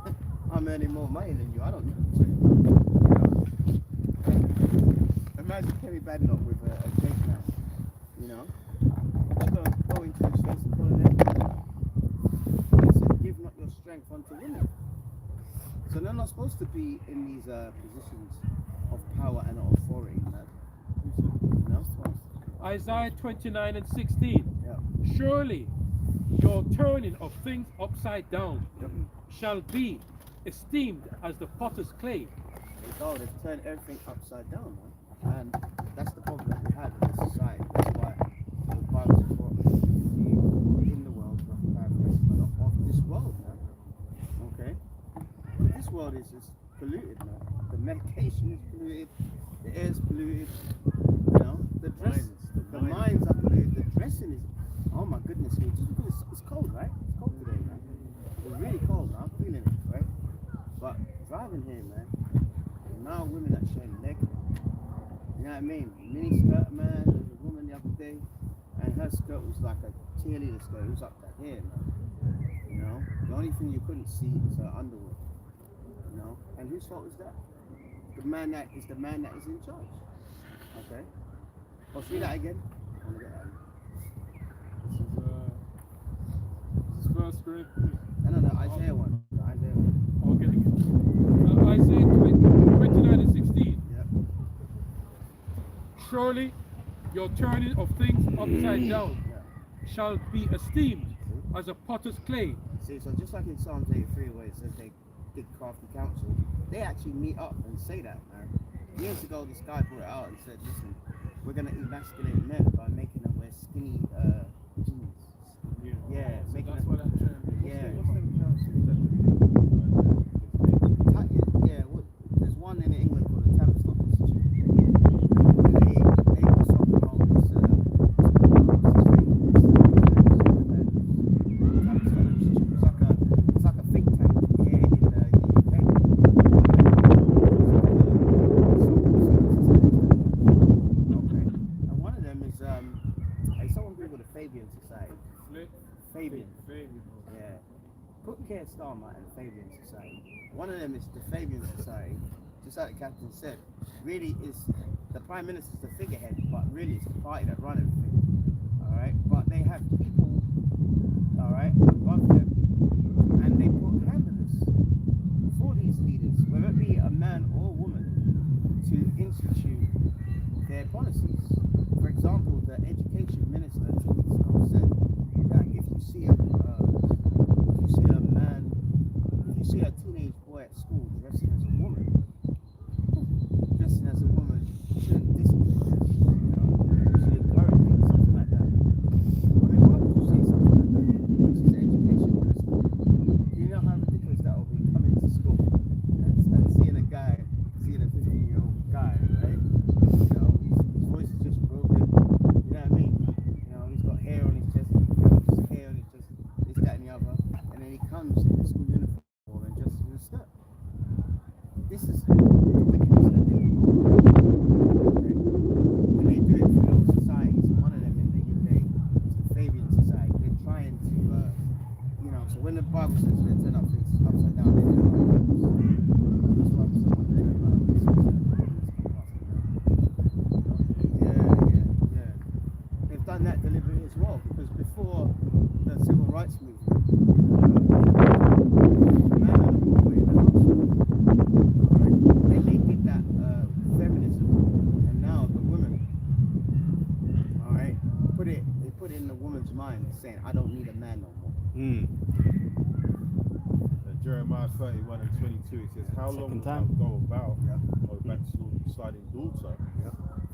like, I'm earning more money than you. I don't need to. Imagine Kerry Badenoch with a cake now, you know. Just go into the streets and call it It said, give not your strength unto women. So they're not supposed to be in these positions of power and authority, man. You know? Isaiah 29:16. Yeah. Surely your turning of things upside down Yep. shall be esteemed as the potter's clay. Oh, they've turned everything upside down, man. And that's the problem that we have in this society. That's why the Bible is for in the world, but not of this world, man. Okay? But this world is just polluted, man. The medication is polluted, the air is polluted, you know, the minds are polluted, the dressing is, oh my goodness me, just because it's cold, right? It's cold today, man. It's really cold, man. I'm feeling it, right? But driving here, man, now women that showing leg. You know what I mean? Mini skirt, man. There was a woman the other day, and her skirt was like a cheerleader skirt. It was up to here, man. You know, the only thing you couldn't see was her underwear. You know, and whose fault is that? The man that is in charge. Okay. Oh, see that again? I want to get that. This is First Corinthians. No, Isaiah one. The Isaiah one. I'll get it. Isaiah 29:16. Yep. Surely your turning of things upside down Yeah. shall be esteemed as a potter's clay. See, so just like in Psalms 83 where it says they did crafty counsel, they actually meet up and say that, man. Years ago, this guy brought it out and said, listen, we're going to emasculate men by making them wear skinny jeans. Yeah, So making that's them... why that trend. Yeah. What's them councils that Yeah, there's one in England called the Tavistock Institute. They were talking about this... It's like a think tank here in the UK. Okay. And one of them is someone Google the Fabian Society. Flip? Fabian. Fabian. Yeah. Put Keir Starmer one of them is the Fabian Society, just like the captain said. Really, is the Prime Minister's the figurehead, but really it's the party that run everything. All right, but they have people, all right, above them, and they put handlers for these leaders, whether it be a man or a woman, to institute their policies. For example, the education minister 2 weeks ago said that if you see a teenage boy at school dressing as a woman, you shouldn't discipline them. You know, you should encourage them, something like that. I mean, why would you say something like that? Which is the education minister. Do you know how ridiculous that would be coming to school and seeing a 15-year-old guy, right? You know, his voice is just broken. You know what I mean? You know, he's got hair on his chest, this, that, and the other, and then he comes in the school uniform and just in a skirt. This is the wickedness that they do. Okay? And they do it for those societies. One of them in the UK is the Fabian Society. They're trying to, you know, so when the Bible says they turn up things upside down, they turn up backwards. That's why someone read about this. Yeah. They've done that deliberately as well, because before the civil rights movement, man and a woman were in the house. Alright? They did that feminism, and now the women, alright, they put it in the woman's mind saying, I don't need a man no more. Jeremiah 31 and 22, it says, how long Second wilt time. thou go about, O backsliding daughter?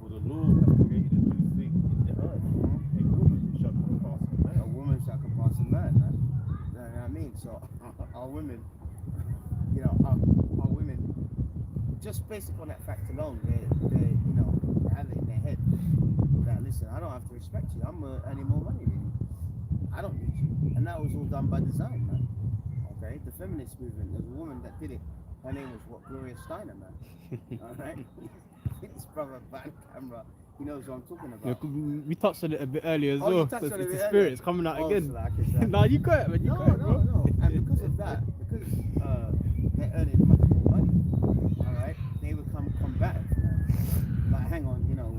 For the Lord hath created a new thing in the earth. A woman shall compass a man. A woman shall compass a man, man. You know what I mean? So our women, you know, our women, just based upon that fact alone, they you know, they have it in their head that, listen, I don't have to respect you. I'm earning more money than you. I don't need you. And that was all done by design, man. Okay, the feminist movement. There's a woman that did it. Her name was Gloria Steiner, man. All right, his brother behind camera, he knows what I'm talking Yeah, about. we touched on it a bit earlier as Oh, you well. touched So on it a it's bit the earlier? spirit's coming out Oh, again. Slack, it's like- No, you got it, man. You got it, bro. No. And because of that, because they're earning much more money, all right, they become combative. Like, hang on, you know,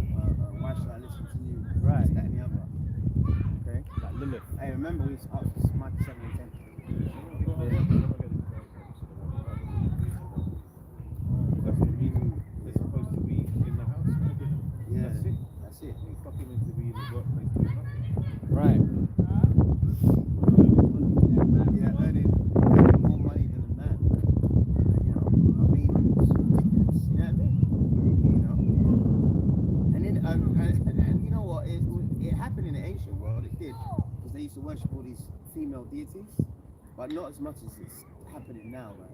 why should I listen to you? Right. This, that, and the other. Okay. Like Lilith. Hey, remember we asked Mike 7 and 10. That's the meaning they're supposed to be in the house. Yeah. That's it. They fucking meant to be in the workplace doing nothing. Right. Yeah, earning more money than a man. You know, I mean, it's ridiculous. You know what I mean? You know. And then, and you know what? It happened in the ancient world. It did, because they used to worship all these female deities, but not as much as it's happening now, man.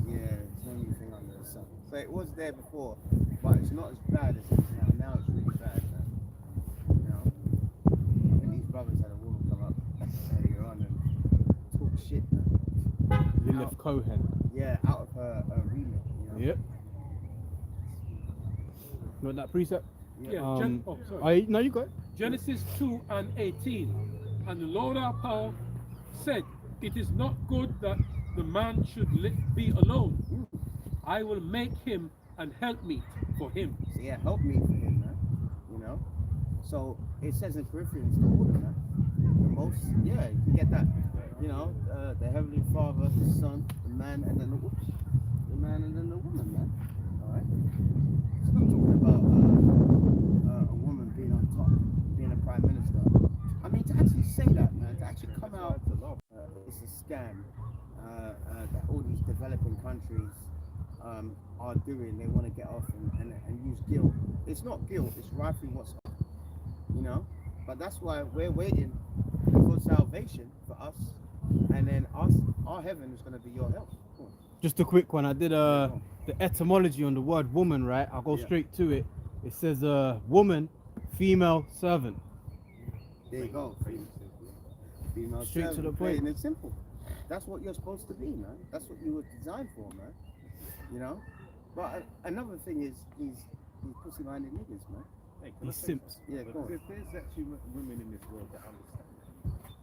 Yeah, it's the only thing under the sun. So it was there before, but it's not as bad as it is now. Now it's really bad, man. You know, I think these brothers had a woman come up earlier on and talk shit, man. Lilith Cohen. Yeah, out of her remit, you know. Yep. You want that precept? Yeah, sorry. No, you got it. Genesis 2 and 18. And the Lord our power said, it is not good that the man should be alone. I will make him an helpmeet for him. So yeah, help me for him, man. You know. So it says in Corinthians, the order, man. The most, yeah, you can get that. You know, the Heavenly Father, the Son, the man, and then the man, and then the woman, man. All right. It's not talking about a woman being on top, being a prime minister. I mean, to actually say that, man, to actually come out, it's a scam that all these developing countries are doing. They want to get off and use guilt. It's not guilt, it's rightfully what's up, you know. But that's why we're waiting for salvation for us, and then our heaven is going to be your help. Just a quick one. I did the etymology on the word woman, right? I'll go straight to it. It says woman, female servant. There you go. Female Straight to servant, the point. plain and simple. That's what you're supposed to be, man. That's what you were designed for, man. You know. But another thing is these pussy-minded niggas, man. Hey, These simps. Yeah, go on. There's actually women in this world that understand.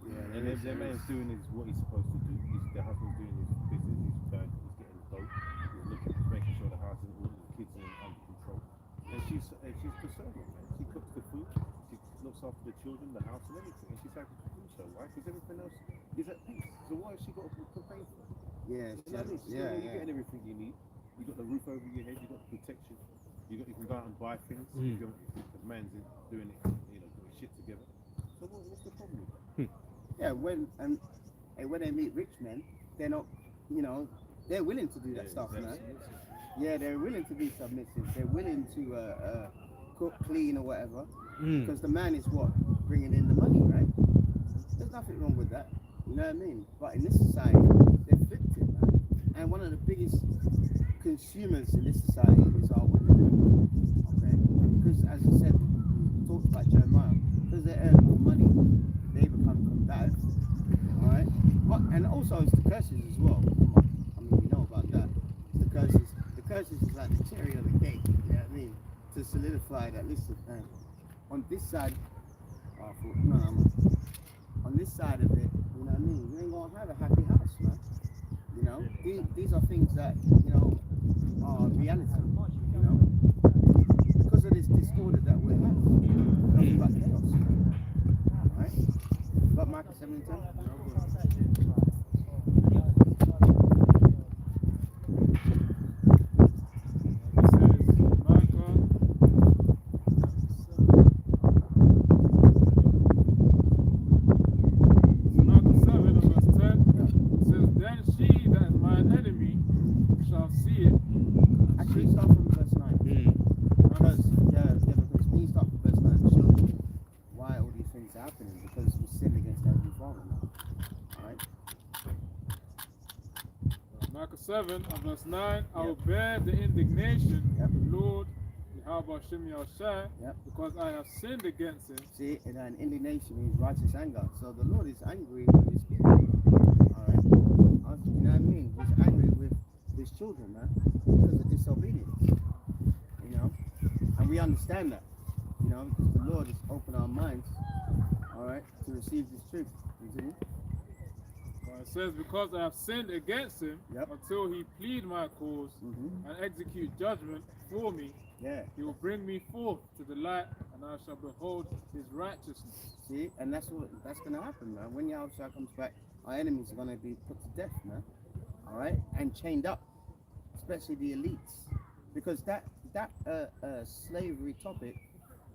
Yeah, And if their man's doing is what he's supposed to do, their husband's doing his business, he's after the children, the house, and everything. And she's happy to do so. Why? Because everything else is at peace. So why has she got to complain for? Yeah, You know what I mean? So you're getting everything you need. You got the roof over your head. You got protection. You can go out and buy things. If the man's doing it, doing shit together. So what's the problem with that? Yeah, when they meet rich men, they're not, they're willing to do that stuff, man. Yeah, they're willing to be submissive. They're willing to cook, clean, or whatever, because the man is what bringing in the money, right? There's nothing wrong with that. You know what I mean? But in this society, they're flipped it, man. And one of the biggest consumers in this society is our women. Okay, because as I said, we talked about Jeremiah, because they earn more money, they become combative. All right, and also it's the curses as well. I mean, you know about that. It's the curses. The curses is like the cherry on the cake. You know what I mean? To solidify that. Listen, on this side, on this side of it, you know what I mean? You ain't gonna have a happy house, man. You know, these are things that are reality. You know, because of this disorder that we're having, nothing but chaos. All right, got Micah 7:10. Actually, start from verse 9. Because when you start from verse 9, it shows you why all these things are happening. Because we sin against Heavenly Father now. Alright? Micah 7 and verse 9, I will bear the indignation of the Lord, Yahweh Shem Yahushai, because I have sinned against him. See, and indignation means righteous anger. So the Lord is angry with his people. Alright? You know what I mean? He's angry with his children, man, because of disobedience. You know? And we understand that. You know, because the Lord has opened our minds, alright, to receive this truth. Continue. It says, because I have sinned against him until he plead my cause and execute judgment for me, he will bring me forth to the light, and I shall behold his righteousness. See, and that's going to happen, man. When Yahushua comes back, our enemies are going to be put to death, man. All right, and chained up, especially the elites, because that slavery topic,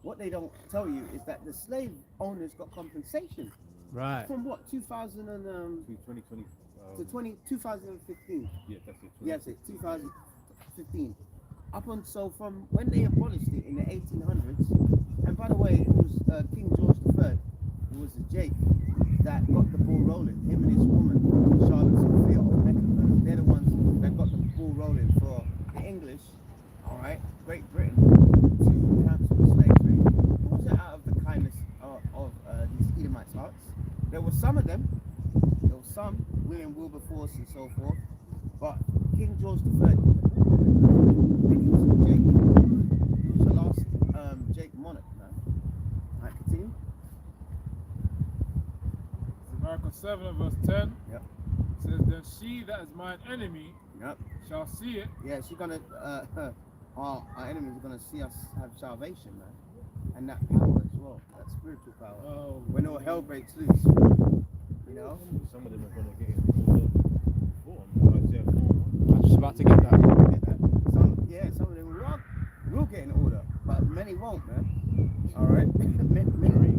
what they don't tell you is that the slave owners got compensation. Right. From what, 2000 and 2020 to 2015. Yeah, that's it. Yes, 2015. Up until from when they abolished it in the 1800s, and by the way, it was King George III, it was Jake that got the ball rolling. Him and his woman, Charlotte Sophia of Mecklenburg, they're the ones that got the ball rolling for the English, all right, Great Britain, to cancel slavery. It wasn't out of the kindness of these Edomites' hearts. There were some of them. There were some, William Wilberforce and so forth, but King George III, and he was Jake. He was the last Jake monarch, man. All right, continue. Micah 7 and verse 10 Yep. says, then she that is mine enemy shall see it. Yeah, she's gonna. Our enemies are gonna see us have salvation, man, and that power as well, that spiritual power. Oh, when all hell breaks loose, you know. Some of them are going to get in order. Isaiah 4. I was just about to get that. Some of them will get in order, but many won't, man. All right, many, the majority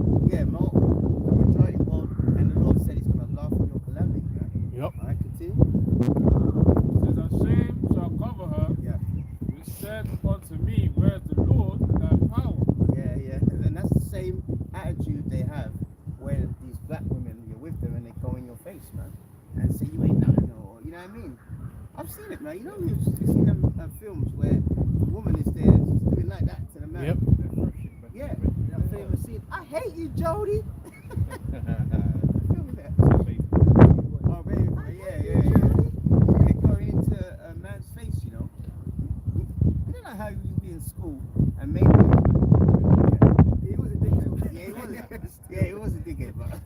won't, and the Lord said He's gonna laugh at your calamity, man. Yep. All right, continue. It says, and shame shall cover her, which said unto me, where is the Lord and thy power? Yeah, and that's the same attitude they have when these black women, you're with them and they go in your face, man, and say you ain't nothing, or you know what I mean. I've seen it, man. You know, you've seen them films where the woman is there doing like that to the man. Yep. Yeah, that famous scene. I hate you, Jody. Film that. Oh, baby, yeah. They're going into a man's face, you know. You don't know how you be in school and maybe he was a dickhead. Yeah, he was a dickhead, but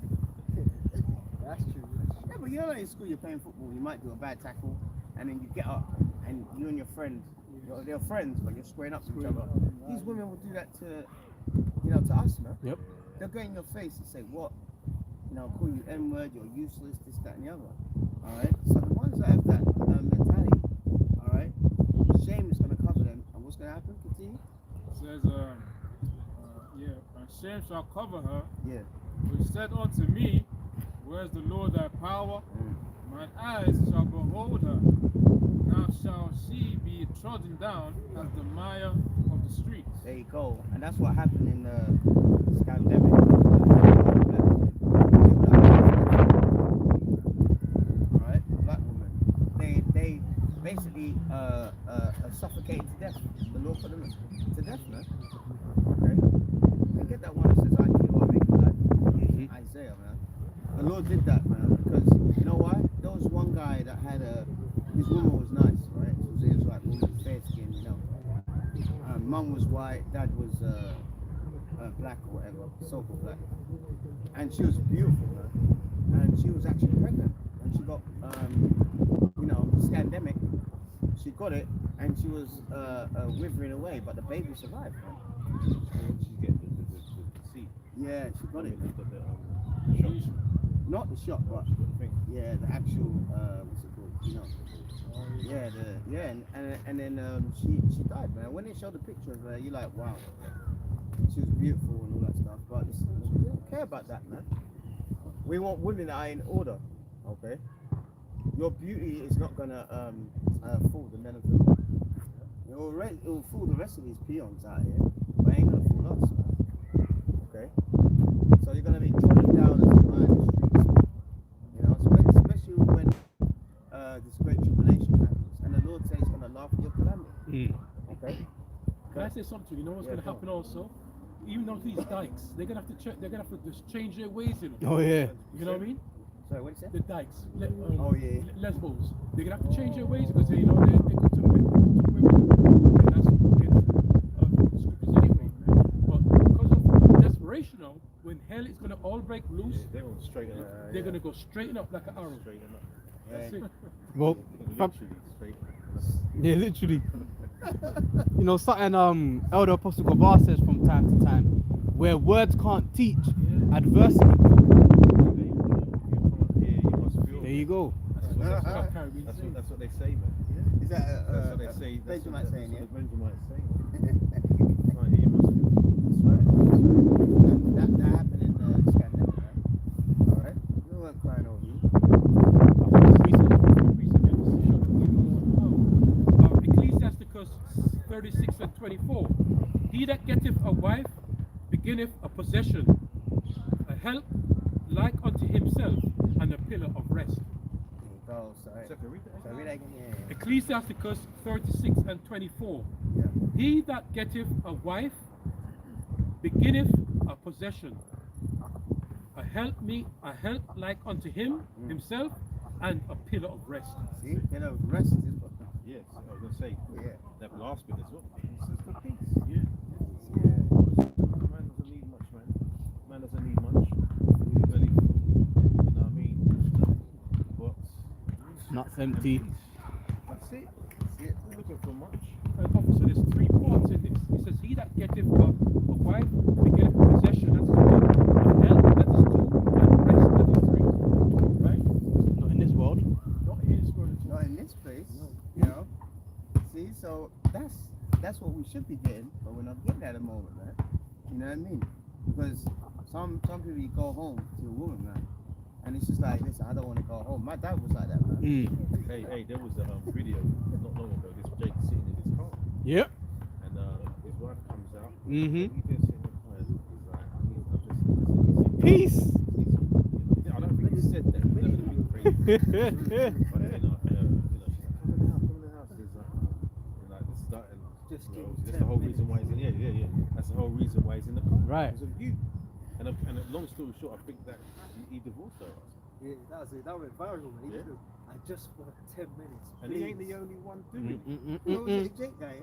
that's true. Yeah, but you know, in school you're playing football, you might do a bad tackle, and then you get up, and you and your friend, they're friends, but you're squaring up to each other. These women will do that to us, man. Yep. they'll go in your face and say, what? You know, call you N-word, you're useless, this, that, and the other. Alright? So the ones that have that mentality, alright, shame is going to cover them. And what's going to happen? Continue? It says, and shame shall cover her, Yeah. which said unto me, where's the Lord thy power? Mine eyes shall behold her. Now shall she be trodden down as the mire of the streets. There you go. And that's what happened in the Scandemic. Alright, black women. They basically suffocated to death. The Lord put them to death, man. Okay? And get that one that says, I kill or make alive. Isaiah, man. The Lord did that, man, because you know why? There was one guy that had his woman was nice, right? She was an Israelite woman, fair skin, you know. Mum was white, dad was black or whatever, so-called black. And she was beautiful, man. And she was actually pregnant. And she got, you know, scandemic. She got it, and she was withering away, but the baby survived, man. She get the seed. Yeah, she got it. Got the, Not the shot, but yeah, the actual what's it called? You know. Yeah, and then she died, man. When they showed the picture of her, you're like, wow, she was beautiful and all that stuff. But we don't care about that, man. We want women that are in order, okay? Your beauty is not gonna fool the men of the world. It will fool the rest of these peons out here, but it ain't gonna fool us, man. Okay? So you're gonna be trodden down as a man in the streets, you know, especially when this great tribulation happens, and the Lord says He's gonna laugh at your calamity. Okay? Can I say something? You know what's Yeah, going to go happen also? Even though these dykes, they're going to have to check. They're going to have to just change their ways, you know. Oh yeah. You know what I mean? Sorry, what did you say? The dykes, Oh, yeah. lesbos. They're going to have to change their ways because they, you know, they go to women. And that's against scriptures anyway. But because of desperation now, when hell is going to all break loose, they're going to straighten up. they're going to go straighten up like an arrow. Straighten up. That's it. Well, Literally straighten up. yeah, literally. You know, something Elder Apostle Gabar says from time to time, where words can't teach, adversity. There you go. That's what they say, man. Is that That's what they say. Benjamin saying, yeah? That's what Benjamin saying. That happened in Scandinavia, right? Alright? We weren't crying over you. Ecclesiasticus 36:24. He that getteth a wife beginneth a possession, a help like unto himself, and a pillar of rest. Oh, sorry. Sorry, read that again. Yeah. Ecclesiasticus 36:24. Yeah. He that getteth a wife beginneth a possession, a help like unto himself, and a pillar of rest. See? You know, rest is what. Yes, I was going to say, Yeah. that last bit as well. This is the peace. Yeah. Yeah. Man doesn't need much, man. Man doesn't need much. Belly full, you know what I mean? But Nuts empty. that's it. We're looking for much. And officer, there's 3 parts in this. He says, he that getteth a wife beginneth a possession, that is 1, a help, that is 2, and rest, that is 3. Right? Not in this world. Not in this world at all. Not in this place. You know? See, so that's what we should be getting, but we're not getting at the moment, man. You know what I mean? Because some people you go home to a woman, man, and it's just like, listen, I don't want to go home. My dad was like that, man. Hey, there was a video not long ago. This Jake sitting in his car, Yep. and his wife comes out. Mhm. He just sitting in the car. He's like, Peace. I don't think he said that. That would have been crazy. But she's like, come in the house. He's like, this is that, and Just you give know, him that's 10 the whole reason why he's in. Yeah. That's the whole reason why he's in the car. Right. Because of you. And long story short, I think that he divorced her. Yeah, that was it. That went viral, man. Yeah. I just want 10 minutes. And he ain't please. the only one doing it. You know, was it Jake guy,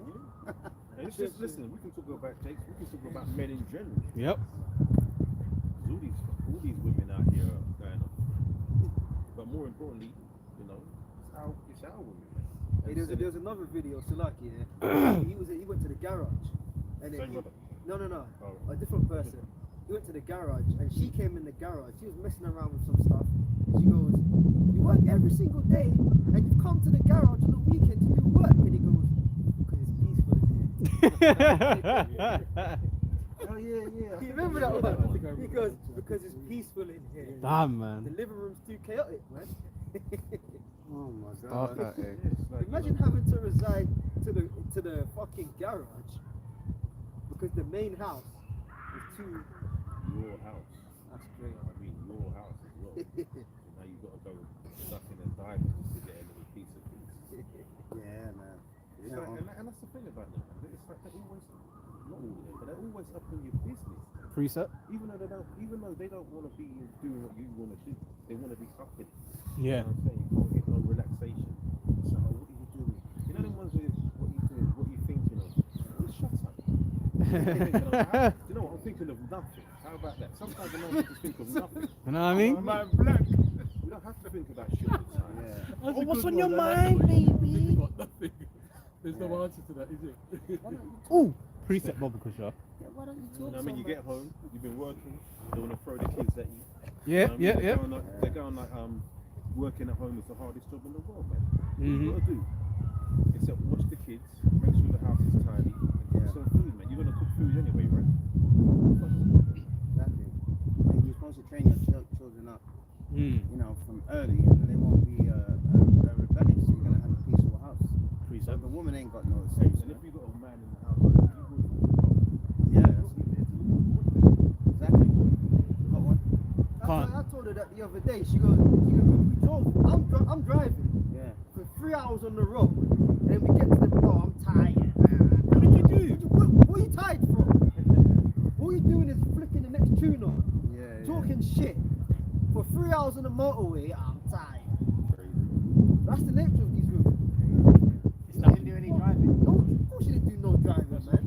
And it's just, listen, we can talk about Jake, we can talk about men in general. Yep. All these women out here are going on. But more importantly, you know, it's our women. Hey, there was another video, Salaki, yeah. he went to the garage. And then Same brother? no, Oh. a different person. he went to the garage, and she came in the garage. She was messing around with some stuff. And she goes, "You work every single day, and you come to the garage on the weekend to do work." And he goes, "Because it's peaceful in here." Oh yeah. You remember that one? He goes, "Because it's peaceful in here." Damn, The man. living room's too chaotic, man. Oh my Stop god. that, eh? It's like, Imagine having to reside to the fucking garage because the main house is too. your house. That's great. I mean, your house as well. And now you've got to go ducking and diving just to get a little piece of things. Yeah, man. It's like, and that's the thing about them. It's like they're always, not all of them, but they're always up in your business. Preset. Even though they don't want to be doing what you want to do, they want to be up in it. Yeah. You know what I'm saying? You can't get no relaxation. So what are you doing? You know them ones with what are you doing? What are you thinking of? Well, shut up. You know what? I'm thinking of nothing. How about that? Sometimes I know how to think of nothing. You know what I mean? Man, black. We don't have to think about shit all the time. Yeah. That's a what's good on your one, mind, man. baby? Think about nothing. There's no answer to that, is it? Ooh, preset Bobby Kusha. Why don't you You talk know what I mean? You get home, you've been working, they want to throw the kids at you. Yeah, You know what I mean? yeah. They're going like, working at home is the hardest job in the world, man. What Mhm. you got to do? Except watch the kids, make sure the house is tidy, and cook some food, man. You're going to cook food anyway, right? Exactly. And you're supposed to train your children up, Mm. you know, from early, and then they won't be rebellious. You're gonna have a peaceful house. So Preset. the woman ain't got no And sense. if you've got a man in the house, you would. Yeah, exactly. Got one? Can't. I told her that the other day. She goes, we drove. I'm driving Yeah. for 3 hours on the road, and we get to the. Oh, I'm tired. What did you do? What are you tired from? All you're doing is flicking the next tune on, Yeah. talking shit for 3 hours on the motorway. I'm tired. That's the nature of these women. It's not do any driving. No, of course she didn't do no driving, man.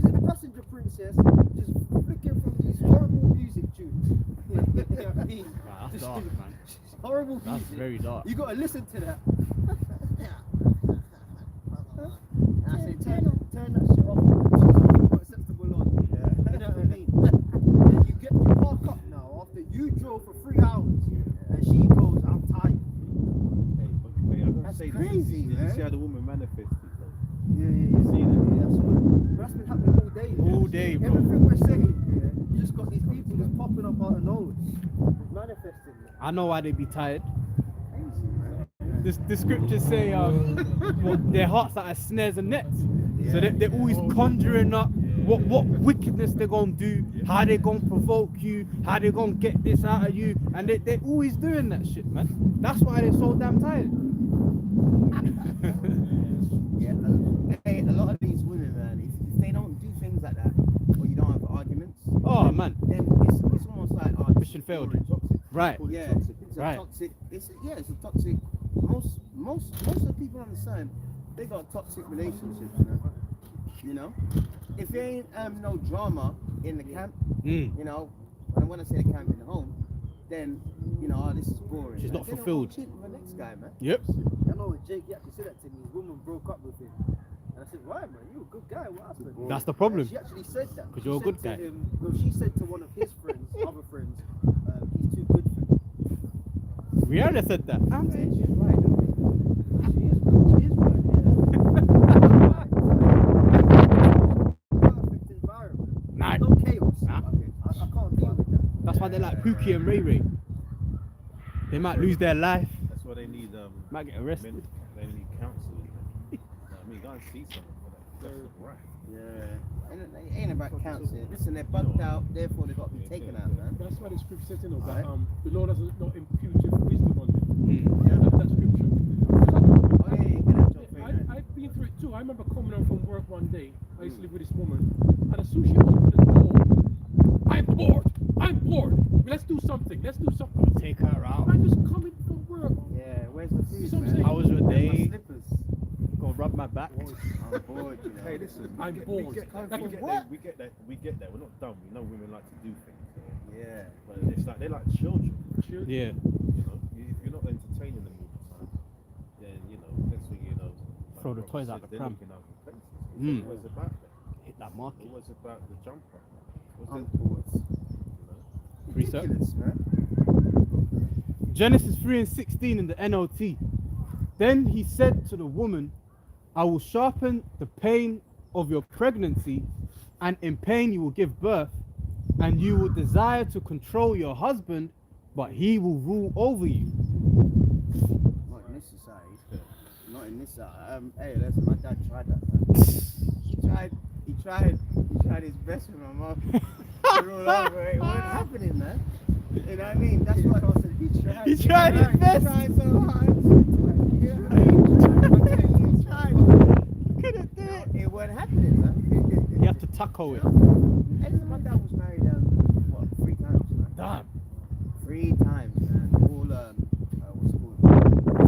She's a passenger princess, just flicking from these horrible music tunes. You know what I mean? Nah, that's Just dark, man. horrible That's music. very dark. You gotta listen to that. And I say, turn that shit off. Put sensible on. Yeah. You know what I mean? And you park up now after you drove for 3 hours, and she goes, I'm tired. Hey, but wait, I'm going to That's say crazy, this. Did you man. see how the woman manifested, though? Yeah. See that? But that's been happening all day. All day, bro. Everything we're saying, you just got these people just popping up out of nowhere. It's manifesting. I know why they be tired. Crazy, man. The scriptures say their hearts are as snares and nets. So they're always conjuring up what wickedness they're gonna do, how they're gonna provoke you, how they're gonna get this out of you, and they're always doing that shit, man. That's why they're so damn tired. Yeah. Hey, a lot of these women, man, if they don't do things like that, or you don't have arguments, Oh man, then it's almost like mission failed. Toxic. Right. Yeah, it's a Right. toxic. It's a toxic. Most of the people on the side, they got toxic relationships. You know, if there ain't no drama in the camp, Mm. you know, and when I say the camp in the home, then you know, oh, this is boring. She's man. not Then I'll fulfilled. cheat with the next guy, man. Yep. I know when Jake actually said that to me, his woman broke up with him. And I said, why man, you're a good guy, what happened? That's the problem. And she actually said that. 'Cause She you're a said good to guy. Well, she said to one of his friends, other friends, he's too good for me. Rihanna said that. I'm Yeah, saying. she's right. She is right, Perfect environment. Nah. No chaos. Nah. I can't deal with that. That's why they like Pookie and Ray Ray. They might lose their life, That's why they need might get arrested. they need counselling. You know what I mean, go and see someone for that. That's right. Yeah. And it ain't about counseling. Listen, they're bugged out, therefore they've got to be taken out, man. That's why the scripture says, you know, that Right. the Lord has not imputed wisdom on them. Mm. Yeah, that scripture. Oh yeah, you get that job for you. I've been through it too. I remember coming home from work one day. I used to live with this woman, and as soon as she opened the door, I'm bored. Let's do something. Take her out. I'm just coming from work. Yeah, where's the food, Some man? say- How was your Where's my day? slippers? Go rub my back. I'm bored, you know. Hey, listen. I'm bored. We get that. We get that. We're not dumb. We know women like to do things. Yeah. But it's like they're like children. Yeah. You know, if you're not entertaining them all the time, then you know, next thing you know, like Throw the Rob toys said, out the they're pram. looking out for places. Mm. It's always about that. Hit that It's market. always about the jumper. I'm bored. sir. ridiculous, man. Genesis 3:16 in the NLT. Then he said to the woman, I will sharpen the pain of your pregnancy, and in pain you will give birth, and you will desire to control your husband, but he will rule over you. Not in this society. Not in this society. Hey, listen, my dad tried that, man. He tried his best with my mom to rule over it. It wasn't happening, man. You know what I mean? That's what I said. He tried his best. He tried so hard. You know what I mean? I'm telling you, he tried. Couldn't do it. It wasn't happening, man. You have to tackle it. Hey, listen, my dad was married, what, 3 times, man? Damn. 3 times, man. All, what's it called?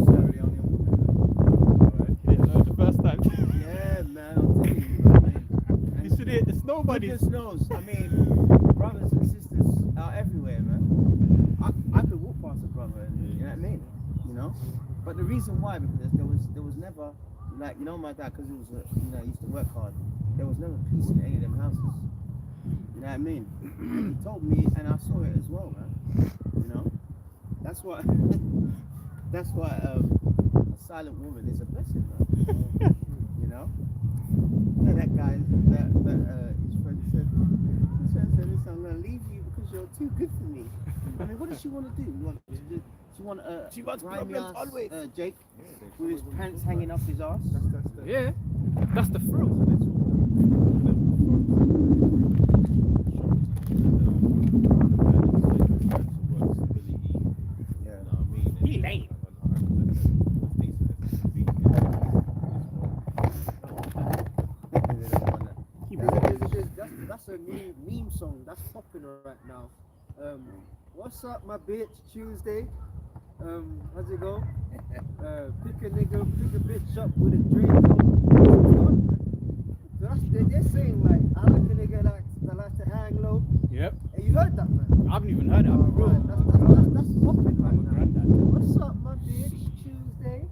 Sierra Leonean women. Didn't know the first time. Yeah, man, I'm telling you, man. You should hit the snowbody. Goodness knows. I mean, brothers and sisters are everywhere, man. I could walk past a brother, and, you know what I mean? You know? But the reason why, because there was never, like, you know, my dad, because he was, he used to work hard, there was never peace in any of them houses. You know what I mean? And he told me, and I saw it as well, man. You know? That's why a silent woman is a blessing, man. You know? And that guy, his friend said, listen, I'm gonna leave you because you're too good for me. I mean, what does she want to do? She wants grimy ass, always. Jake, with his pants hanging off his ass. Yeah, that's the thrill. He lame. That's a new meme song that's popping right now. What's up, my bitch? Tuesday. How's it go? Pick a bitch up with a drink. So they're saying like, I like a nigga that likes to hang low. Yep. Hey, you heard that, man? I haven't even heard that. Right, that's popping right now. What's up, my bitch? Tuesday.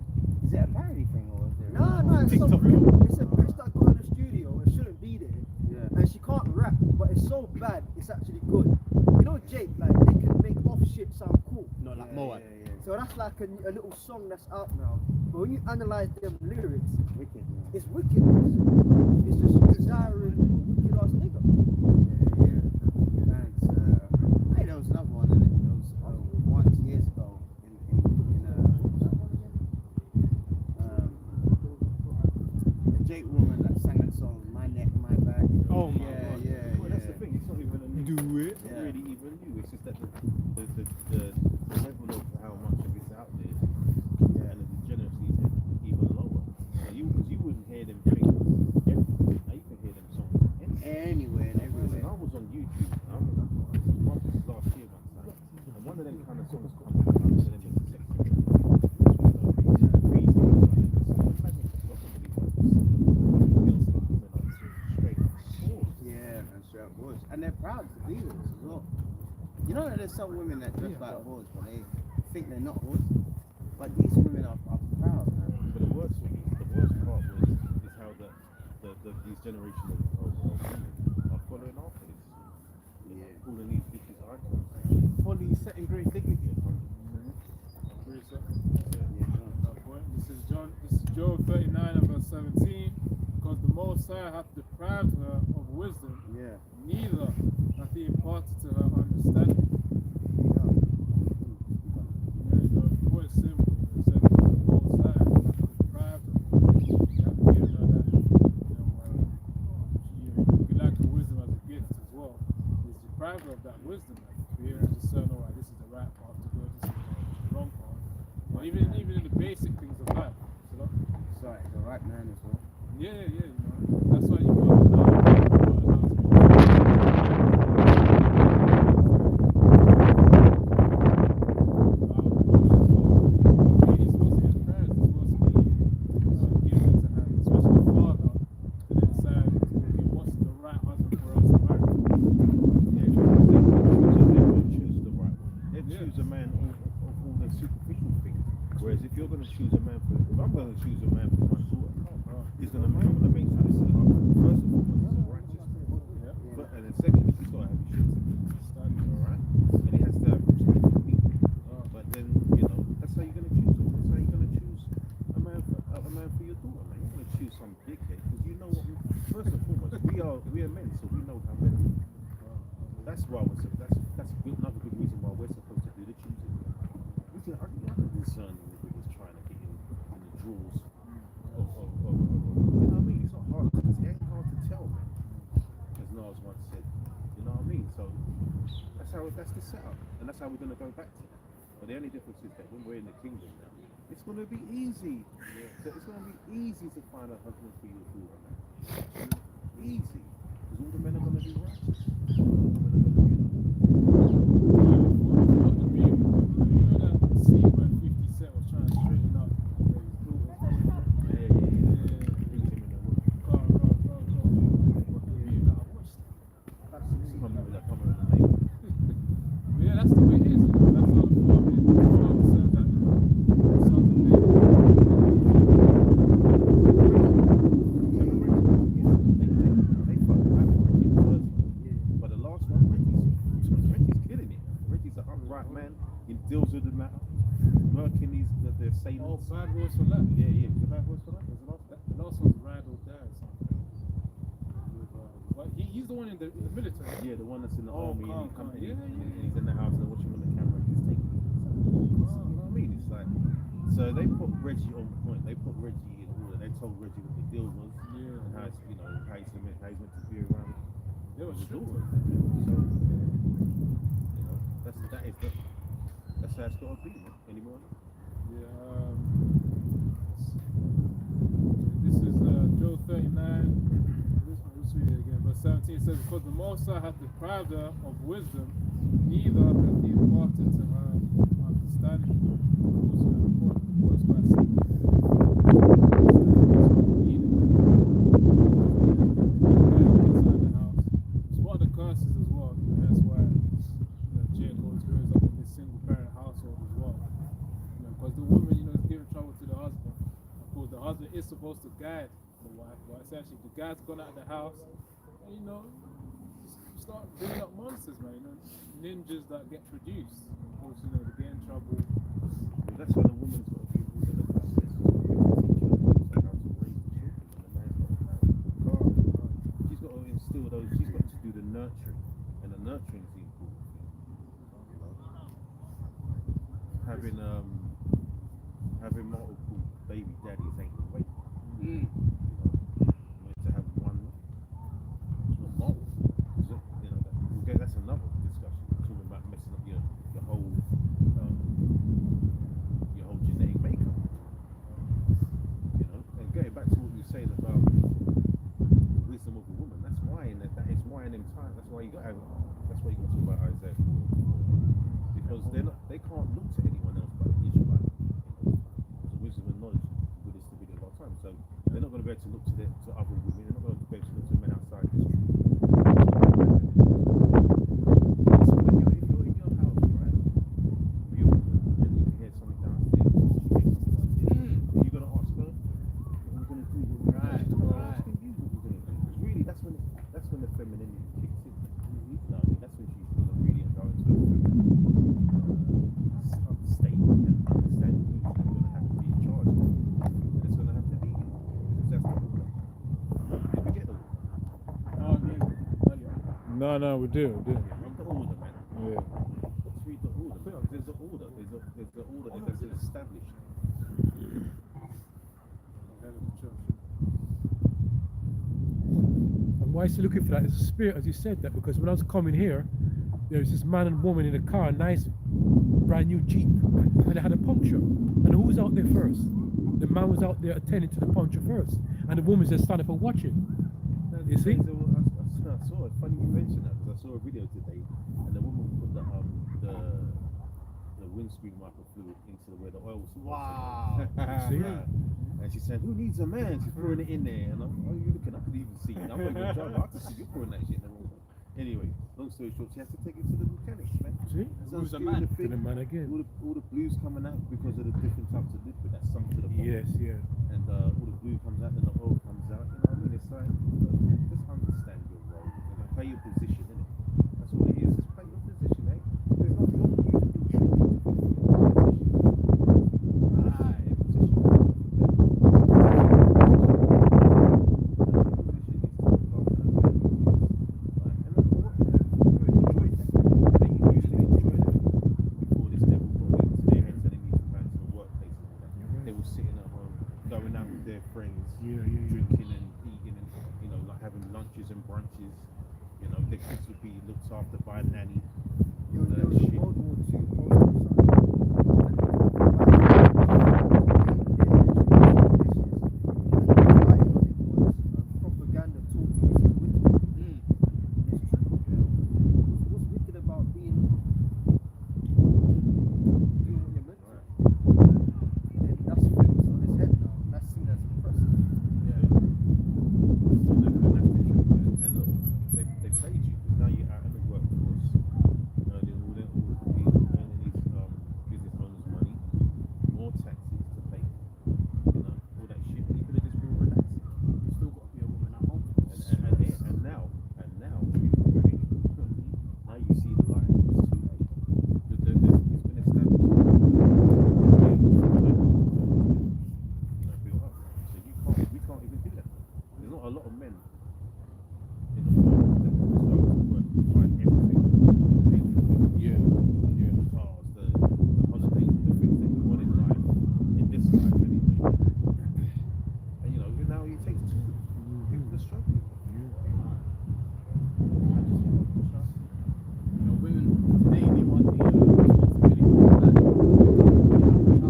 Is it a parody thing or is it? No, it's so TikTok. real. It's a bitch that got in the studio and shouldn't be there. Yeah. And she can't rap, but it's so bad, it's actually good. You know, Jake, like, they can make off shit sound cool. Not like Moab. So that's like a little song that's out now. But when you analyze them lyrics, Wicked, it's wickedness. It's just desiring a wicked ass nigga. yeah. Thanks. Hey, there was another one, and it was once years ago a Jake woman that sang that song, My Neck, My Back. Oh my Yeah, God. yeah, Well, that's the thing. It's not even a new. Do it. It's not really even new. It's just that the level of how much of it's out there, and the degeneracy is even lower. So you wouldn't hear them things everywhere. Now you can hear them songs Anywhere and Listen, I everywhere. was on YouTube. I was last year, man. And one of them kind of songs come up. One of them is sexy. Yeah, and straight up whores. And they're proud to be this as well. You know that there's some women that dress like whores, but they think they're not whores. But these women are proud, man. But the worst part is how these generation of women are following after this. Yeah. Calling these bitches icons. Fully setting great dignity. This is Job 39 and verse 17. Because the Most High hath deprived her of wisdom, Yeah. neither hath he imparted to her understanding. The point is simple. It said the Most High hath deprived her. He hath given her that. You like the wisdom as a gift as well. He's deprived her of that wisdom, like, to be able to discern, all right, this is the right path to go, this is the wrong path. But even in the basic things of life, you know? Sorry, the right man as well. Yeah, you know, that's why you gotta choose a man of all the superficial things. Whereas if you're going to choose a man for, if I'm going to choose a man for my daughter, he's going to make sure this is first we're men, so we know how men. That's why we're so, that's good, another good reason why we're supposed to do the choosing. We can I can discern the niggas trying to get in the drawers of you know what I mean? It's not hard. It ain't hard to tell, man. As Nas once said, you know what I mean? So that's the setup, and that's how we're gonna go back to that. But the only difference is that when we're in the kingdom now, it's gonna be easy. So it's gonna be easy to find a husband for your daughter, man. Easy, because all the men are gonna be righteous. Because the Most High hath deprived her of wisdom, neither hath he imparted to her understanding. It's one of the curses as well. That's why Jacob grows up in this single parent household as well. Because the woman, is giving trouble to the husband. Of course, the husband is supposed to guide the wife, but essentially the guy's gone out of the house. Start bringing up monsters, man. Ninjas that get produced. Of course, they get in trouble. That's why the woman's got to be all the process. How to raise the children, and the man's got to she's got to instill those. She's got to do the nurturing, and the nurturing is the important thing. Having multiple baby daddies ain't the way. To have one. That's another discussion. Talking about messing up your whole genetic makeup. And getting back to what you were saying about the wisdom of a woman. That's why in them times. That's why you got to talk about Isaiah 4, because they can't look to anyone else but Israel. The wisdom and knowledge with this stability of our time. So they're not going to be able to look to other women. They're not going to be able to look to men outside history. No, we do. Read the order, man. Yeah. Let's read the order. There's the order. There's the order that's established. And why is he looking for that? It's a spirit, as you said that, because when I was coming here, there was this man and woman in a car, a nice brand new Jeep, and they had a puncture. And who was out there first? The man was out there attending to the puncture first, and the woman's just standing for watching. You see? I saw it. Funny you mentioned that, because I saw a video today, and the woman put the windscreen wiper fluid into where the oil was. Wow. See? And she said, "Who needs a man?" She's pouring it in there, and I'm, you looking? I could even see it. I'm not even driving. I could see you pouring that shit in the room. Anyway, long story short, she has to take it to the mechanics, man. See? Who's the man? To the man again. All the blues coming out because of the different types of liquid that's sunk to the bottom. Yes, yeah. And all the blue comes out and the oil comes out. You know what I mean? It's like, just understand your role and play your position, innit? That's all it is. Just play your position, eh? There's nothing wrong with you. brunches. You know, the kids would be looked after by a nanny. There was a Shit. World War II poster propaganda taught you this is wicked. It's true. What's wicked about doing what you're meant to? And that's flipped on his head now. That's seen as oppressive. And look, they paid you because now you're out in the workforce. You know, they're all earning these business owners money, more taxes to pay. You know, all that shit. You could have just been relaxed. Still got to be a woman at home. And now you really, now you see the light. It's too late. It's been established. You know, built up. So we can't even do that. There's not a lot of men in the world that can work to find everything. The cars, the holidays, the things that we want in life, in this life anyway. And you know, now it takes two people to struggle. You know, women today they want the responsibility of the man.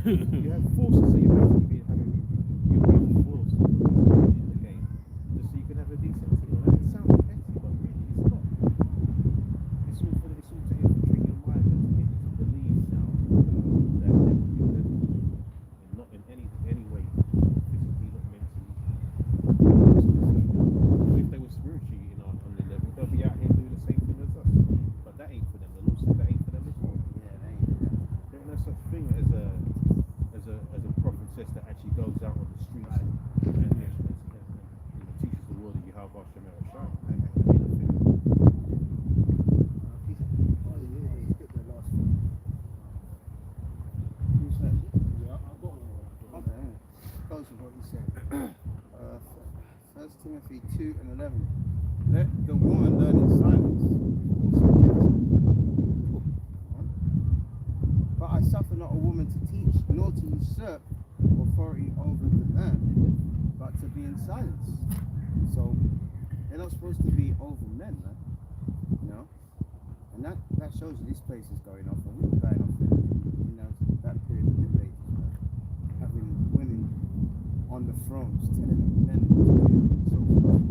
You have forces, so you basically you're being forced in the game just so you can have a decent team. And it sounds petty, but really it's not. It's all to infiltrate your mind and to get you to believe now that they will be better. And not in any way, physically, not mentally. If they were spiritually on the level, they'll be out here doing the same thing as us. But that ain't for them. The Lord said that ain't for them at all. Yeah, they ain't. There ain't no such thing as a prophetess that actually goes out on the streets and teaches the world of Yahweh Hashem Eloshai. Who's that? Yeah, I've got one. Okay, close with what you said. 1 Timothy 2 and 11. Let the woman learn in silence. But I suffer not a woman to teach, nor to usurp authority over the man, but to be in silence. So they're not supposed to be over men, man. You know? And that shows you this place is going off, and we were going off in that period of the Middle Ages, man. Having women on the thrones telling men what to do and so forth.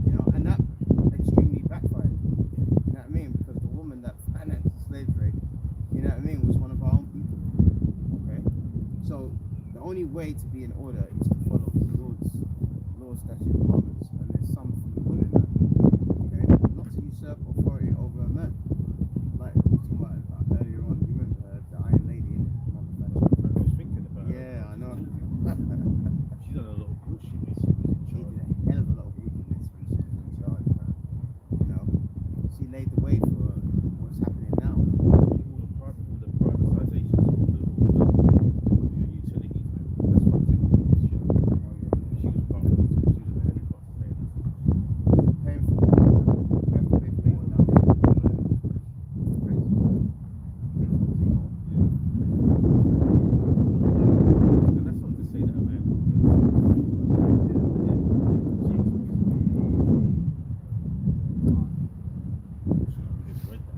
You know, and that extremely backfired. You know what I mean? Because the woman that financed the slave trade, you know what I mean, was one of our own people. Okay? So the only way to be in order is to follow the Lord's laws, statutes, and commandments. And there's some for the women, man. Okay? Not to usurp authority over a man. Like we talked about earlier on, you remember the Iron Lady, I was thinking about it. yeah, I know. She's done a lot of bullshit when she was in She charge. did a hell of a lot of wickedness when she was in charge, man. You know, she laid the way for what's happening now. All the privatizations, all the utilities, man. That's what she was doing. She was part of it. She was a heavy part of it. Paying for we have to pay for it now. And that's not to say that a man we just read that.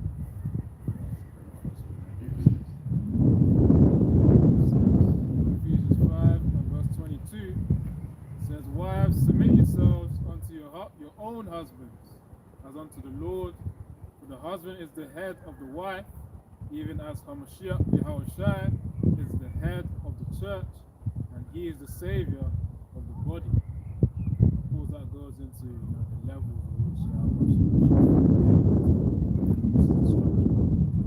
Ephesians 5 and verse 22 says, Wives, submit yourselves unto your own husbands, as unto the Lord. For the husband is the head of the wife, even as Hamashiach Yahushua is the head of the church, and he is the savior of the body. Of course, that goes into the levels of which Yahushua is the structure.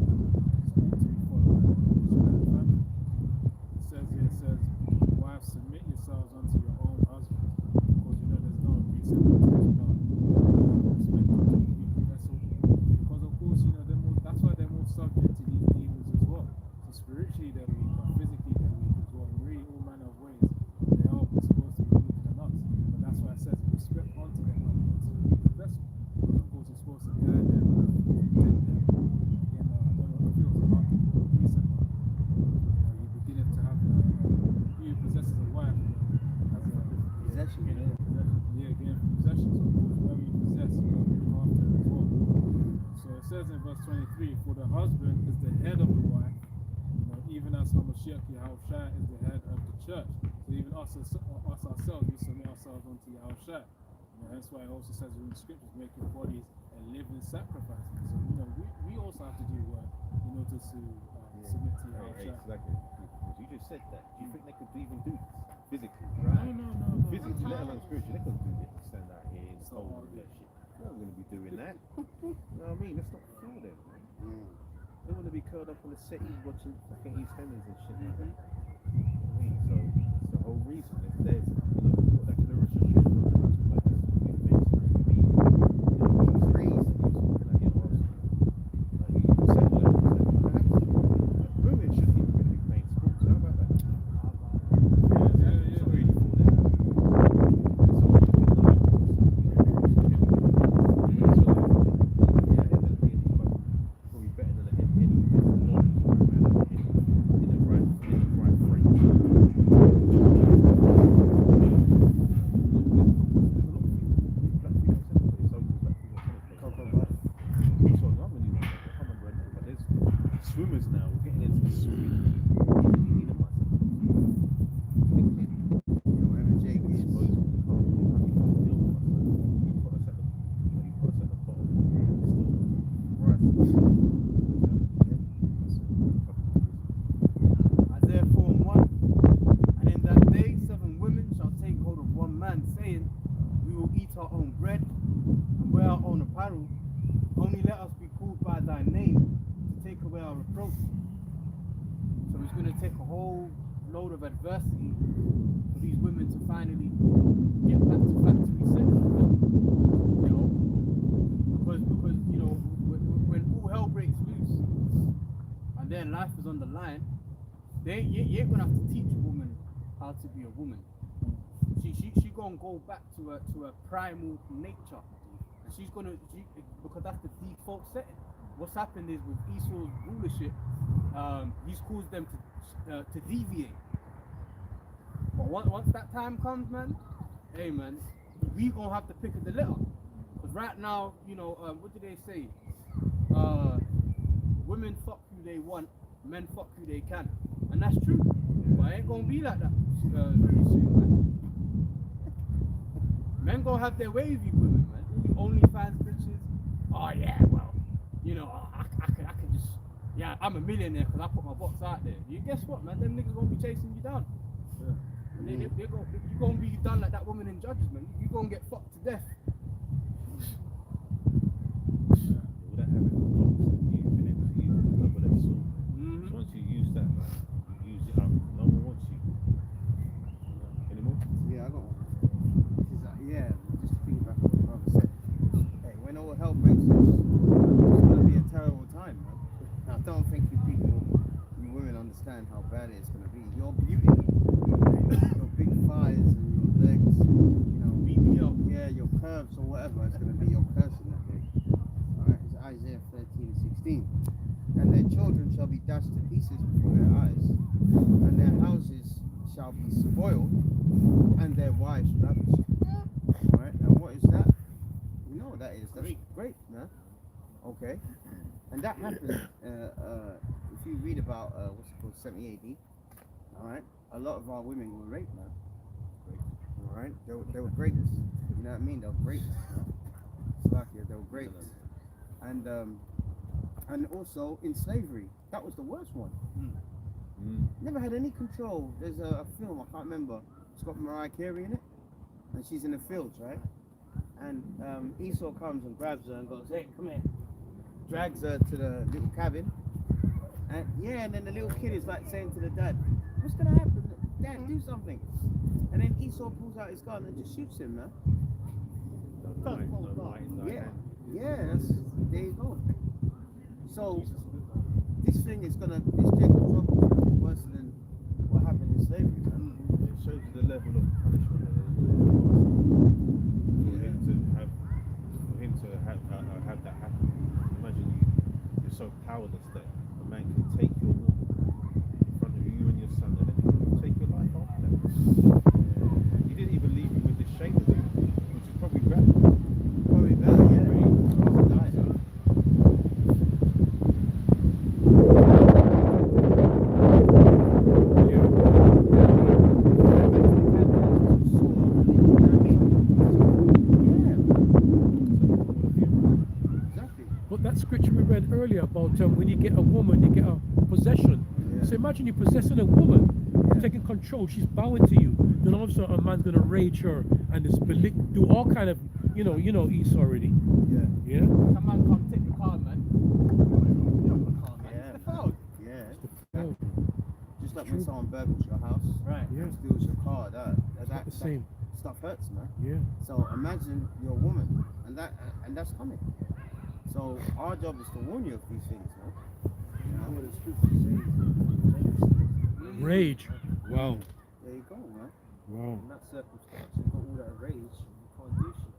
verse 23, for the husband is the head of the wife, you know, even as Hamashiach Yahushua is the head of the church. So even us ourselves, we submit ourselves unto Yahushua. You know, that's why it also says in the scriptures, make your bodies a living sacrifice. So, you know, we also have to do work in order to submit to Yahushua. Exactly. Because you just said that. Do you think they could even do this physically? No. Physically, let alone spiritually, they couldn't do this. Stand out here and hold all that shit. They're not going to be doing that. You know what I mean? That's not for them. They want to be curled up on the settees watching fucking EastEnders and shit like that. You know what I mean? So it's the whole reason. If there's, you know, got that clear relationship with the husband like this, it makes it to be, you know, crazy. Can I get lost? Like, you can say whatever you say, perhaps. Like, women shouldn't even really be playing sports. How about that? It's not really for them. It's all you can learn. Probably better than any knowledge in the right swimmers now, we're getting into the swimming. Whoever Jake is. Isaiah 4:1. And in that day 7 women shall take hold of one man, saying, we will eat our own bread and wear our own apparel. Only let us be called by thy name to take away our reproach. So it's going to take a whole load of adversity for these women to finally get back to factory setting. You know, because you know, when all hell breaks loose and their life is on the line, you ain't gonna have to teach a woman how to be a woman. She gonna go back to her primal nature, and because that's the default setting. What's happened is with Esau's rulership, he's caused them to deviate. But once that time comes, man, hey man, we gonna have to pick of the litter. Because right now, you know, what do they say? Women fuck who they want, men fuck who they can, and that's true. But it ain't gonna be like that very soon, man. Men gonna have their way with you women, man. All you OnlyFans bitches. Oh yeah, well, you know, I can just, yeah, I'm a millionaire because I put my box out there. You guess what, man? Them niggas gonna be chasing you down. Yeah. And you're gonna be done like that woman in Judges, man. You gonna get fucked to death. All that having you've been able to use the double-edged sword. So once you use that, you use it up. No one wants you anymore. Yeah, I got one. Yeah, just thinking back what my brother said. Hey, when all hell breaks loose, it's gonna be a terrible time, man. I don't think you women understand how bad it's gonna be. Your beauty, your big thighs and your legs, you know, yeah, your curves or whatever, it's gonna be your curse in that day. Alright, it's Isaiah 13:16. And their children shall be dashed to pieces before their eyes, and their houses shall be spoiled, and their wives ravished. Alright, and what is that? You know what that is. That's great, man. Okay. And that happened, if you read about, what's it called, 70 AD, alright, a lot of our women were raped, man. Alright, they were raped. You know what I mean? They were raped. Slovakia, they were raped. And also in slavery, that was the worst one. Never had any control. There's a film, I can't remember, it's got Mariah Carey in it, and she's in the fields, right? And Esau comes and grabs her and goes, hey, come here. Drags her to the little cabin. And yeah, and then the little kid is like saying to the dad, what's gonna happen? Dad, do something. And then Esau pulls out his gun and just shoots him, man. Yeah, there you go. So this thing is gonna, this Jacob trouble is gonna be worse than what happened in slavery, man. It shows you the level of punishment that for him to have that happen. Imagine you're so powerless that a man can take your woman in front of you and your son, and then take your life after that. He didn't even leave you with this shame of it, which is probably better. Probably better, yeah. that scripture we read earlier about when you get a woman, you get a possession. Yeah. So imagine you're possessing a woman, Yeah. taking control. She's bowing to you. Then all of a sudden, a man's gonna rage her and just do all kind of, you know Esau already. Yeah. Yeah. Come on, come take the car, man. You don't want the car, man. Yeah. It's the phone. Yeah. Oh, Just like when someone burgles your house, Right. yeah. steals your car, that The same. stuff hurts, man. Yeah. So imagine you're a woman, and that's coming. So our job is to warn you of these things, man. You know? What the scripture says. Rage. Wow. There you go, man. Wow. In that circumstance, you've got all that rage, you can't do shit.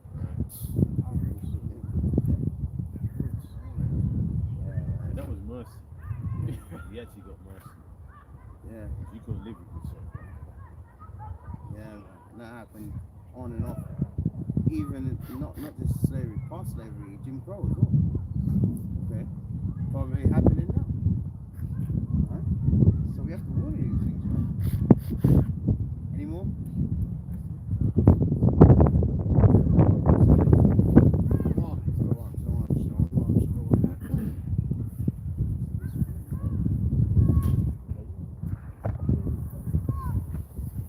And that was mercy. He actually got mercy. Yeah, You couldn't live with yourself. yeah, man. And that happened on and off. Even not just slavery, past slavery, Jim Crow as well. Okay, probably happened